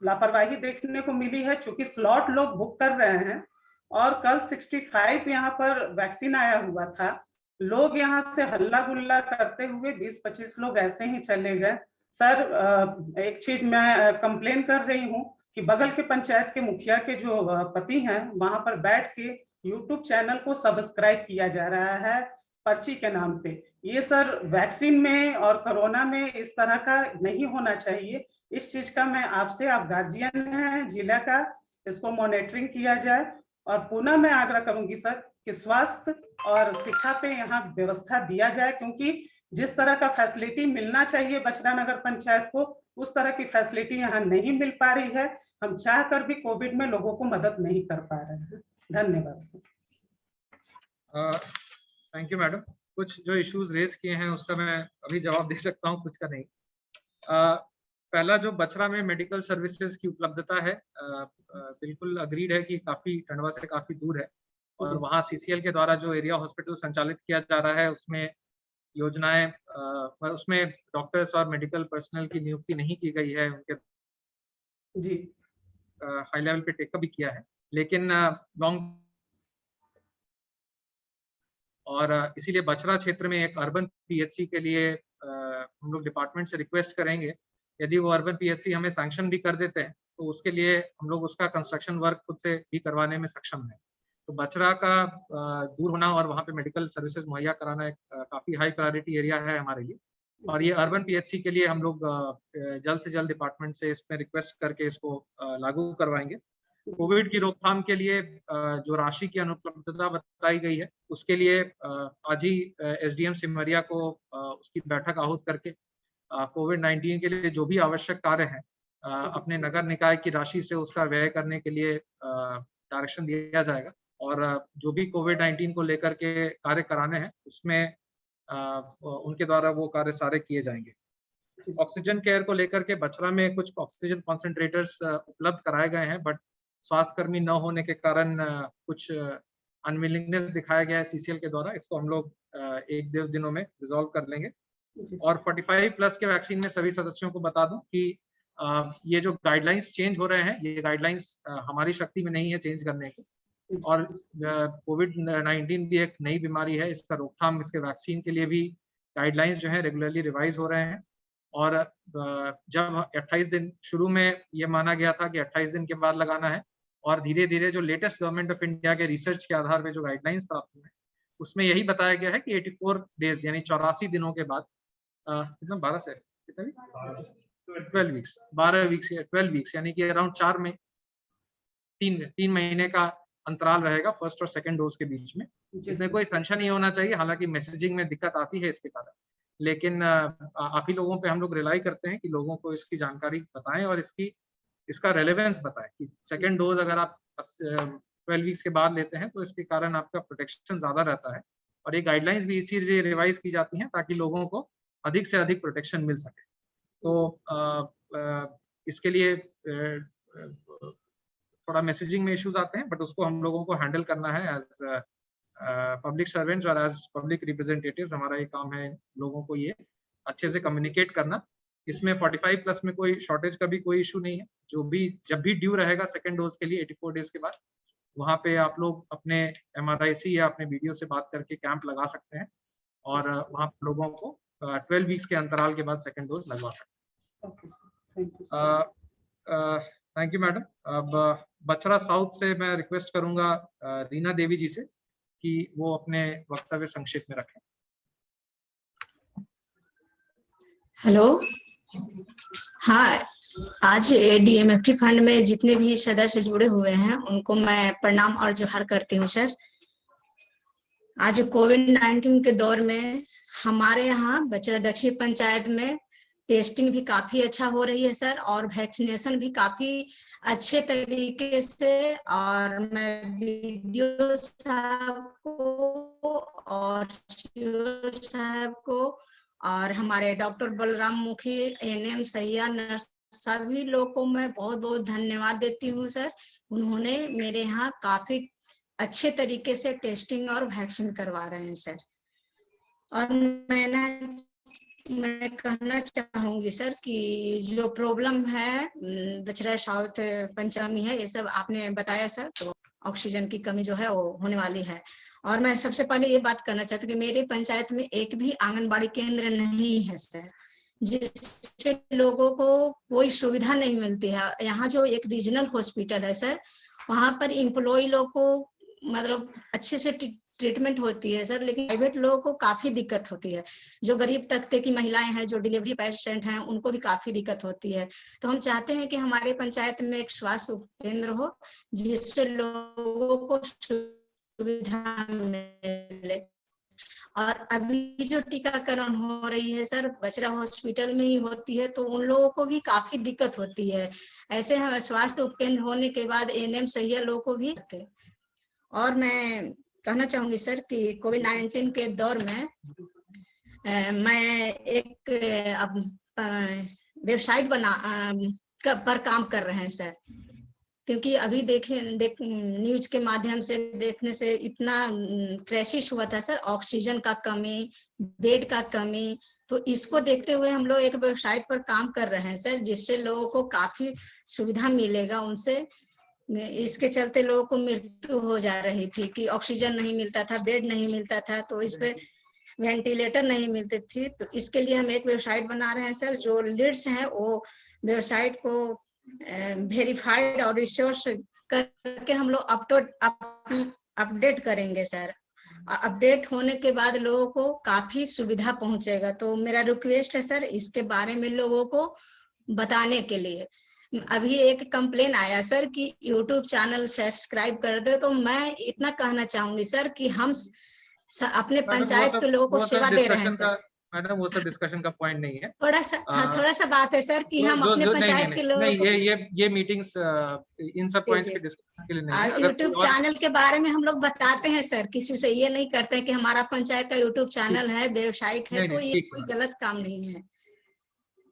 लापरवाही देखने को मिली है, चूंकि स्लॉट लोग बुक कर रहे हैं और कल 65 यहाँ पर वैक्सीन आया हुआ था। लोग यहाँ से हल्ला गुल्ला करते हुए 20-25 लोग ऐसे ही चले गए। सर एक चीज मैं कंप्लेन कर रही हूँ कि बगल के पंचायत के मुखिया के जो पति हैं वहां पर बैठ के यूट्यूब चैनल को सब्सक्राइब किया जा रहा है पर्ची के नाम पे। ये सर वैक्सीन में और कोरोना में इस तरह का नहीं होना चाहिए। इस चीज का मैं आपसे, आप गार्जियन हैं जिला का, इसको मॉनिटरिंग किया जाए और पुनः मैं आग्रह करूंगी सर कि स्वास्थ्य और शिक्षा पे यहाँ व्यवस्था दिया जाए, क्योंकि जिस तरह का फैसिलिटी मिलना चाहिए बचरा नगर पंचायत को उस तरह की फैसिलिटी यहाँ नहीं मिल पा रही है। हम चाह कर भी कोविड में लोगों को मदद नहीं कर पा रहे हैं। धन्यवाद सर। Thank you madam. कुछ जो इश्यूज रेज किए हैं उसका मैं अभी जवाब दे सकता हूँ, कुछ का नहीं। पहला जो बचरा में मेडिकल सर्विसेज की उपलब्धता है, बिल्कुल अग्रीड है कि काफी टंडवा से काफी दूर है और वहाँ सीसीएल के द्वारा जो एरिया हॉस्पिटल संचालित किया जा रहा है उसमें योजनाएं, उसमें डॉक्टर्स और मेडिकल पर्सनल की नियुक्ति नहीं की गई है। उनके जी हाई लेवल पे टेकअप भी किया है, लेकिन लॉन्ग और इसीलिए बचरा क्षेत्र में एक अर्बन पीएचसी के लिए हम लोग डिपार्टमेंट से रिक्वेस्ट करेंगे। यदि वो अर्बन पीएचसी हमें सैंक्शन भी कर देते हैं तो उसके लिए हम लोग उसका कंस्ट्रक्शन वर्क खुद से भी करवाने में सक्षम है। तो बचरा का दूर होना और वहाँ पे मेडिकल सर्विसेज मुहैया कराना एक काफी हाई प्रायोरिटी एरिया है हमारे लिए और ये अर्बन पीएचसी के लिए हम लोग जल्द से जल्द डिपार्टमेंट से इसमें रिक्वेस्ट करके इसको लागू करवाएंगे। कोविड की रोकथाम के लिए जो राशि की अनुपलब्धता बताई गई है उसके लिए आज ही एसडीएम सिमरिया को उसकी बैठक आहूत करके कोविड-19 के लिए जो भी आवश्यक कार्य हैं अपने नगर निकाय की राशि से उसका व्यय करने के लिए डायरेक्शन दिया जाएगा और जो भी कोविड-19 को लेकर के कार्य कराने हैं उसमें उनके द्वारा वो कार्य सारे किए जाएंगे। ऑक्सीजन केयर को लेकर के बछरा में कुछ ऑक्सीजन कॉन्सेंट्रेटर्स उपलब्ध कराए गए हैं, बट स्वास्थ्यकर्मी न होने के कारण कुछ अनविलिंगनेस दिखाया गया है सीसीएल के द्वारा। इसको हम लोग 1-2 दिनों में रिजॉल्व कर लेंगे। और 45 प्लस के वैक्सीन में सभी सदस्यों को बता दूं कि ये जो गाइडलाइंस चेंज हो रहे हैं, ये गाइडलाइंस हमारी शक्ति में नहीं है चेंज करने की। और कोविड-19 भी एक नई बीमारी है, इसका रोकथाम, इसके वैक्सीन के लिए भी गाइडलाइंस जो है रेगुलरली रिवाइज हो रहे हैं। और जब 28 दिन शुरू में ये माना गया था कि 28 दिन के बाद लगाना है, और धीरे धीरे जो लेटेस्ट गवर्नमेंट ऑफ इंडिया के रिसर्च के आधार पे जो गाइडलाइंस प्राप्त हुए हैं उसमें यही बताया गया है कि 84 डेज यानी 84 दिनों के बाद कितना 12 से कितना 12 वीक्स यानी कि अराउंड 4 में 3 महीने का अंतराल रहेगा फर्स्ट और सेकंड डोज के बीच में। इसमें कोई संशय नहीं होना चाहिए। हालांकि मैसेजिंग में दिक्कत आती है इसके कारण, लेकिन आप ही लोगों पे हम लोग रिलाई करते हैं कि लोगों को इसकी जानकारी बताएं और इसका रेलेवेंस बताएं कि सेकंड डोज अगर आप 12 वीक्स के बाद लेते हैं तो इसके कारण आपका प्रोटेक्शन ज्यादा रहता है। और ये गाइडलाइंस भी इसीलिए रिवाइज की जाती हैं ताकि लोगों को अधिक से अधिक प्रोटेक्शन मिल सके। तो इसके लिए थोड़ा मैसेजिंग में इश्यूज आते हैं, बट उसको हम लोगों को हैंडल करना है एज पब्लिक सर्वेंट्स और एज पब्लिक रिप्रेजेंटेटिव्स। हमारा ये काम है लोगों को ये अच्छे से कम्युनिकेट करना। इसमें 45 प्लस में कोई शॉर्टेज का भी कोई इशू नहीं है। जब भी ड्यू रहेगा सेकंड डोज के लिए 84 डेज के बाद, वहाँ पे आप लोग अपने MRIC या अपने BDO से बात करके कैंप लगा सकते हैं और वहाँ लोगों को 12 वीक्स के अंतराल के बाद सेकंड डोज लगवा सकते हैं। Thank you madam. अब बछरा साउथ से मैं रिक्वेस्ट करूंगा रीना देवी जी से कि वो अपने वक्तव्य संक्षेप में रखें। हेलो, हाँ, आज DMFT फंड में जितने भी सदस्य जुड़े हुए हैं उनको मैं प्रणाम और जोहार करती हूँ सर। आज कोविड-19 के दौर में हमारे यहाँ बछरा दक्षिण पंचायत में टेस्टिंग भी काफी अच्छा हो रही है सर, और वैक्सीनेशन भी काफी अच्छे तरीके से। और मैं BDO साहब को और CO साहब को और हमारे डॉक्टर बलराम मुखी, ANM सैया, नर्स, सभी लोग को मैं बहुत बहुत धन्यवाद देती हूँ सर। उन्होंने मेरे यहाँ काफी अच्छे तरीके से टेस्टिंग और वैक्सीन करवा रहे हैं सर। और मैं कहना चाहूंगी सर कि जो प्रॉब्लम है बछरा साउथ पंचमी है, ये सब आपने बताया सर, तो ऑक्सीजन की कमी जो है वो होने वाली है। और मैं सबसे पहले ये बात करना चाहती हूँ कि मेरे पंचायत में एक भी आंगनबाड़ी केंद्र नहीं है सर, जिससे लोगों को कोई सुविधा नहीं मिलती है। यहाँ जो एक रीजनल हॉस्पिटल है सर, वहाँ पर एम्प्लॉय लोग को मतलब अच्छे से ट्रीटमेंट होती है सर, लेकिन प्राइवेट लोगों को काफी दिक्कत होती है। जो गरीब तबके की महिलाएं हैं, जो डिलीवरी पेशेंट हैं, उनको भी काफी दिक्कत होती है। तो हम चाहते हैं कि हमारे पंचायत में एक स्वास्थ्य केंद्र हो जिससे लोगों को सुविधा मिले। और अभी जो टीकाकरण हो रही है सर बछरा हॉस्पिटल में ही होती है, तो उन लोगों को भी काफी दिक्कत होती है। ऐसे हम स्वास्थ्य उपकेंद्र होने के बाद ANM सही लोगों को भी। और मैं कहना चाहूंगी सर कि कोविड-19 के दौर में मैं एक वेबसाइट पर काम कर रहे हैं सर, क्योंकि अभी न्यूज के माध्यम से देखने से इतना क्राइसिस हुआ था सर, ऑक्सीजन का कमी, बेड का कमी। तो इसको देखते हुए हम लोग एक वेबसाइट पर काम कर रहे हैं सर, जिससे लोगों को काफी सुविधा मिलेगा उनसे। इसके चलते लोगों को मृत्यु हो जा रही थी कि ऑक्सीजन नहीं मिलता था, बेड नहीं मिलता था, तो इस पे वेंटिलेटर नहीं मिलती थी। तो इसके लिए हम एक वेबसाइट बना रहे हैं सर। जो लीड्स हैं वो वेबसाइट को वेरीफाइड और रिसोर्स करके हम लोग अपडेट करेंगे सर। अपडेट होने के बाद लोगों को काफी सुविधा पहुंचेगा। तो मेरा रिक्वेस्ट है सर इसके बारे में लोगों को बताने के लिए। अभी एक कंप्लेन आया सर कि YouTube चैनल सब्सक्राइब कर दे, तो मैं इतना कहना चाहूंगी सर कि हम अपने पंचायत के लोगों को सेवा दे रहे हैं सर। मैडम वो सब डिस्कशन का पॉइंट नहीं है। थोड़ा सा थोड़ा सा बात है सर कि हम अपने पंचायत के लोगों नहीं, को ये मीटिंग्स इन सब पॉइंट्स के डिस्कशन के लिए नहीं है। अगर यूट्यूब चैनल के बारे में हम लोग बताते हैं सर, किसी से ये नहीं करते हैं कि हमारा पंचायत का यूट्यूब चैनल है, वेबसाइट है, तो ये कोई गलत काम नहीं है,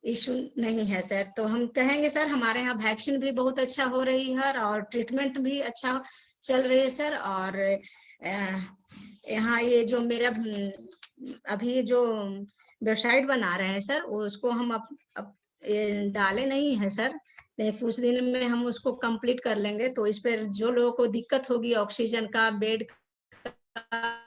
इशू नहीं है सर। तो हम कहेंगे सर हमारे यहाँ वैक्सीन भी बहुत अच्छा हो रही है और ट्रीटमेंट भी अच्छा चल रही है सर। और यहाँ ये जो मेरा अभी जो वेबसाइट बना रहे हैं सर, उसको हम अब डाले नहीं है सर, कुछ दिन में हम उसको कंप्लीट कर लेंगे। तो इस पर जो लोगों को दिक्कत होगी ऑक्सीजन का, बेड का,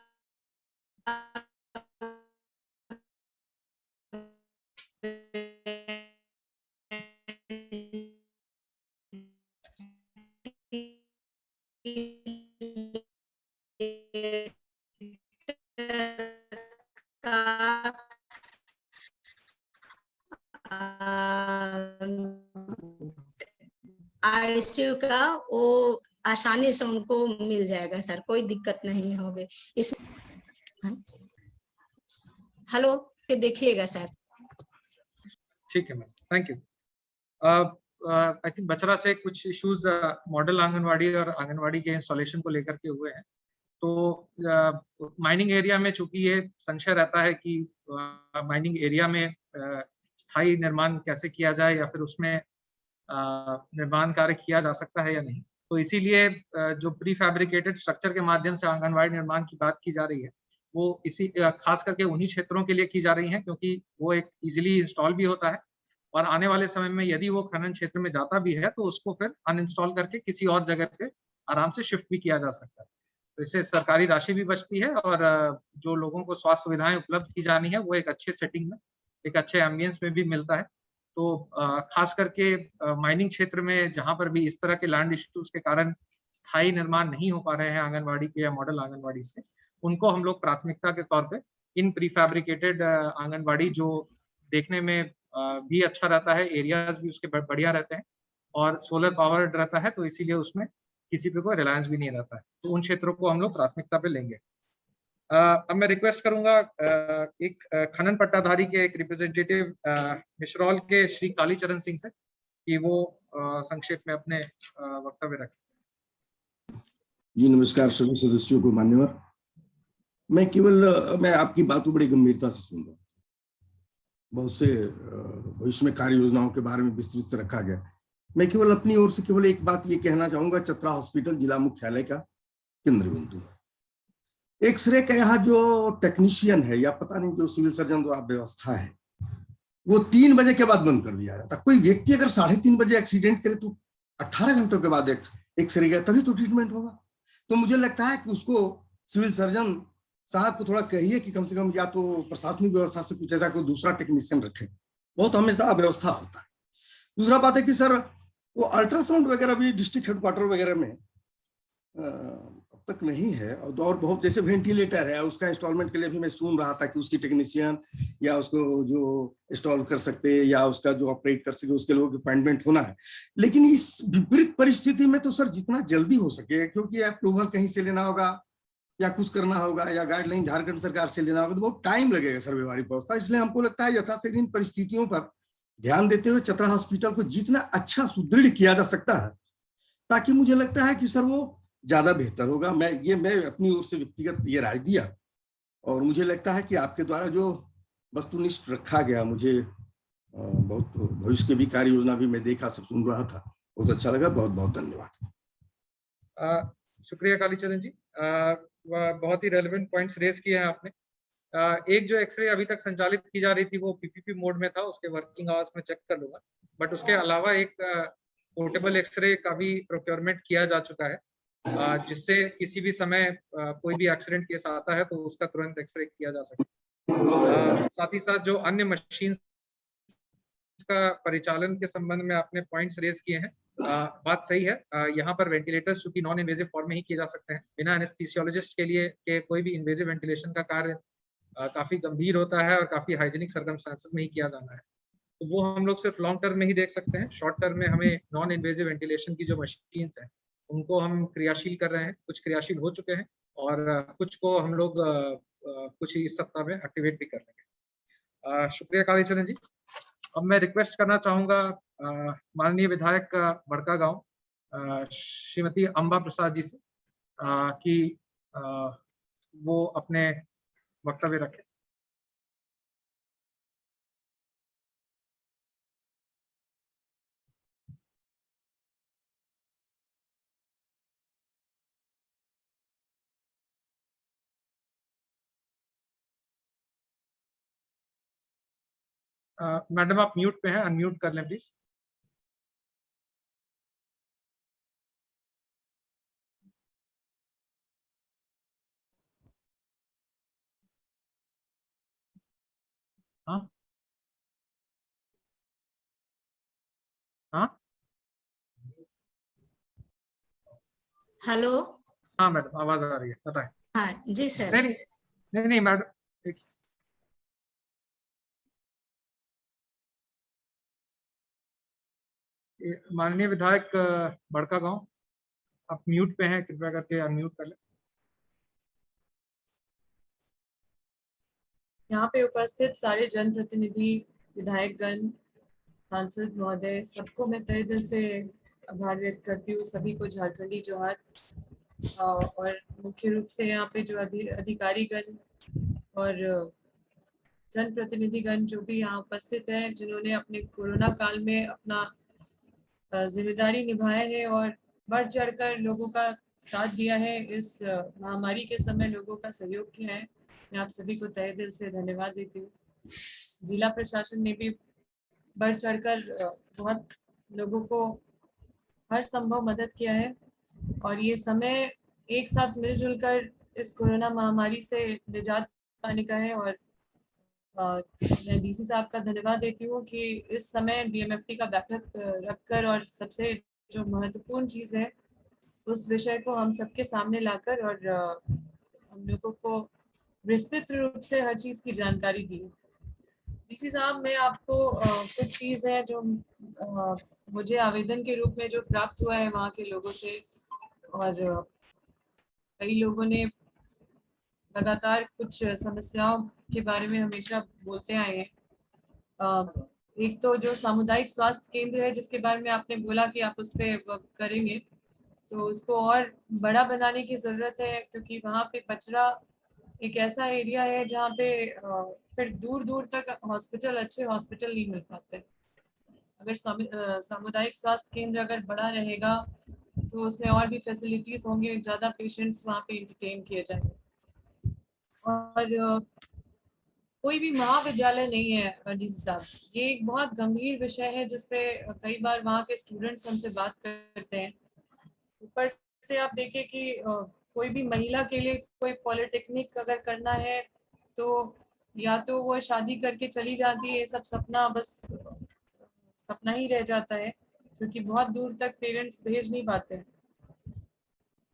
आईसीयू का, वो आसानी से उनको मिल जाएगा सर, कोई दिक्कत नहीं होगी इसमें। हेलो, देखिएगा सर। ठीक है ma'am, thank you. I think बचरा से कुछ इश्यूज मॉडल आंगनवाड़ी और आंगनवाड़ी के इंस्टॉलेशन को लेकर के हुए हैं। तो माइनिंग एरिया में चूंकि ये संशय रहता है कि माइनिंग एरिया में स्थायी निर्माण कैसे किया जाए या फिर उसमें निर्माण कार्य किया जा सकता है या नहीं, तो इसीलिए जो प्री फैब्रिकेटेड स्ट्रक्चर के माध्यम से आंगनवाड़ी निर्माण की बात की जा रही है, वो इसी खास करके उन्हीं क्षेत्रों के लिए की जा रही है, क्योंकि वो एक इजीली इंस्टॉल भी होता है और आने वाले समय में यदि वो खनन क्षेत्र में जाता भी है तो उसको फिर अनइंस्टॉल करके किसी और जगह पे आराम से शिफ्ट भी किया जा सकता है। तो इससे सरकारी राशि भी बचती है और जो लोगों को स्वास्थ्य सुविधाएं उपलब्ध की जानी है वो एक अच्छे सेटिंग में, एक अच्छे एम्बियंस में भी मिलता है। तो खास करके माइनिंग क्षेत्र में जहां पर भी इस तरह के लैंड इश्यूज के कारण स्थायी निर्माण नहीं हो पा रहे हैं आंगनवाड़ी के या मॉडल आंगनवाड़ी से, उनको हम लोग प्राथमिकता के तौर पे इन प्रीफैब्रिकेटेड आंगनवाड़ी जो देखने में भी अच्छा रहता है, एरियाज भी उसके बढ़िया रहते हैं और सोलर पावर्ड रहता है, तो इसीलिए उसमें किसी पे कोई रिलायंस भी नहीं रहता है, तो उन क्षेत्रों को हम लोग प्राथमिकता पे लेंगे। अब मैं रिक्वेस्ट करूंगा एक खनन पट्टाधारी के एक रिप्रेजेंटेटिव मिश्रौल के श्री कालीचरण सिंह से कि वो संक्षेप में अपने वक्तव्य रखें। जी नमस्कार सभी सदस्यों को मान्यवर। मैं आपकी बात को बड़ी गंभीरता से सुन रहा हूँ। बहुत से भविष्य में कार्य योजनाओं के बारे में विस्तृत से रखा गया। मैं केवल अपनी ओर से केवल एक बात ये कहना चाहूंगा, चतरा हॉस्पिटल जिला मुख्यालय का केंद्र बिंदु है। एक्सरे का यहाँ जो टेक्नीशियन है या पता नहीं जो सिविल सर्जन द्वारा व्यवस्था है, वो 3 बजे के बाद बंद कर दिया जाता। कोई व्यक्ति अगर 3:30 बजे एक्सीडेंट करे तो 18 घंटों के बाद एक्सरे गया तभी तो ट्रीटमेंट होगा। तो मुझे लगता है कि उसको सिविल सर्जन साहब को थोड़ा कहिए कि कम से कम या तो प्रशासनिक व्यवस्था से कुछ ऐसा कोई दूसरा टेक्नीशियन रखे, बहुत हमेशा अव्यवस्था होता है। दूसरा बात है कि सर वो अल्ट्रासाउंड वगैरह भी डिस्ट्रिक्ट हेडक्वार्टर वगैरह में अब तक नहीं है, और बहुत जैसे वेंटिलेटर है उसका इंस्टॉलमेंट के लिए भी मैं सुन रहा था कि उसकी टेक्नीशियन या उसको जो इंस्टॉल कर सकते या उसका जो ऑपरेट कर सके उसके लोगों की अपॉइंटमेंट होना है। लेकिन इस विपरीत परिस्थिति में तो सर जितना जल्दी हो सके, क्योंकि अप्रूवल कहीं से लेना होगा या कुछ करना होगा या गाइडलाइन झारखंड सरकार से लेना होगा तो बहुत टाइम लगेगा सर व्यवहारिक व्यवस्था। इसलिए हमको लगता है यथाशीघ्र इन परिस्थितियों पर ध्यान देते हुए चतरा हॉस्पिटल को जितना अच्छा सुदृढ़ किया जा सकता है, ताकि मुझे लगता है कि सर वो ज्यादा बेहतर होगा। मैं अपनी ओर से व्यक्तिगत ये राय दिया और मुझे लगता है कि आपके द्वारा जो वस्तुनिष्ठ रखा गया, मुझे बहुत भविष्य के भी कार्य योजना भी मैं देखा, सब सुन रहा था, बहुत अच्छा लगा। बहुत बहुत धन्यवाद। शुक्रिया कालीचरण जी, बहुत ही रेलेवेंट पॉइंट्स रेज किए हैं आपने। एक जो एक्सरे अभी तक संचालित की जा रही थी वो पीपीपी मोड में था, उसके वर्किंग आवर्स में चेक कर लूंगा, बट उसके अलावा एक पोर्टेबल एक्सरे का भी प्रोक्योरमेंट किया जा चुका है, जिससे किसी भी समय कोई भी एक्सीडेंट केस आता है तो उसका तुरंत एक्सरे किया जा सके। साथ ही साथ जो अन्य मशीन का परिचालन के संबंध में आपने पॉइंट्स रेज किए हैं, बात सही है। यहाँ पर वेंटिलेटर्स चूंकि नॉन इन्वेजिव फॉर्म में ही किए जा सकते हैं, बिना एनेस्थीसियोलॉजिस्ट के लिए के कोई भी इन्वेजिव वेंटिलेशन का कार्य काफी गंभीर होता है और काफी हाइजीनिक सर्कमस्टांसेस में ही किया जाना है, तो वो हम लोग सिर्फ लॉन्ग टर्म में ही देख सकते हैं। शॉर्ट टर्म में हमें नॉन इन्वेजिव वेंटिलेशन की जो मशीन्स हैं उनको हम क्रियाशील कर रहे हैं, कुछ क्रियाशील हो चुके हैं और कुछ को हम लोग कुछ ही इस सप्ताह में एक्टिवेट भी कर लेंगे। शुक्रिया कालीचरण जी। अब मैं रिक्वेस्ट करना चाहूंगा माननीय विधायक बड़का गांव श्रीमती अंबा प्रसाद जी से कि वो अपने वक्तव्य रखें। मैडम आप म्यूट पे हैं, अनम्यूट कर लें प्लीज। हाँ हाँ हेलो। हाँ मैडम आवाज आ रही है, बताएं। हाँ जी सर। नहीं नहीं नहीं नहीं मैडम, माननीय विधायक बड़का गांव आप म्यूट पे हैं, कृपया करके अनम्यूट कर लें। यहाँ पे उपस्थित सारे जनप्रतिनिधि, विधायकगण, सांसद महोदय, सबको मैं तहे दिल से आभार व्यक्त करती हूँ। सभी को झारखंडी जोहार। और मुख्य रूप से यहाँ पे जो अधिकारीगण और जनप्रतिनिधिगण जो भी यहाँ उपस्थित हैं, जिन्होंने अपने कोरोना काल में अपना जिम्मेदारी निभाया है और बढ़ चढ़कर लोगों का साथ दिया है, इस महामारी के समय लोगों का सहयोग किया है, मैं आप सभी को तहे दिल से धन्यवाद देती हूँ। जिला प्रशासन ने भी बढ़ चढ़कर बहुत लोगों को हर संभव मदद किया है और ये समय एक साथ मिलजुल कर इस कोरोना महामारी से निजात पाने का है। और मैं डीसी साहब का धन्यवाद देती हूँ कि इस समय डीएमएफटी का बैठक रखकर और सबसे जो महत्वपूर्ण चीज़ है उस विषय को हम सबके सामने लाकर और हम लोगों को विस्तृत रूप से हर चीज़ की जानकारी दी। डीसी साहब, मैं आपको कुछ चीज़ है जो मुझे आवेदन के रूप में जो प्राप्त हुआ है वहाँ के लोगों से, और कई लोगों ने लगातार कुछ समस्याओं के बारे में हमेशा बोलते आए हैं। एक तो जो सामुदायिक स्वास्थ्य केंद्र है जिसके बारे में आपने बोला कि आप उस पर वर्क करेंगे, तो उसको और बड़ा बनाने की ज़रूरत है, क्योंकि वहाँ पे बचरा एक ऐसा एरिया है जहाँ पे फिर दूर दूर तक हॉस्पिटल, अच्छे हॉस्पिटल नहीं मिल पाते। अगर सामुदायिक स्वास्थ्य केंद्र अगर बड़ा रहेगा तो उसमें और भी फैसिलिटीज़ होंगे, ज़्यादा पेशेंट्स वहाँ पे इंटरटेन किए जाएंगे। और कोई भी महाविद्यालय नहीं है डीसी साहब, ये एक बहुत गंभीर विषय है जिसपे कई बार वहाँ के स्टूडेंट्स हमसे बात करते हैं। ऊपर से आप देखिए कि कोई भी महिला के लिए कोई पॉलिटेक्निक अगर करना है तो या तो वो शादी करके चली जाती है, सब सपना बस सपना ही रह जाता है, क्योंकि बहुत दूर तक पेरेंट्स भेज नहीं पाते।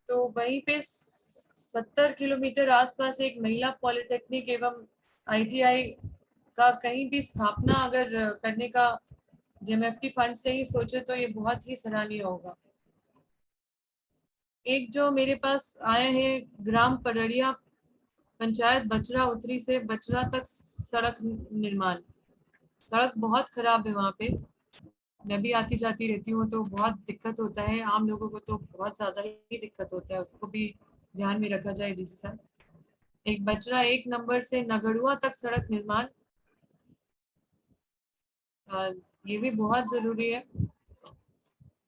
तो वहीं पे 70 किलोमीटर आसपास एक महिला पॉलिटेक्निक एवं आईटीआई का कहीं भी स्थापना अगर करने का डीएमएफटी फंड से ही सोचे तो ये बहुत ही सराहनीय होगा। एक जो मेरे पास आया है ग्राम परड़िया पंचायत बचरा उत्तरी से बचरा तक सड़क निर्माण, सड़क बहुत खराब है वहाँ पे, मैं भी आती जाती रहती हूँ तो बहुत दिक्कत होता है, आम लोगों को तो बहुत ज़्यादा ही दिक्कत होता है, उसको भी ध्यान में रखा जाए डीसी साहब। एक बचरा 1 नंबर से नगड़ुआ तक सड़क निर्माण, ये भी बहुत ज़रूरी है।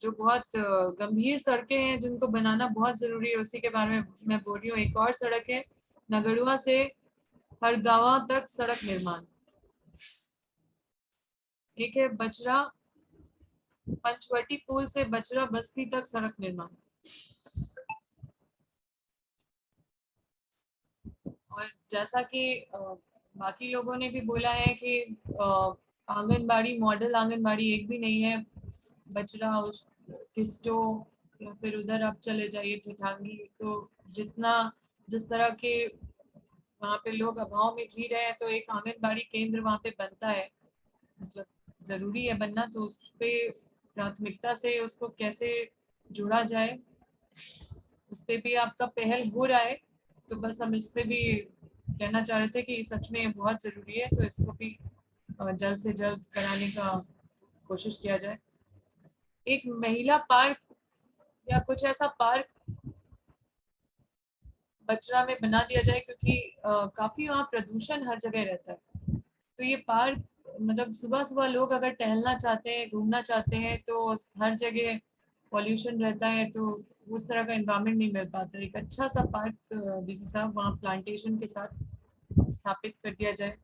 जो बहुत गंभीर सड़कें हैं जिनको बनाना बहुत ज़रूरी है, उसी के बारे में मैं बोल रही हूँ। एक और सड़क है नगड़ुआ से हरगावा तक सड़क निर्माण। एक है बचरा पंचवटी पुल से बचरा बस्ती तक सड़क निर्माण। और जैसा कि बाकी लोगों ने भी बोला है कि आंगनबाड़ी, मॉडल आंगनबाड़ी एक भी नहीं है बचरा, उस किस्टो या फिर उधर आप चले जाइए ठिठांगी, तो जिस तरह के वहाँ पे लोग अभाव में जी रहे हैं, तो एक आंगनबाड़ी केंद्र वहाँ पे बनता है, मतलब ज़रूरी है बनना, तो उस पर प्राथमिकता से उसको कैसे जोड़ा जाए उस पर भी आपका पहल हो रहा है। तो बस हम इस पे भी कहना चाह रहे थे कि सच में बहुत ज़रूरी है, तो इसको भी जल्द से जल्द कराने का कोशिश किया जाए। एक महिला पार्क या कुछ ऐसा पार्क बचरा में बना दिया जाए, क्योंकि काफी वहाँ प्रदूषण हर जगह रहता है। तो ये पार्क मतलब सुबह सुबह लोग अगर टहलना चाहते हैं, घूमना चाहते हैं, तो हर जगह पॉल्यूशन रहता है, तो उस तरह का एनवायरनमेंट नहीं मिल पाता। एक अच्छा सा पार्क डीसी साहब वहाँ प्लांटेशन के साथ स्थापित कर दिया जाए।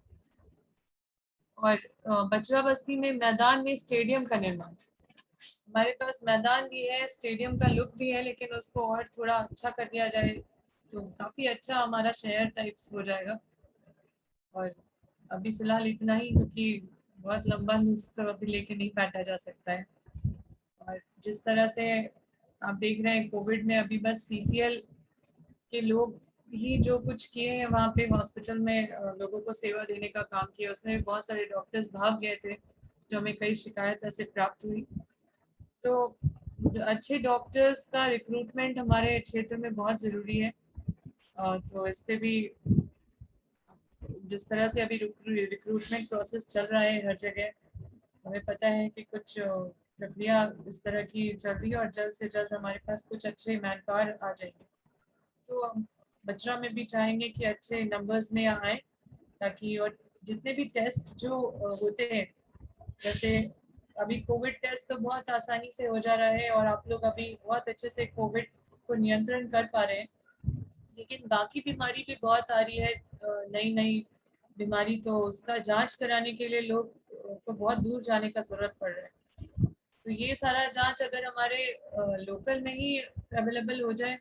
और बचरा बस्ती में मैदान में स्टेडियम का निर्माण, हमारे पास मैदान भी है, स्टेडियम का लुक भी है, लेकिन उसको और थोड़ा अच्छा कर दिया जाए तो काफी अच्छा हमारा शहर टाइप्स हो जाएगा। और अभी फिलहाल इतना ही, क्योंकि बहुत लंबा लिस्ट तो अभी लेके नहीं काटा जा सकता है। और जिस तरह से आप देख रहे हैं कोविड में अभी बस सीसीएल के लोग ही जो कुछ किए हैं वहाँ पे हॉस्पिटल में लोगों को सेवा देने का काम किया, उसमें भी बहुत सारे डॉक्टर्स भाग गए थे, जो हमें कई शिकायत ऐसे प्राप्त हुई। तो अच्छे डॉक्टर्स का रिक्रूटमेंट हमारे क्षेत्र में बहुत ज़रूरी है। तो इस पे भी जिस तरह से अभी रिक्रूटमेंट प्रोसेस चल रहा है हर जगह, हमें पता है कि कुछ प्रक्रिया इस तरह की चल रही है और जल्द से जल्द हमारे पास कुछ अच्छे मैन पावर आ जाएंगे। तो हम बचरा में भी चाहेंगे कि अच्छे नंबर्स में आए, ताकि और जितने भी टेस्ट जो होते हैं, जैसे अभी कोविड टेस्ट तो बहुत आसानी से हो जा रहा है और आप लोग अभी बहुत अच्छे से कोविड को नियंत्रण कर पा रहे हैं, लेकिन बाकी बीमारी भी बहुत आ रही है, नई नई बीमारी, तो उसका जांच कराने के लिए लोग को बहुत दूर जाने का जरूरत पड़ रहा है। तो ये सारा जांच अगर हमारे लोकल में ही अवेलेबल हो जाए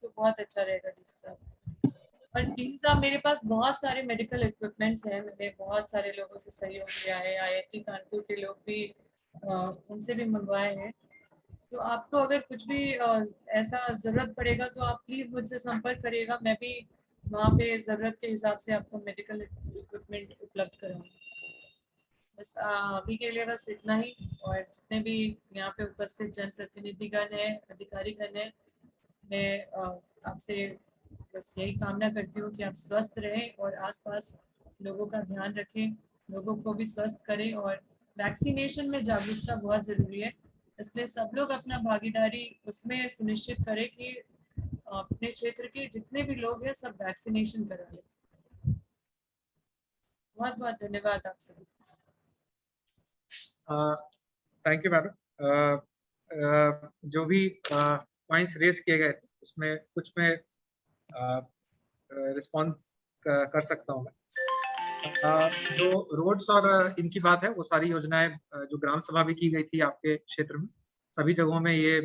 तो बहुत अच्छा रहेगा डीसी साहब। और डीसी साहब मेरे पास बहुत सारे मेडिकल इक्विपमेंट्स हैं, मैंने बहुत सारे लोगों से सहयोग लिया है, आईआईटी कानपुर के लोग भी उनसे भी मंगवाए हैं। तो आपको अगर कुछ भी ऐसा ज़रूरत पड़ेगा तो आप प्लीज़ मुझसे संपर्क करिएगा, मैं भी वहाँ पे ज़रूरत के हिसाब से आपको मेडिकल इक्विपमेंट उपलब्ध कराऊंगी। बस अभी के लिए बस इतना ही। और जितने भी यहाँ पे उपस्थित जनप्रतिनिधिगण हैं, अधिकारीगण हैं, मैं आपसे बस यही कामना करती हूँ कि आप स्वस्थ रहें और आसपास लोगों का ध्यान रखें, लोगों को भी स्वस्थ करें। और वैक्सीनेशन में जागरूकता बहुत ज़रूरी है, इसलिए सब लोग अपना भागीदारी उसमें सुनिश्चित करें कि अपने क्षेत्र के जितने भी लोग हैं सब वैक्सीनेशन करा लें। बहुत बहुत धन्यवाद आप सभी। Thank you madam. जो भी पॉइंट्स रेज किए गए थे उसमें कुछ में रिस्पॉन्ड कर सकता हूँ मैं। जो रोड्स और इनकी बात है, वो सारी योजनाएं जो ग्राम सभा भी की गई थी आपके क्षेत्र में, सभी जगहों में ये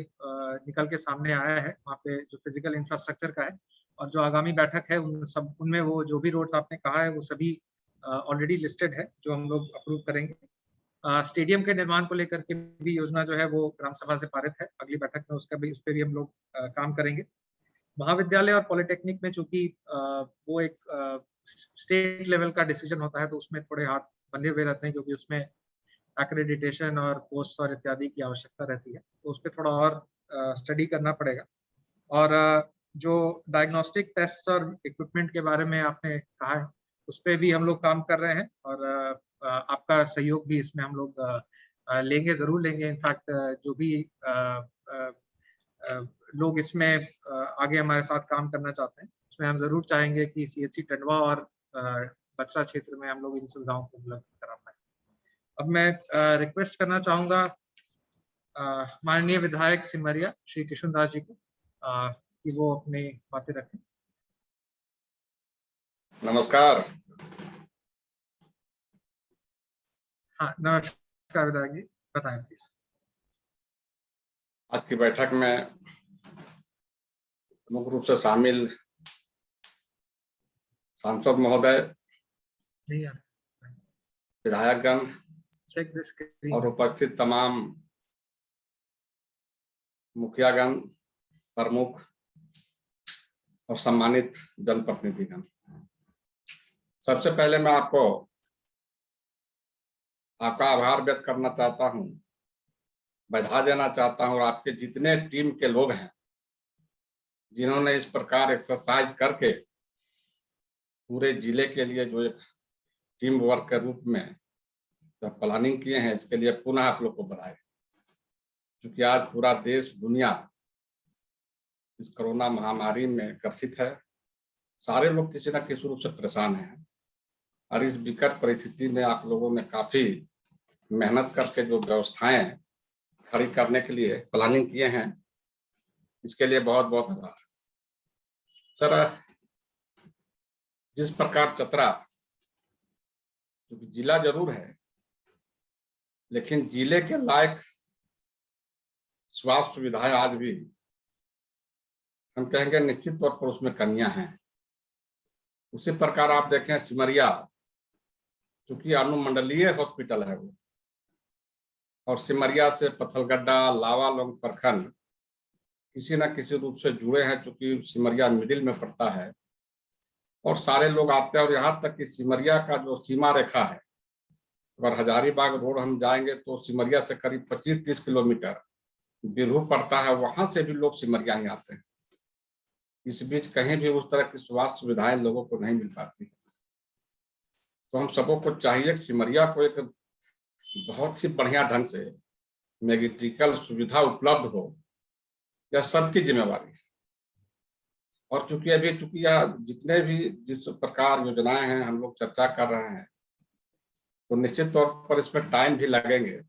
निकल के सामने आया है। वहाँ पे जो फिजिकल इंफ्रास्ट्रक्चर का है और जो आगामी बैठक है उनमें वो जो भी रोड्स आपने कहा है वो सभी ऑलरेडी लिस्टेड है, जो हम लोग अप्रूव करेंगे। स्टेडियम के निर्माण को लेकर के भी योजना जो है वो ग्राम सभा से पारित है, अगली बैठक में उस पर भी हम लोग काम करेंगे। महाविद्यालय और पॉलिटेक्निक में चूंकि वो एक स्टेट लेवल का डिसीजन होता है, तो उसमें थोड़े हाथ बंधे हुए रहते हैं, क्योंकि उसमें एक्रेडिटेशन और पोस्ट और इत्यादि की आवश्यकता रहती है, तो उस पर थोड़ा और स्टडी करना पड़ेगा। और जो डायग्नोस्टिक टेस्ट और इक्विपमेंट के बारे में आपने कहा है, उस पर भी हम लोग काम कर रहे हैं और आपका सहयोग भी इसमें हम लोग लेंगे, जरूर लेंगे। इनफैक्ट जो भी लोग इसमें आगे हमारे साथ काम करना चाहते हैं, उसमें हम जरूर चाहेंगे कि सीएचसी टंडवा और बचरा क्षेत्र में हम लोग इन सुविधाओं को उपलब्ध करा पाए। अब मैं रिक्वेस्ट करना चाहूँगा माननीय विधायक सिमरिया श्री किशुन दास जी को कि वो अपनी बातें रखें। नमस्कार। हाँ, नमस्कार विधायक जी, बताएं प्लीज। आज की बैठक में मुख्य रूप से शामिल सांसद महोदय, विधायकगण और उपस्थित तमाम मुखियागण, प्रमुख और सम्मानित जनप्रतिनिधिगण, सबसे पहले मैं आपका आभार व्यक्त करना चाहता हूं, बधाई देना चाहता हूं। और आपके जितने टीम के लोग हैं जिन्होंने इस प्रकार एक्सरसाइज करके पूरे जिले के लिए जो एक टीम वर्क के रूप में जो प्लानिंग किए हैं इसके लिए पुनः आप लोग को बधाई, क्योंकि आज पूरा देश दुनिया इस कोरोना महामारी में ग्रसित है। सारे लोग किसी न किसी रूप से परेशान हैं और इस विकट परिस्थिति में आप लोगों ने काफी मेहनत करके जो व्यवस्थाएं खड़ी करने के लिए प्लानिंग किए हैं, इसके लिए बहुत बहुत आभार। सर, जिस प्रकार चतरा जिला जरूर है, लेकिन जिले के लायक स्वास्थ्य सुविधाएं आज भी हम कहेंगे निश्चित तौर पर उसमें कमियां हैं। उसी प्रकार आप देखें सिमरिया, चूंकि अनुमंडलीय हॉस्पिटल है वो, और सिमरिया से पत्थलगड्डा, लावालौंग प्रखंड किसी न किसी रूप से जुड़े हैं, चूंकि सिमरिया मिडिल में पड़ता है और सारे लोग आते हैं। और यहाँ तक कि सिमरिया का जो सीमा रेखा है, अगर हजारीबाग रोड हम जाएंगे तो सिमरिया से करीब 25-30 किलोमीटर बिरहू पड़ता है, वहां से भी लोग सिमरिया ही आते हैं। इस बीच कहीं भी उस तरह की स्वास्थ्य सुविधाएं लोगों को नहीं मिल पाती। तो हम सबों को चाहिए कि सिमरिया को एक बहुत ही बढ़िया ढंग से मेडिकल सुविधा उपलब्ध हो, यह सबकी जिम्मेवारी है। और चूंकि यह जितने भी जिस प्रकार योजनाएं हैं हम लोग चर्चा कर रहे हैं, तो निश्चित तौर पर इसमें टाइम भी लगेंगे,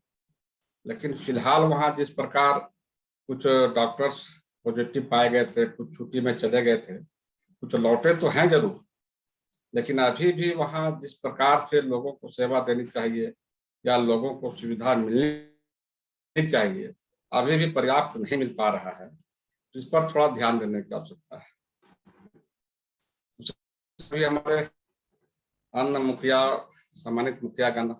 लेकिन फिलहाल वहां जिस प्रकार कुछ डॉक्टर्स पॉजिटिव पाए गए थे, कुछ छुट्टी में चले गए थे, कुछ लौटे तो हैं जरूर, लेकिन अभी भी वहां जिस प्रकार से लोगों को सेवा देनी चाहिए या लोगों को सुविधा मिलनी चाहिए, अभी भी पर्याप्त नहीं मिल पा रहा है। तो इस पर थोड़ा ध्यान देने की आवश्यकता है। अभी हमारे अन्य मुखिया, सम्मानित मुखियागण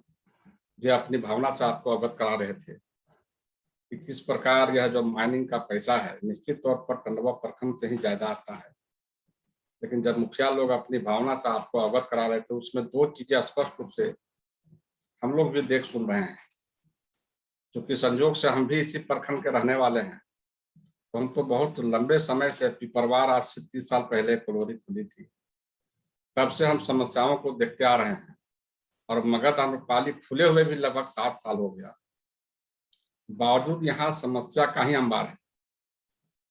जो अपनी भावना से आपको अवगत करा रहे थे कि किस प्रकार यह जो माइनिंग का पैसा है निश्चित तौर पर टंडवा प्रखंड से ही ज्यादा आता है, लेकिन जब मुखिया लोग अपनी भावना से आपको अवगत करा रहे थे, उसमें दो चीजें स्पष्ट रूप से हम लोग भी देख सुन रहे हैं। क्योंकि संयोग से हम भी इसी प्रखंड के रहने वाले हैं, तो हम तो बहुत लंबे समय से, पिपरवार आज से 30 साल पहले कॉलोनी खुली थी, तब से हम समस्याओं को देखते आ रहे हैं। और मगध आम्रपाली खुले हुए भी लगभग 7 साल हो गया, बावजूद यहाँ समस्या का ही अंबार है।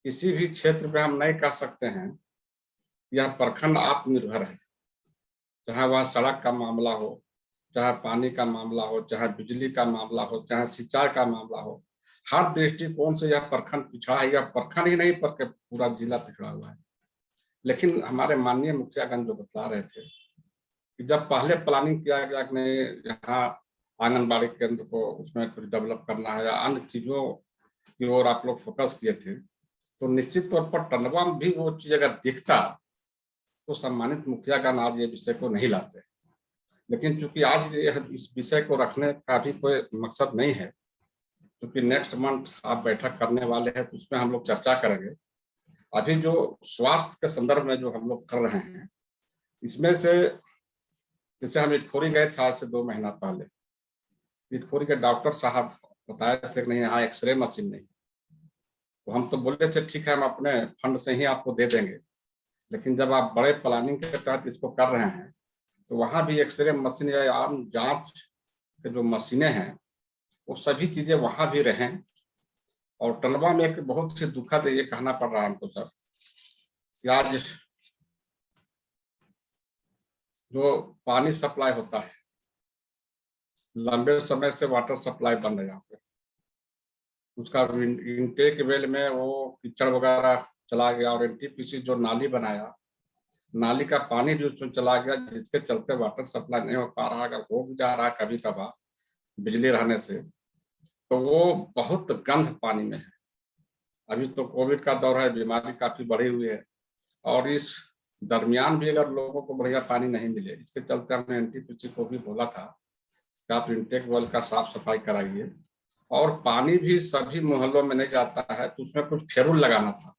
किसी भी क्षेत्र में हम नहीं कह सकते हैं यह प्रखंड आत्मनिर्भर है, चाहे वह सड़क का मामला हो, चाहे पानी का मामला हो, चाहे बिजली का मामला हो, चाहे सिंचाई का मामला हो। हर दृष्टिकोण से यह प्रखंड पिछड़ा है। यह प्रखंड ही नहीं बल्कि पूरा जिला पिछड़ा हुआ है। लेकिन हमारे माननीय मुखियागण जो बतला रहे थे कि जब पहले प्लानिंग किया गया कि नहीं यहाँ आंगनबाड़ी केंद्र को उसमें कुछ डेवलप करना है या अन्य चीजों की ओर आप लोग फोकस किए थे, तो निश्चित तौर पर टंडवा में भी वो चीज अगर दिखता तो सम्मानित मुखियागण आज ये विषय को नहीं लाते। लेकिन चूंकि आज इस विषय को रखने का भी कोई मकसद नहीं है, क्योंकि नेक्स्ट मंथ आप बैठक करने वाले हैं तो उसमें हम लोग चर्चा करेंगे। अभी जो स्वास्थ्य के संदर्भ में जो हम लोग कर रहे हैं, इसमें से जैसे हम इटखोरी गए थे आज से 2 महीना पहले, इटखोरी के डॉक्टर साहब बताए थे कि नहीं यहाँ एक्सरे मशीन नहीं, तो हम तो बोले थे ठीक है हम अपने फंड से ही आपको दे देंगे। लेकिन जब आप बड़े प्लानिंग के तहत इसको कर रहे हैं तो वहां भी एक्सरे मशीन या आम जांच के जो मशीनें हैं वो सभी चीजें वहां भी रहें। और टंडवा में एक बहुत ही दुखद ये कहना पड़ रहा है हमको सर कि आज जो पानी सप्लाई होता है, लंबे समय से वाटर सप्लाई बंद है यहाँ पे, उसका इनटेक वेल में वो कीचड़ वगैरह चला गया और एनटीपीसी जो नाली बनाया, नाली का पानी भी उसमें चला गया, जिसके चलते वाटर सप्लाई नहीं हो पा रहा। अगर हो भी जा रहा है कभी कभार बिजली रहने से, तो वो बहुत गंध पानी में है। अभी तो कोविड का दौर है, बीमारी काफी बढ़ी हुई है, और इस दरमियान भी अगर लोगों को बढ़िया पानी नहीं मिले, इसके चलते हमने एनटीपीसी को भी बोला था कि आप इनटेक वेल का साफ सफाई कराइए। और पानी भी सभी मोहल्लों में नहीं जाता है, तो उसमें कुछ फेरुल लगाना था।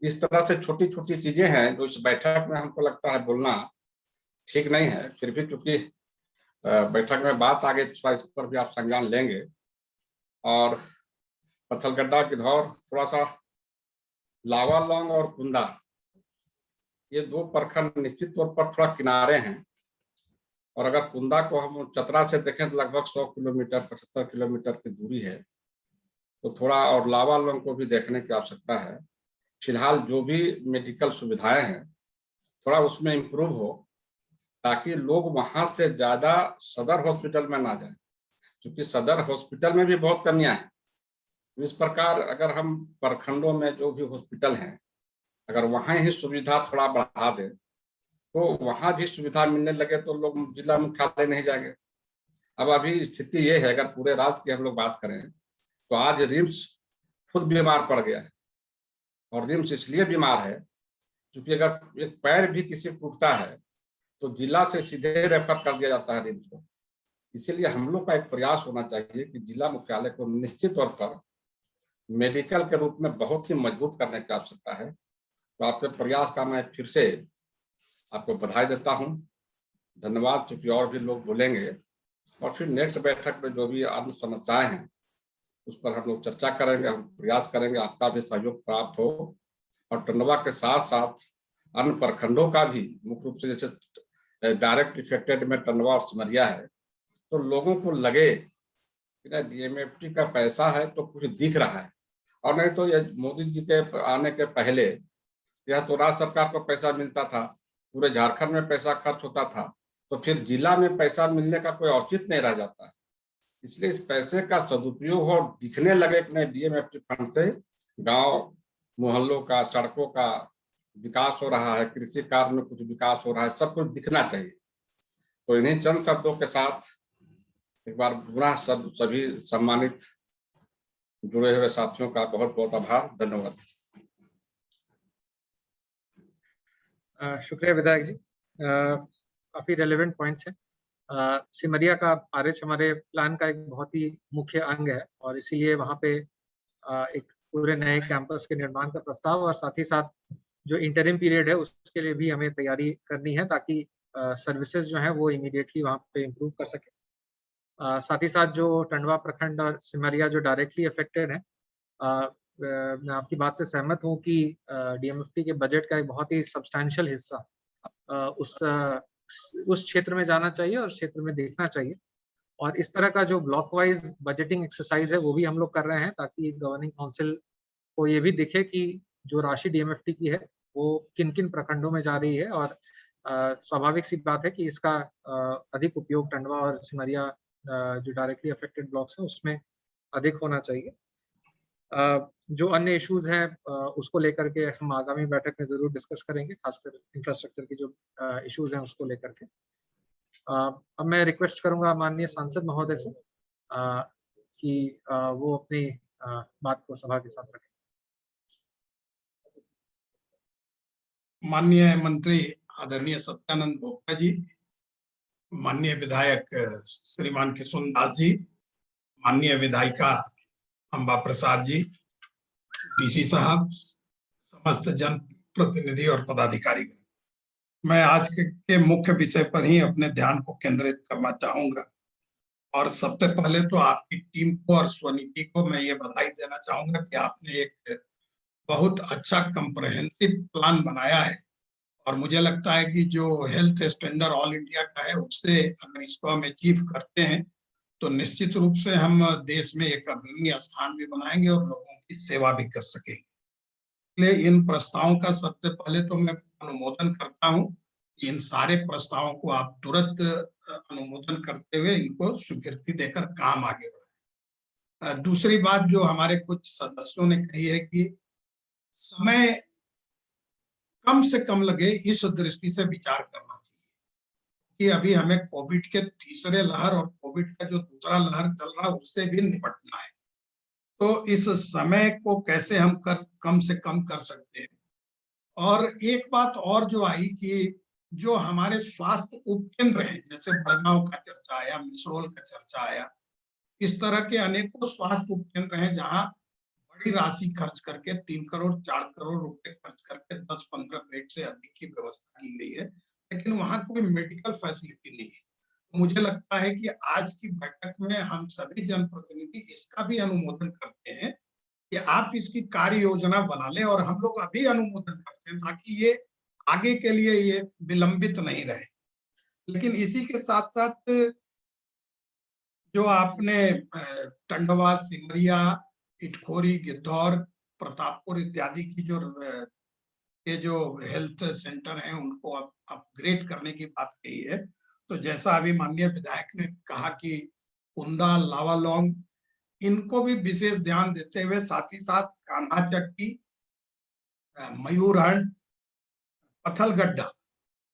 इस तरह से छोटी छोटी चीजें हैं जो इस बैठक में हमको लगता है बोलना ठीक नहीं है। फिर भी चूंकि बैठक में बात आ गई तो इस पर भी आप संज्ञान लेंगे। और पत्थलगड्डा किधौर थोड़ा सा लावालौंग और कुंदा, ये 2 प्रखंड निश्चित तौर पर थोड़ा किनारे हैं, और अगर कुंदा को हम चतरा से देखें तो लगभग 100 किलोमीटर 75 किलोमीटर की दूरी है, तो थोड़ा और लावालौंग को भी देखने की आवश्यकता है। फिलहाल जो भी मेडिकल सुविधाएं हैं थोड़ा उसमें इम्प्रूव हो, ताकि लोग वहां से ज्यादा सदर हॉस्पिटल में ना जाए, क्योंकि सदर हॉस्पिटल में भी बहुत कमियां हैं। इस प्रकार अगर हम प्रखंडों में जो भी हॉस्पिटल हैं, अगर वहां ही सुविधा थोड़ा बढ़ा दें तो वहां भी सुविधा मिलने लगे तो लोग जिला मुख्यालय नहीं जाएंगे। अब अभी स्थिति ये है, अगर पूरे राज्य की हम लोग बात करें तो आज रिम्स खुद बीमार पड़ गया है, और रिम्स इसलिए बीमार है क्योंकि अगर एक पैर भी किसी टूटता है तो जिला से सीधे रेफर कर दिया जाता है रिम्स को। इसीलिए हम लोग का एक प्रयास होना चाहिए कि जिला मुख्यालय को निश्चित तौर पर मेडिकल के रूप में बहुत ही मजबूत करने की आवश्यकता है। तो आपके प्रयास का मैं फिर से आपको बधाई देता हूं, धन्यवाद। चूंकि और भी लोग बोलेंगे और फिर नेक्स्ट बैठक में जो भी अन्य समस्याएं हैं उस पर हम लोग चर्चा करेंगे, हम प्रयास करेंगे आपका भी सहयोग प्राप्त हो, और टंडवा के साथ साथ अन्य प्रखंडों का भी, मुख्य रूप से जैसे डायरेक्ट इफेक्टेड में टंडवा और सिमरिया है, तो लोगों को लगे कि ना डीएमएफटी का पैसा है तो कुछ दिख रहा है, और नहीं तो ये मोदी जी के आने के पहले यह तो राज्य सरकार को पैसा मिलता था, पूरे झारखंड में पैसा खर्च होता था, तो फिर जिला में पैसा मिलने का कोई औचित्य नहीं रह जाता है। इसलिए इस पैसे का सदुपयोग हो, दिखने लगे कि नहीं डीएमएफटी फंड से गांव मोहल्लों का, सड़कों का विकास हो रहा है, कृषि कार्य में कुछ विकास हो रहा है, सब कुछ दिखना चाहिए। तो इन्हीं चंद शब्दों के साथ एक बार पुनः सभी सम्मानित जुड़े हुए साथियों का बहुत बहुत आभार, धन्यवाद। शुक्रिया विधायक जी, काफी रेलेवेंट पॉइंट्स हैं। सिमरिया का आरएच हमारे प्लान का एक बहुत ही मुख्य अंग है, और इसीलिए वहाँ पे एक पूरे नए कैंपस के निर्माण का प्रस्ताव, और साथ ही साथ जो इंटरिम पीरियड है उसके लिए भी हमें तैयारी करनी है, ताकि सर्विसेज जो है वो इमीडिएटली वहाँ पे इम्प्रूव कर सके। साथ ही साथ जो टंडवा प्रखंड और सिमरिया जो डायरेक्टली अफेक्टेड है, मैं आपकी बात से सहमत हूँ कि डीएमएफटी के बजट का एक बहुत ही सब्सटैंशियल हिस्सा उस क्षेत्र में जाना चाहिए और क्षेत्र में देखना चाहिए। और इस तरह का जो ब्लॉक वाइज बजटिंग एक्सरसाइज है वो भी हम लोग कर रहे हैं, ताकि गवर्निंग काउंसिल को ये भी दिखे कि जो राशि डीएमएफटी की है वो किन किन प्रखंडों में जा रही है, और स्वाभाविक सी बात है कि इसका अधिक उपयोग टंडवा और सिमरिया जो डायरेक्टली अफेक्टेड ब्लॉक्स हैं उसमें अधिक होना चाहिए। जो अन्य इश्यूज हैं उसको लेकर के हम आगामी बैठक में जरूर डिस्कस करेंगे, खासकर इंफ्रास्ट्रक्चर की जो इश्यूज हैं उसको लेकर के। अब मैं रिक्वेस्ट करूंगा माननीय सांसद महोदय से कि वो अपनी बात को सभा के साथ रखें। माननीय मंत्री आदरणीय सत्यानंद भोक्ता जी, माननीय विधायक श्रीमान किशोर दास जी, माननीय विधायिका अंबा प्रसाद जी, डीसी साहब, समस्त जन प्रतिनिधि और पदाधिकारी, मैं आज के मुख्य विषय पर ही अपने ध्यान को केंद्रित करना चाहूंगा। और सबसे पहले तो आपकी टीम को और स्वनिधि को मैं ये बधाई देना चाहूंगा कि आपने एक बहुत अच्छा कंप्रहेंसिव प्लान बनाया है, और मुझे लगता है कि जो हेल्थ स्टैंडर्ड ऑल इंडिया का है उससे अगर इसको हम अचीव करते हैं तो निश्चित रूप से हम देश में एक अग्रणी स्थान भी बनाएंगे और लोगों की सेवा भी कर सकेंगे। इसलिए इन प्रस्तावों का सबसे पहले तो मैं अनुमोदन करता हूं कि इन सारे प्रस्तावों को आप तुरंत अनुमोदन करते हुए इनको स्वीकृति देकर काम आगे बढ़ाएं। दूसरी बात जो हमारे कुछ सदस्यों ने कही है कि समय कम से कम लगे, इस दृष्टि से विचार करना चाहिए कि अभी हमें कोविड के तीसरे लहर और कोविड का जो दूसरा लहर चल रहा है उससे भी निपटना है। तो इस समय को कैसे हम कम से कम कर सकते हैं। और एक बात और जो आई कि जो हमारे स्वास्थ्य उपकेंद्र हैं, जैसे बड़गांव का चर्चा आया, मिसरोल का चर्चा आया, इस तरह के अनेकों स्वास्थ्य उपकेंद्र हैं जहां बड़ी राशि खर्च करके 3 करोड़ 4 करोड़ रुपए खर्च करके 10-15 बेड से अधिक की व्यवस्था की गई है, लेकिन वहां कोई मेडिकल फैसिलिटी नहीं है। मुझे लगता है कि आज की बैठक में हम सभी जनप्रतिनिधि इसका भी अनुमोदन करते हैं कि आप इसकी कार्य योजना बना लें, और हम लोग अभी अनुमोदन करते हैं ताकि ये आगे के लिए ये विलंबित नहीं रहे। लेकिन इसी के साथ साथ जो आपने टंडवा, सिमरिया, इटखोरी, गिद्धौर, प्रतापपुर इत्यादि की जो हेल्थ सेंटर हैं उनको अपग्रेड करने की बात कही है, तो जैसा अभी माननीय विधायक ने कहा कि कुंदा, लावालौंग, इनको भी विशेष ध्यान देते हुए, साथ ही साथ कान्हा चट्टी, मयूरहंड, पत्थलगड्ढा,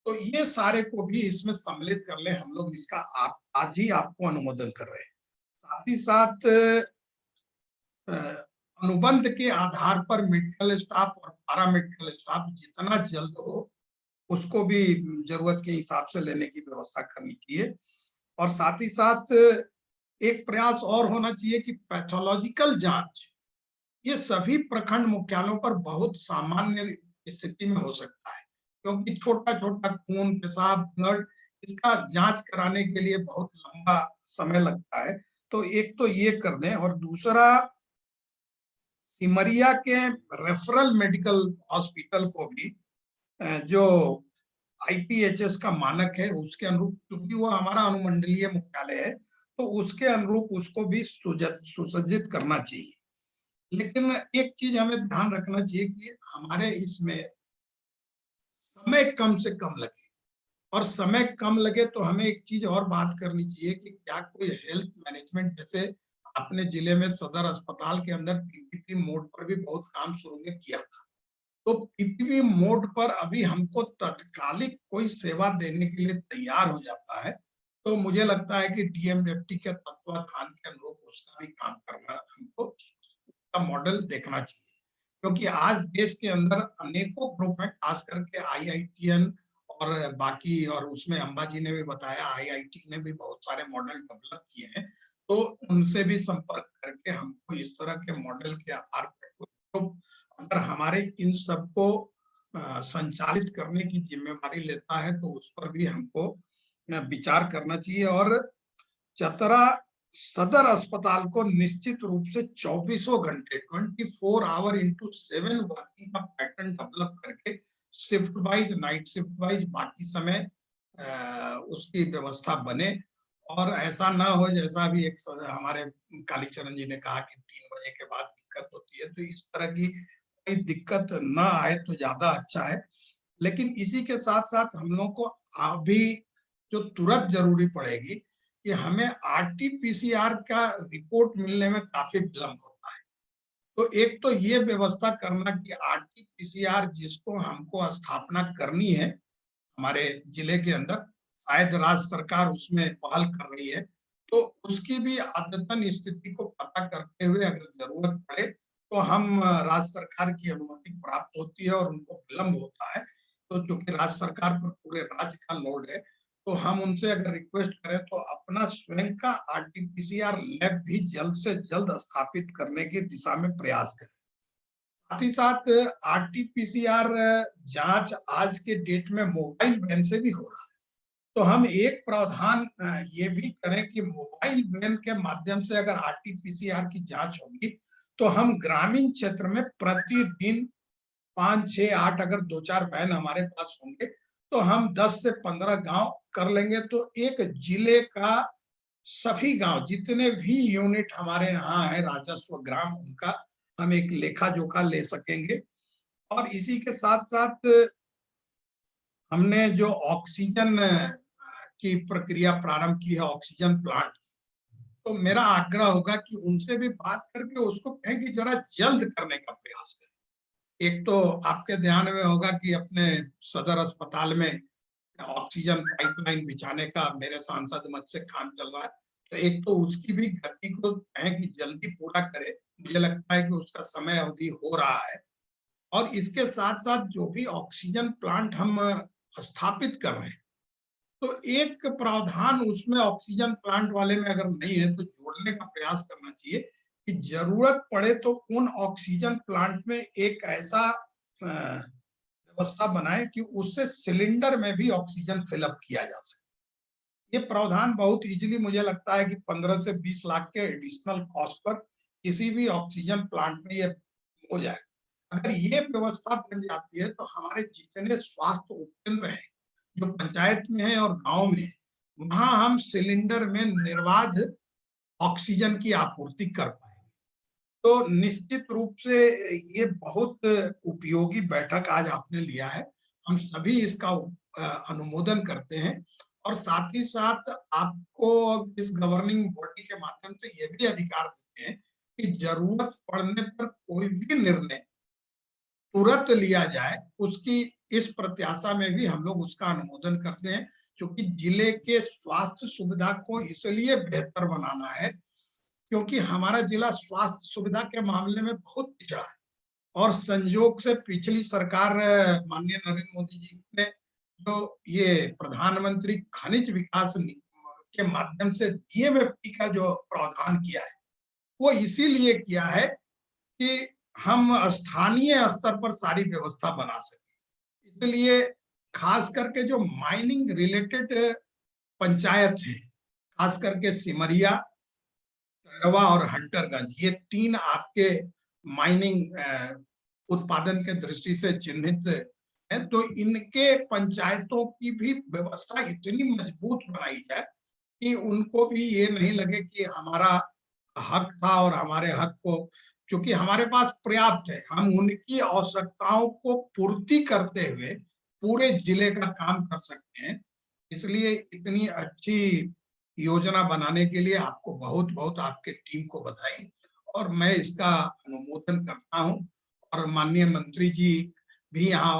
तो ये सारे को भी इसमें सम्मिलित कर ले। हम लोग इसका आज ही आपको अनुमोदन कर रहे हैं। साथ ही साथ अनुबंध के आधार पर मेडिकल स्टाफ और पैरामेडिकल स्टाफ जितना जल्द हो उसको भी जरूरत के हिसाब से लेने की व्यवस्था करनी चाहिए। और साथ ही साथ एक प्रयास और होना चाहिए कि पैथोलॉजिकल जांच ये सभी प्रखंड मुख्यालयों पर बहुत सामान्य स्थिति में हो सकता है, क्योंकि छोटा छोटा खून, पेशाब, ब्लड, इसका जांच कराने के लिए बहुत लंबा समय लगता है। तो एक तो ये कर दें, और दूसरा सिमरिया के रेफरल मेडिकल हॉस्पिटल को भी जो IPHS का मानक है उसके अनुरूप, क्योंकि वो हमारा अनुमंडलीय मुख्यालय है, तो उसके अनुरूप उसको भी सुसज्जित करना चाहिए। लेकिन एक चीज हमें ध्यान रखना चाहिए कि हमारे इसमें समय कम से कम लगे, और समय कम लगे तो हमें एक चीज और बात करनी चाहिए कि क्या कोई हेल्थ मैनेजमेंट, जैसे अपने जिले में सदर अस्पताल के अंदर PPP मोड पर भी बहुत काम शुरू में किया था, तो PPP मोड पर अभी हमको तत्कालिक कोई सेवा देने के लिए तैयार हो जाता है, तो मुझे लगता है कि DMFT के तत्वाधान के अनुरूप उसका भी काम करना, हमको का मॉडल देखना चाहिए। क्योंकि आज देश के अंदर अनेकों ग्रुप हैं, खास करके IITN और बाकी, और उसमें अंबाजी ने भी बताया IIT ने भी बहुत सारे मॉडल डेवलप किए हैं, तो उनसे भी संपर्क करके हमको इस तरह के मॉडल के आधार पर अगर हमारे इन सबको संचालित करने की जिम्मेवारी लेता है तो उस पर भी हमको विचार करना चाहिए। और चतरा सदर अस्पताल को निश्चित रूप से 24 घंटे 24 आवर इंटू 7 वर्किंग का पैटर्न डेवलप करके shift wise, night shift wise, बाकी समय उसकी व्यवस्था बने। और ऐसा ना हो जैसा भी एक हमारे कालीचरण जी ने कहा कि 3 बजे के बाद दिक्कत होती है, तो इस तरह की कोई दिक्कत ना आए तो ज्यादा अच्छा है। लेकिन इसी के साथ साथ हम लोग को अभी जो तुरंत जरूरी पड़ेगी कि हमें RT-PCR का रिपोर्ट मिलने में काफी विलंब होता है, तो एक तो ये व्यवस्था करना कि RT-PCR जिसको हमको स्थापना करनी है हमारे जिले के अंदर, शायद राज्य सरकार उसमें पहल कर रही है, तो उसकी भी अद्यतन स्थिति को पता करते हुए अगर जरूरत पड़े तो हम राज्य सरकार की अनुमति प्राप्त होती है और उनको विलंब होता है, तो चूंकि राज्य सरकार पर पूरे राज्य का लोड है, तो हम उनसे अगर रिक्वेस्ट करें तो अपना स्वयं का RT-PCR लैब भी जल्द से जल्द स्थापित करने की दिशा में प्रयास करें। साथ ही साथ RT-PCR जांच आज के डेट में मोबाइल वैन से भी हो रहा है, तो हम एक प्रावधान ये भी करें कि मोबाइल वैन के माध्यम से अगर RT-PCR की जांच होगी तो हम ग्रामीण क्षेत्र में प्रतिदिन 5, 6, 8 अगर 2-4 वैन हमारे पास होंगे तो हम 10 से 15 गांव कर लेंगे, तो एक जिले का सभी गांव जितने भी यूनिट हमारे यहाँ है राजस्व ग्राम, उनका हम एक लेखा जोखा ले सकेंगे। और इसी के साथ साथ हमने जो ऑक्सीजन की प्रक्रिया प्रारंभ की है, ऑक्सीजन प्लांट, तो मेरा आग्रह होगा कि उनसे भी बात करके उसको कहें कि जरा जल्द करने का प्रयास करें। एक तो आपके ध्यान में होगा कि अपने सदर अस्पताल में ऑक्सीजन पाइपलाइन बिछाने का मेरे सांसद मत से काम चल रहा है, तो एक तो उसकी भी गति को कहें कि जल्दी पूरा करे, मुझे लगता है कि उसका समय अवधि हो रहा है। और इसके साथ साथ जो भी ऑक्सीजन प्लांट हम स्थापित कर रहे हैं, तो एक प्रावधान उसमें ऑक्सीजन प्लांट वाले में अगर नहीं है तो जोड़ने का प्रयास करना चाहिए कि जरूरत पड़े तो उन ऑक्सीजन प्लांट में एक ऐसा व्यवस्था बनाए कि उससे सिलेंडर में भी ऑक्सीजन फिलअप किया जा सके। ये प्रावधान बहुत इजीली, मुझे लगता है कि 15 से 20 लाख के एडिशनल कॉस्ट पर किसी भी ऑक्सीजन प्लांट में ये हो जाए। अगर ये व्यवस्था बन जाती है तो हमारे जितने स्वास्थ्य उपकेंद्र हैं जो पंचायत में है और गांव में है, वहां हम सिलेंडर में निर्बाध ऑक्सीजन की आपूर्ति कर पाए। तो निश्चित रूप से ये बहुत उपयोगी बैठक आज आपने लिया है। हम सभी इसका अनुमोदन करते हैं और साथ ही साथ आपको इस गवर्निंग बॉडी के माध्यम से ये भी अधिकार देते हैं कि जरूरत पड़ने पर कोई भी निर्णय तुरंत लिया जाए, उसकी इस प्रत्याशा में भी हम लोग उसका अनुमोदन करते हैं, क्योंकि जिले के स्वास्थ्य सुविधा को इसलिए बेहतर बनाना है क्योंकि हमारा जिला स्वास्थ्य सुविधा के मामले में बहुत पिछड़ा है और संयोग से पिछली सरकार माननीय नरेंद्र मोदी जी ने जो ये प्रधानमंत्री खनिज विकास के माध्यम से डीएमएफटी का जो प्रावधान किया है, वो इसीलिए किया है कि हम स्थानीय स्तर पर सारी व्यवस्था बना सके। इसलिए खास करके जो माइनिंग रिलेटेड पंचायत है, खास करके सिमरिया, टंडवा और हंटरगंज, ये 3 आपके माइनिंग उत्पादन के दृष्टि से चिन्हित है, तो इनके पंचायतों की भी व्यवस्था इतनी मजबूत बनाई जाए कि उनको भी ये नहीं लगे कि हमारा हक था और हमारे हक को, क्योंकि हमारे पास पर्याप्त है, हम उनकी आवश्यकताओं को पूर्ति करते हुए पूरे जिले का काम कर सकते हैं। इसलिए इतनी अच्छी योजना बनाने के लिए आपको बहुत बहुत आपके टीम को बधाई और मैं इसका अनुमोदन करता हूं और माननीय मंत्री जी भी यहाँ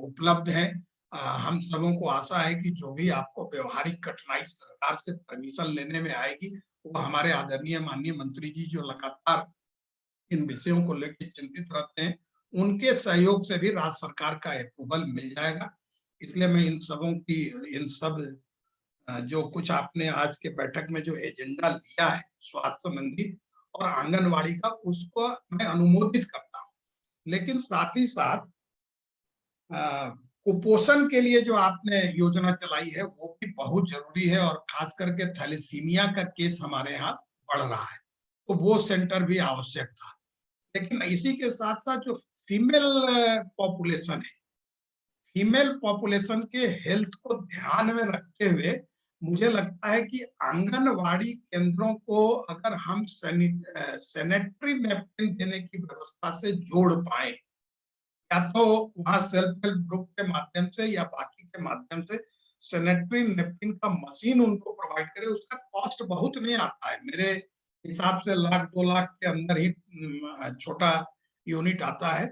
उपलब्ध हैं। हम सबों को आशा है कि जो भी आपको व्यवहारिक कठिनाई सरकार से परमिशन लेने में आएगी, वो हमारे आदरणीय माननीय मंत्री जी जो लगातार इन विषयों को लेकर चिंतित रहते हैं, उनके सहयोग से भी राज्य सरकार का अप्रूवल मिल जाएगा। इसलिए मैं इन सब जो कुछ आपने आज के बैठक में जो एजेंडा लिया है स्वास्थ्य संबंधी और आंगनवाड़ी का, उसको मैं अनुमोदित करता हूँ। लेकिन साथ ही साथ कुपोषण के लिए जो आपने योजना चलाई है वो भी बहुत जरूरी है और खास करके थैलेसीमिया का केस हमारे यहाँ बढ़ रहा है, तो वो सेंटर भी आवश्यक था। लेकिन इसी के साथ साथ जो फीमेल पॉपुलेशन है, फीमेल पॉपुलेशन के हेल्थ को ध्यान में रखते हुए मुझे लगता है कि आंगनवाड़ी केंद्रों को अगर हम सैनिटरी नैपकिन देने की व्यवस्था से जोड़ पाए, या तो वहां सेल्फ हेल्प ग्रुप के माध्यम से या बाकी के माध्यम से सैनिटरी नैपकिन का मशीन उनको प्रोवाइड करें, उसका कॉस्ट बहुत नहीं आता है, मेरे हिसाब से 1 लाख 2 लाख के अंदर ही छोटा यूनिट आता है।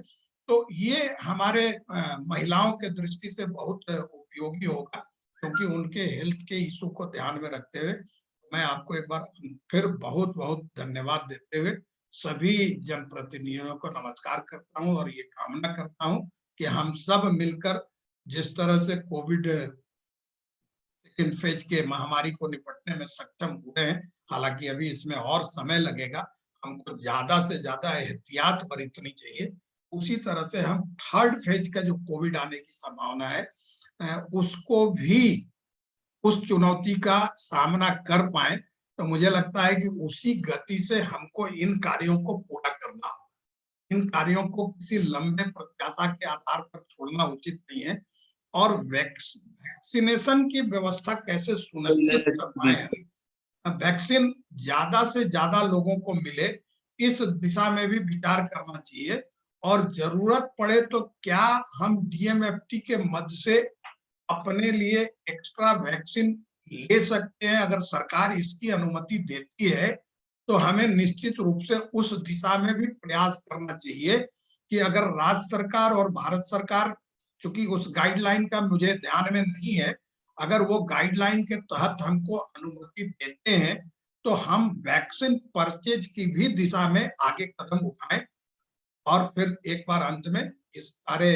तो ये हमारे महिलाओं के दृष्टि से बहुत उपयोगी होगा, क्योंकि उनके हेल्थ के इशू को ध्यान में रखते हुए मैं आपको एक बार फिर बहुत बहुत धन्यवाद देते हुए सभी जनप्रतिनिधियों को नमस्कार करता हूं और ये कामना करता हूं कि हम सब मिलकर जिस तरह से कोविड सेकेंड फेज के महामारी को निपटने में सक्षम हुए हैं, हालांकि अभी इसमें और समय लगेगा, हमको ज्यादा से ज्यादा एहतियात बरतनी चाहिए। उसी तरह से हम 3rd फेज का जो कोविड आने की संभावना है उसको भी, उस चुनौती का सामना कर पाए, तो मुझे लगता है कि उसी गति से हमको इन कार्यों को पूरा करना होगा। इन कार्यों को किसी लंबे प्रत्याशा के आधार पर छोड़ना उचित नहीं है और वैक्सीनेशन की व्यवस्था कैसे सुनिश्चित कर पाए, वैक्सीन ज्यादा से ज्यादा लोगों को मिले, इस दिशा में भी विचार करना चाहिए और जरूरत पड़े तो क्या हम डीएमएफटी के मद से अपने लिए एक्स्ट्रा वैक्सीन ले सकते हैं। अगर सरकार इसकी अनुमति देती है तो हमें निश्चित रूप से उस दिशा में भी प्रयास करना चाहिए कि अगर राज्य सरकार और भारत सरकार, चूंकि उस गाइडलाइन का मुझे ध्यान में नहीं है, अगर वो गाइडलाइन के तहत हमको अनुमति देते हैं तो हम वैक्सीन परचेज की भी दिशा में आगे कदम उठाएं। और फिर एक बार अंत में इस सारे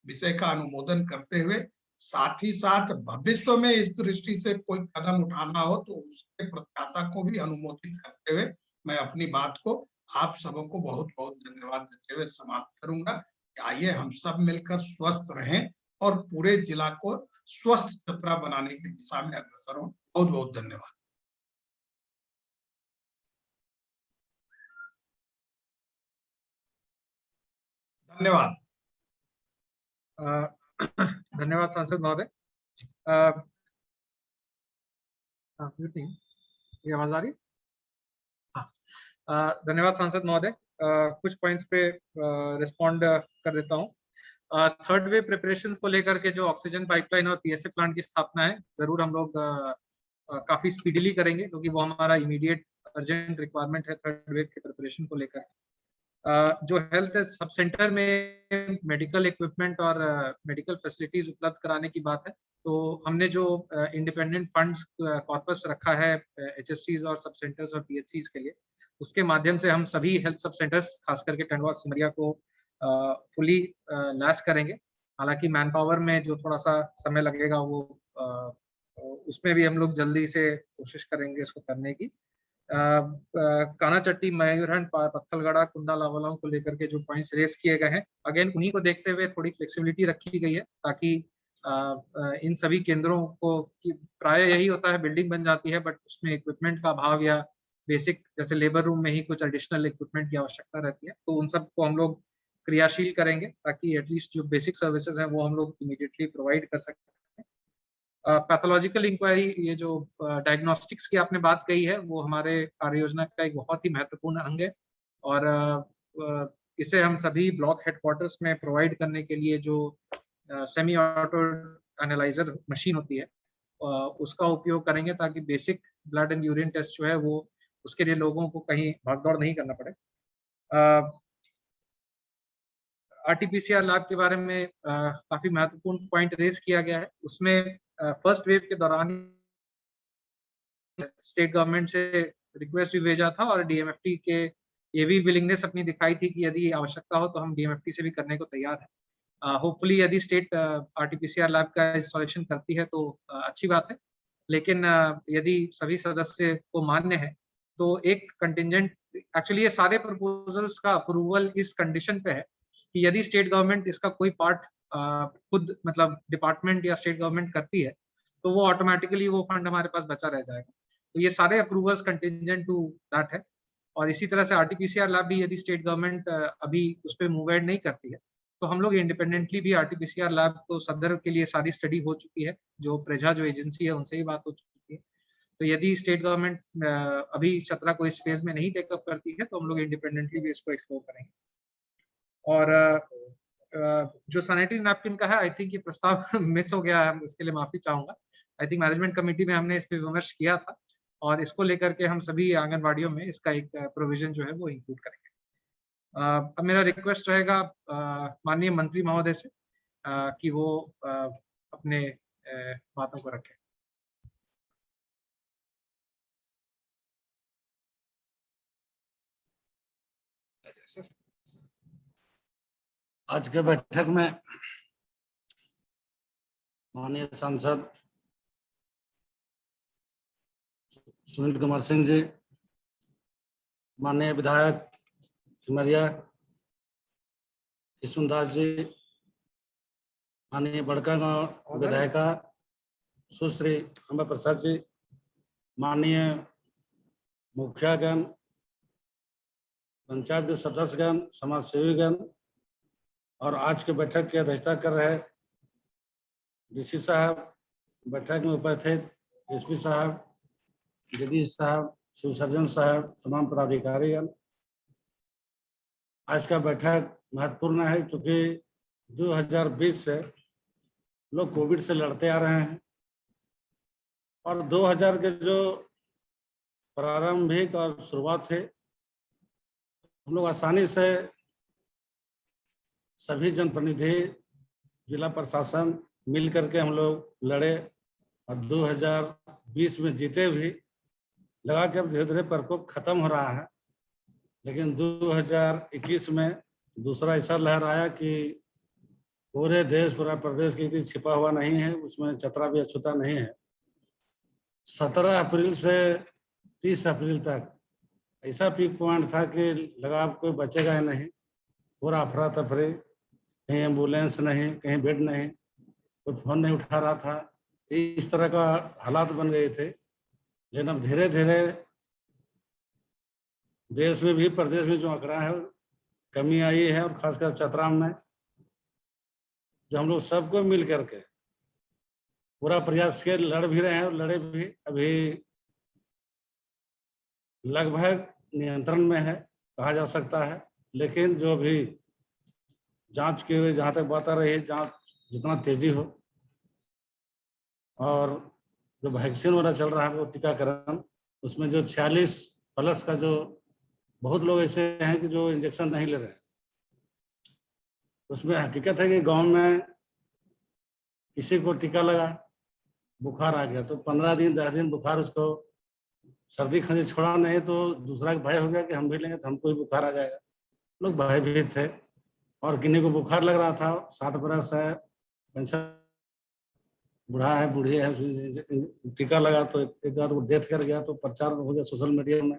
विषय का अनुमोदन करते हुए साथ ही साथ भविष्य में इस दृष्टि से कोई कदम उठाना हो तो उसके प्रत्याशा को भी अनुमोदित करते हुए मैं अपनी बात को आप सबों को बहुत बहुत धन्यवाद देते हुए समाप्त करूंगा। आइए हम सब मिलकर स्वस्थ रहें और पूरे जिला को स्वस्थ चतरा बनाने की दिशा में अग्रसर हों। बहुत बहुत धन्यवाद। धन्यवाद। धन्यवाद सांसद महोदय। म्यूटिंग, ये आवाज आ रही है? धन्यवाद सांसद महोदय। कुछ पॉइंट्स पे रिस्पॉन्ड कर देता हूँ। थर्ड वेव प्रिपरेशन को लेकर के जो ऑक्सीजन पाइपलाइन और पीएसए प्लांट की स्थापना है, जरूर हम लोग काफी स्पीडीली करेंगे, क्योंकि वो हमारा इमीडिएट अर्जेंट रिक्वायरमेंट है थर्ड वेव की प्रिपरेशन को लेकर। जो हेल्थ सब सेंटर में मेडिकल इक्विपमेंट और मेडिकल फैसिलिटीज उपलब्ध कराने की बात है, तो हमने जो इंडिपेंडेंट फंड्स कॉर्पस रखा है एचएससीज और सब सेंटर्स और पीएचसीज के लिए, उसके माध्यम से हम सभी हेल्थ सब सेंटर्स खास करके टंडवा सिमरिया को फुली लैस करेंगे। हालांकि मैन पावर में जो थोड़ा सा समय लगेगा वो उसमें भी हम लोग जल्दी से कोशिश करेंगे इसको करने की। कानाचट्टी, मयूरहंड, पत्थलगड़ा, कुंदा लावलाओं को लेकर के जो पॉइंट्स रेस किए गए हैं, अगेन उन्हीं को देखते हुए थोड़ी फ्लेक्सिबिलिटी रखी गई है, ताकि इन सभी केंद्रों को प्राय यही होता है, बिल्डिंग बन जाती है बट उसमें इक्विपमेंट का अभाव या बेसिक जैसे लेबर रूम में ही कुछ एडिशनल इक्विपमेंट की आवश्यकता रहती है, तो उन सब को हम लोग क्रियाशील करेंगे ताकि एटलीस्ट जो बेसिक सर्विसेज हैं वो हम लोग इमीडिएटली प्रोवाइड कर सकते हैं। पैथोलॉजिकल इंक्वायरी, ये जो डायग्नोस्टिक्स की आपने बात कही है, वो हमारे कार्य योजना का एक बहुत ही महत्वपूर्ण अंग है, और इसे हम सभी ब्लॉक हेडक्वार्टर्स में प्रोवाइड करने के लिए जो सेमी ऑटो एनालाइजर मशीन होती है उसका उपयोग करेंगे, ताकि basic blood and urine test जो है वो उसके लिए लोगों को कहीं भागदौड़ नहीं करना पड़े। आरटीपीसीआर लैब के बारे में काफी महत्वपूर्ण पॉइंट रेज किया गया है। उसमें फर्स्ट वेव के दौरान स्टेट गवर्नमेंट से रिक्वेस्ट भी भेजा था और डीएमएफटी के ये भी विलिंगनेस अपनी दिखाई थी कि यदि आवश्यकता हो तो हम डीएमएफटी से भी करने को तैयार है। होपफुली यदि स्टेट आरटीपीसीआर लैब का इंस्टॉलेशन करती है तो अच्छी बात है, लेकिन यदि सभी सदस्य को मान्य है तो एक कंटिजेंट, एक्चुअली ये सारे प्रपोजल्स का अप्रूवल इस कंडीशन पे है कि यदि स्टेट गवर्नमेंट इसका कोई पार्ट खुद मतलब डिपार्टमेंट या स्टेट गवर्नमेंट करती है तो वो ऑटोमेटिकली वो फंड हमारे पास बचा रह जाएगा। तो ये सारे अप्रूवल्स कंटिजेंट टू दैट है। और इसी तरह से आरटीपीसीआर लैब भी यदि स्टेट गवर्नमेंट अभी उस पर मूव एड नहीं करती है तो हम लोग इंडिपेंडेंटली भी आरटीपीसीआर लैब को सदर के लिए सारी स्टडी हो चुकी है, जो प्रेझा जो एजेंसी है उनसे ही बात हो चुकी है। तो यदि स्टेट गवर्नमेंट अभी छतरा को इस फेज में नहीं टेकअप करती है तो हम लोग इंडिपेंडेंटली भी इसको एक्सप्लोर करेंगे। और जो सैनिटरी नैपकिन का है, आई थिंक ये प्रस्ताव मिस हो गया है, इसके लिए माफी चाहूंगा। आई थिंक मैनेजमेंट कमेटी में हमने इस पे विमर्श किया था और इसको लेकर के हम सभी आंगनबाड़ियों में इसका एक प्रोविजन जो है वो इंक्लूड करेंगे। अब मेरा रिक्वेस्ट रहेगा माननीय मंत्री महोदय से कि वो अपने बातों को रखें। आज के बैठक में माननीय सांसद सुनील कुमार सिंह जी, माननीय विधायक सिमरिया किशुनदास जी, माननीय बड़का गांव विधायिका सुश्री अंबा प्रसाद जी, माननीय मुखियागण, पंचायत के सदस्यगण, समाज सेवीगण और आज के बैठक की अध्यक्षता कर रहे डीसी साहब, बैठक में उपस्थित एसपी साहब, जगदीश साहब, सिविल सर्जन साहब, तमाम पदाधिकारीगण। आज का बैठक महत्वपूर्ण है क्योंकि 2020 से लोग कोविड से लड़ते आ रहे हैं और 2000 के जो प्रारंभिक और शुरुआत थे, हम लोग आसानी से सभी जनप्रतिनिधि, जिला प्रशासन मिल करके हम लोग लड़े और 2020 में जीते भी। लगा कि अब धीरे धीरे प्रकोप खत्म हो रहा है, लेकिन 2021 में दूसरा ऐसा लहर आया कि पूरे देश, पूरा प्रदेश की छिपा हुआ नहीं है, उसमें चतरा भी अछूता नहीं है। 17 अप्रैल से 30 अप्रैल तक ऐसा पीक पॉइंट था कि लगा अब कोई बचेगा ही नहीं, पूरा अफरा तफरी, कहीं एम्बुलेंस नहीं, कहीं बेड नहीं, कोई फोन नहीं उठा रहा था, इस तरह का हालात बन गए थे। लेकिन अब धीरे धीरे देश में भी, प्रदेश में जो आंकड़ा है कमी आई है और खासकर चतरा में जो हम लोग सबको मिल करके पूरा प्रयास किए, लड़ भी रहे हैं और लड़े भी। अभी लगभग नियंत्रण में है कहा जा सकता है, लेकिन जो भी जांच की हुई, जहां तक बात आ रही है, जांच जितना तेजी हो, और जो वैक्सीन वगैरह चल रहा है वो टीकाकरण, उसमें जो 46+ का जो बहुत लोग ऐसे हैं कि जो इंजेक्शन नहीं ले रहे हैं, उसमें हकीकत है कि गांव में किसी को टीका लगा, बुखार आ गया तो 15 दिन 10 दिन बुखार, उसको सर्दी खांसी छोड़ा नहीं तो दूसरा भय हो गया कि हम भी लेंगे तो हमको भी बुखार आ जाएगा। लोग भयभीत थे, और किन्हीं को बुखार लग रहा था, 60 बरस है, पेंशन बूढ़ा है, बूढ़ी है, टीका लगा तो एक आध वो डेथ कर गया, तो प्रचार हो गया सोशल मीडिया में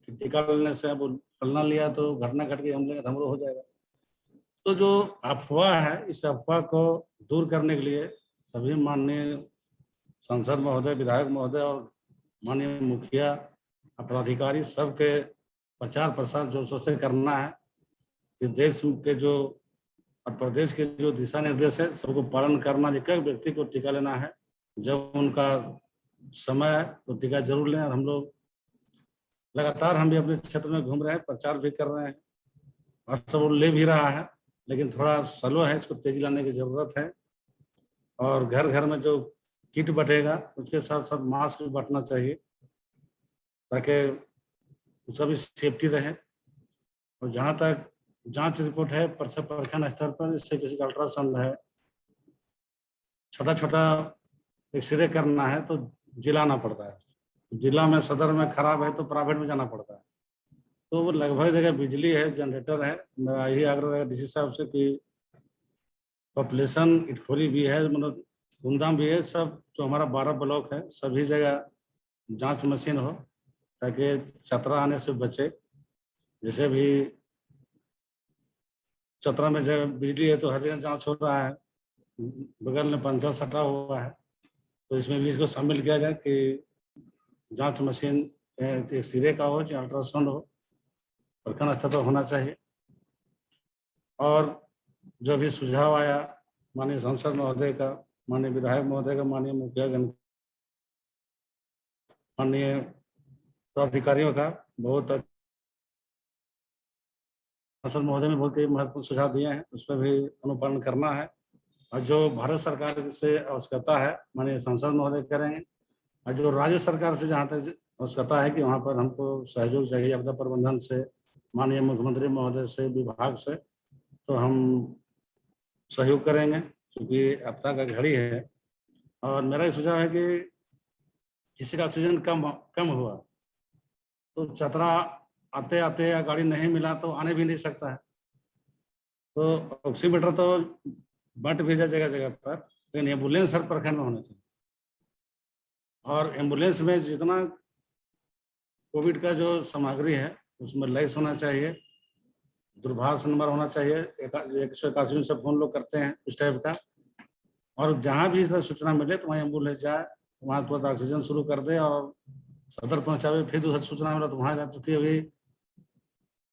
कि टीका लेने से अब फलना लिया तो घटना घट गई, हम लेंगे तो हमरो हो जाएगा। तो जो अफवाह है, इस अफवाह को दूर करने के लिए सभी माननीय सांसद महोदय, विधायक महोदय और माननीय मुखिया, पदाधिकारी सबके प्रचार प्रसार जोर से करना है कि देश के जो और प्रदेश के जो दिशा निर्देश है सबको पालन करना। एक एक व्यक्ति को टीका लेना है, जब उनका समय है तो टीका जरूर लें। और हम लोग लगातार, हम भी अपने क्षेत्र में घूम रहे हैं, प्रचार भी कर रहे हैं, और सब ले भी रहा है, लेकिन थोड़ा स्लो है, इसको तेजी लाने की जरूरत है। और घर घर में जो किट बटेगा उसके साथ साथ मास्क भी बटना चाहिए, ताकि सभी सेफ्टी रहे। और जहाँ तक जांच रिपोर्ट है प्रखंड स्तर पर, इससे किसी का अल्ट्रासाउंड है, छोटा छोटा एक्सरे करना है तो जिला आना पड़ता है, जिला में सदर में खराब है तो प्राइवेट में जाना पड़ता है। तो वो लगभग जगह बिजली है, जनरेटर है। मेरा यही आग्रह है डीसी साहब से कि पॉपुलेशन इटखोरी भी है, मतलब धूमधाम भी है, सब जो हमारा 12 ब्लॉक है सभी जगह जांच मशीन हो, ताकि चतरा आने से बचे। जैसे भी चतरा में जब बिजली है तो हर जगह जांच हो रहा है, बगल में पंचायत सटा हुआ है, तो इसमें भी इसको शामिल किया जाए कि जांच मशीन एक्सरे का हो चाहे अल्ट्रासाउंड हो, प्रखंड स्तर पर होना चाहिए। और जो भी सुझाव आया माननीय सांसद महोदय का, माननीय विधायक महोदय का, माननीय मुखिया गण, माननीय पदाधिकारियों का, बहुत सांसद महोदय ने बहुत ही महत्वपूर्ण सुझाव दिए हैं, उस पर भी अनुपालन करना है। और जो भारत सरकार से आवश्यकता है माननीय सांसद महोदय करेंगे, और जो राज्य सरकार से जहाँ तक आवश्यकता है कि वहाँ पर हमको सहयोग चाहिए आपदा प्रबंधन से, माननीय मुख्यमंत्री महोदय से, विभाग से, तो हम सहयोग करेंगे, क्योंकि आपदा का घड़ी है। और मेरा एक सुझाव है कि किसी का ऑक्सीजन कम हुआ तो चतरा आते आते या गाड़ी नहीं मिला तो आने भी नहीं सकता है, तो ऑक्सीमीटर तो बंट भेजा जगह जगह पर, लेकिन एम्बुलेंस हर प्रखंड में होना चाहिए। और एम्बुलेंस में जितना कोविड का जो सामग्री है उसमें लैस होना चाहिए, दूरभाष नंबर होना चाहिए, 181 से फोन लोग करते हैं इस टाइप का। और जहाँ भी इस तरह सूचना मिले तो वहाँ एम्बुलेंस जाए, वहाँ तुरंत ऑक्सीजन शुरू कर दे और सदर पहुँचावे। फिर दूसरा सूचना मिला तो वहाँ जा चुकी। अभी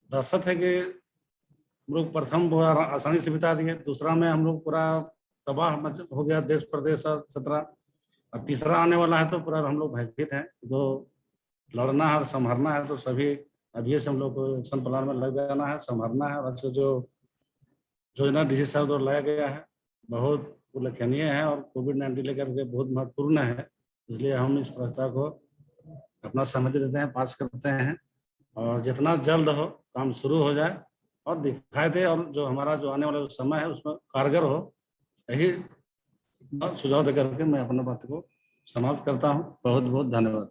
दहशत है कि हम लोग प्रथम वो आसानी से बिता दिए, दूसरा में हम लोग पूरा तबाह हो गया देश प्रदेश और क्षेत्र, और तीसरा आने वाला है तो पूरा हम लोग भयभीत हैं। जो लड़ना है और संभरना है तो सभी अभी से हम लोग को एक्शन प्लान में लग जाना है, संभरना है। और जो योजना डीसी साहब द्वारा लाया गया है बहुत उल्लेखनीय है और कोविड-19 लेकर के बहुत महत्वपूर्ण है, इसलिए हम इस प्रस्ताव को अपना सहमति देते हैं, पास करते हैं, और जितना जल्द हो काम शुरू हो जाए और दिखाई दे, और जो हमारा जो आने वाला समय है उसमें कारगर हो, यही सुझाव देकर के मैं अपने बात को समाप्त करता हूँ। बहुत बहुत धन्यवाद।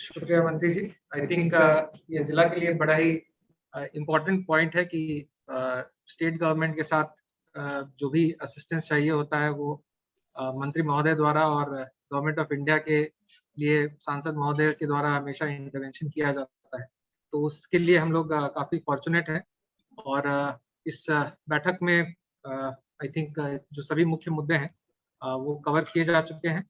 शुक्रिया मंत्री जी। आई थिंक ये जिला के लिए बड़ा ही इम्पोर्टेंट पॉइंट है कि स्टेट गवर्नमेंट के साथ जो भी असिस्टेंस चाहिए होता है वो मंत्री महोदय द्वारा और गवर्नमेंट ऑफ इंडिया के लिए सांसद महोदय के द्वारा हमेशा इंटरवेंशन किया जाता है, तो उसके लिए हम लोग काफ़ी फॉर्चुनेट हैं। और इस बैठक में आई थिंक जो सभी मुख्य मुद्दे हैं वो कवर किए जा चुके हैं।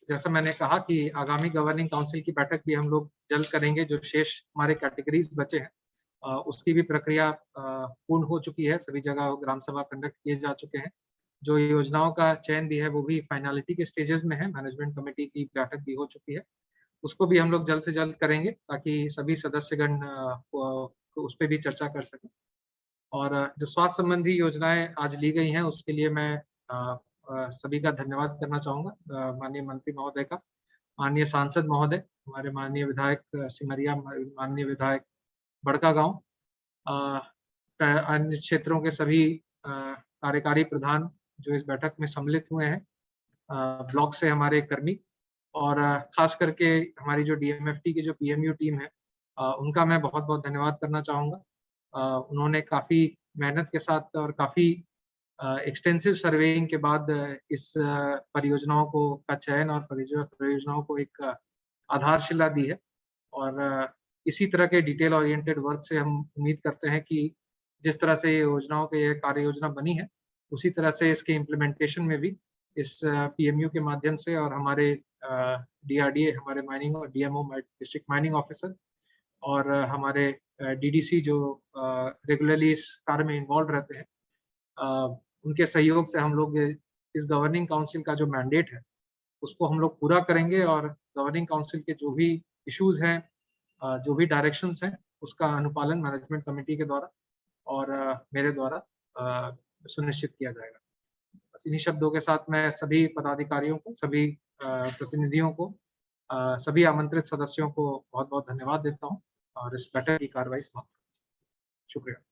जैसा मैंने कहा कि आगामी गवर्निंग काउंसिल की बैठक भी हम लोग जल्द करेंगे, जो शेष हमारे कैटेगरीज बचे हैं उसकी भी प्रक्रिया पूर्ण हो चुकी है। सभी जगह ग्राम सभा कंडक्ट किए जा चुके हैं। जो योजनाओं का चयन भी है वो भी फाइनलिटी के स्टेजेस में है। मैनेजमेंट कमेटी की बैठक भी हो चुकी है। उसको भी हम लोग जल्द से जल्द करेंगे ताकि सभी सदस्यगण उस पे भी चर्चा कर सकें। और जो स्वास्थ्य संबंधी योजनाएं आज ली गई हैं उसके लिए मैं सभी का धन्यवाद करना चाहूँगा। माननीय मंत्री महोदय का, माननीय सांसद महोदय, हमारे माननीय विधायक सिमरिया, माननीय विधायक बड़कागांव, अन्य क्षेत्रों के सभी कार्यकारी प्रधान जो इस बैठक में सम्मिलित हुए हैं, ब्लॉक से हमारे कर्मी और खास करके हमारी जो डीएमएफटी की जो पीएमयू टीम है, उनका मैं बहुत-बहुत धन्यवाद करना चाहूँगा। उन्होंने काफ़ी मेहनत के साथ और काफ़ी एक्सटेंसिव सर्वेइंग के बाद इस परियोजनाओं का चयन और परियोजनाओं को एक आधारशिला दी है। और इसी तरह के डिटेल ओरिएंटेड वर्क से हम उम्मीद करते हैं कि जिस तरह से योजनाओं की ये कार्य योजना बनी है, उसी तरह से इसके इम्प्लीमेंटेशन में भी इस पीएमयू के माध्यम से और हमारे डीआरडीए, हमारे माइनिंग और डीएमओ डिस्ट्रिक्ट माइनिंग ऑफिसर और हमारे डीडीसी जो रेगुलरली इस कार्य में इन्वॉल्व रहते हैं, उनके सहयोग से हम लोग इस गवर्निंग काउंसिल का जो मैंडेट है उसको हम लोग पूरा करेंगे और गवर्निंग काउंसिल के जो भी इश्यूज हैं, जो भी डायरेक्शंस हैं, उसका अनुपालन मैनेजमेंट कमेटी के द्वारा और मेरे द्वारा सुनिश्चित किया जाएगा। बस इन्हीं शब्दों के साथ मैं सभी पदाधिकारियों को, सभी प्रतिनिधियों को, सभी आमंत्रित सदस्यों को बहुत-बहुत धन्यवाद देता हूँ और इस बैठक की कार्रवाई समाप्त। शुक्रिया।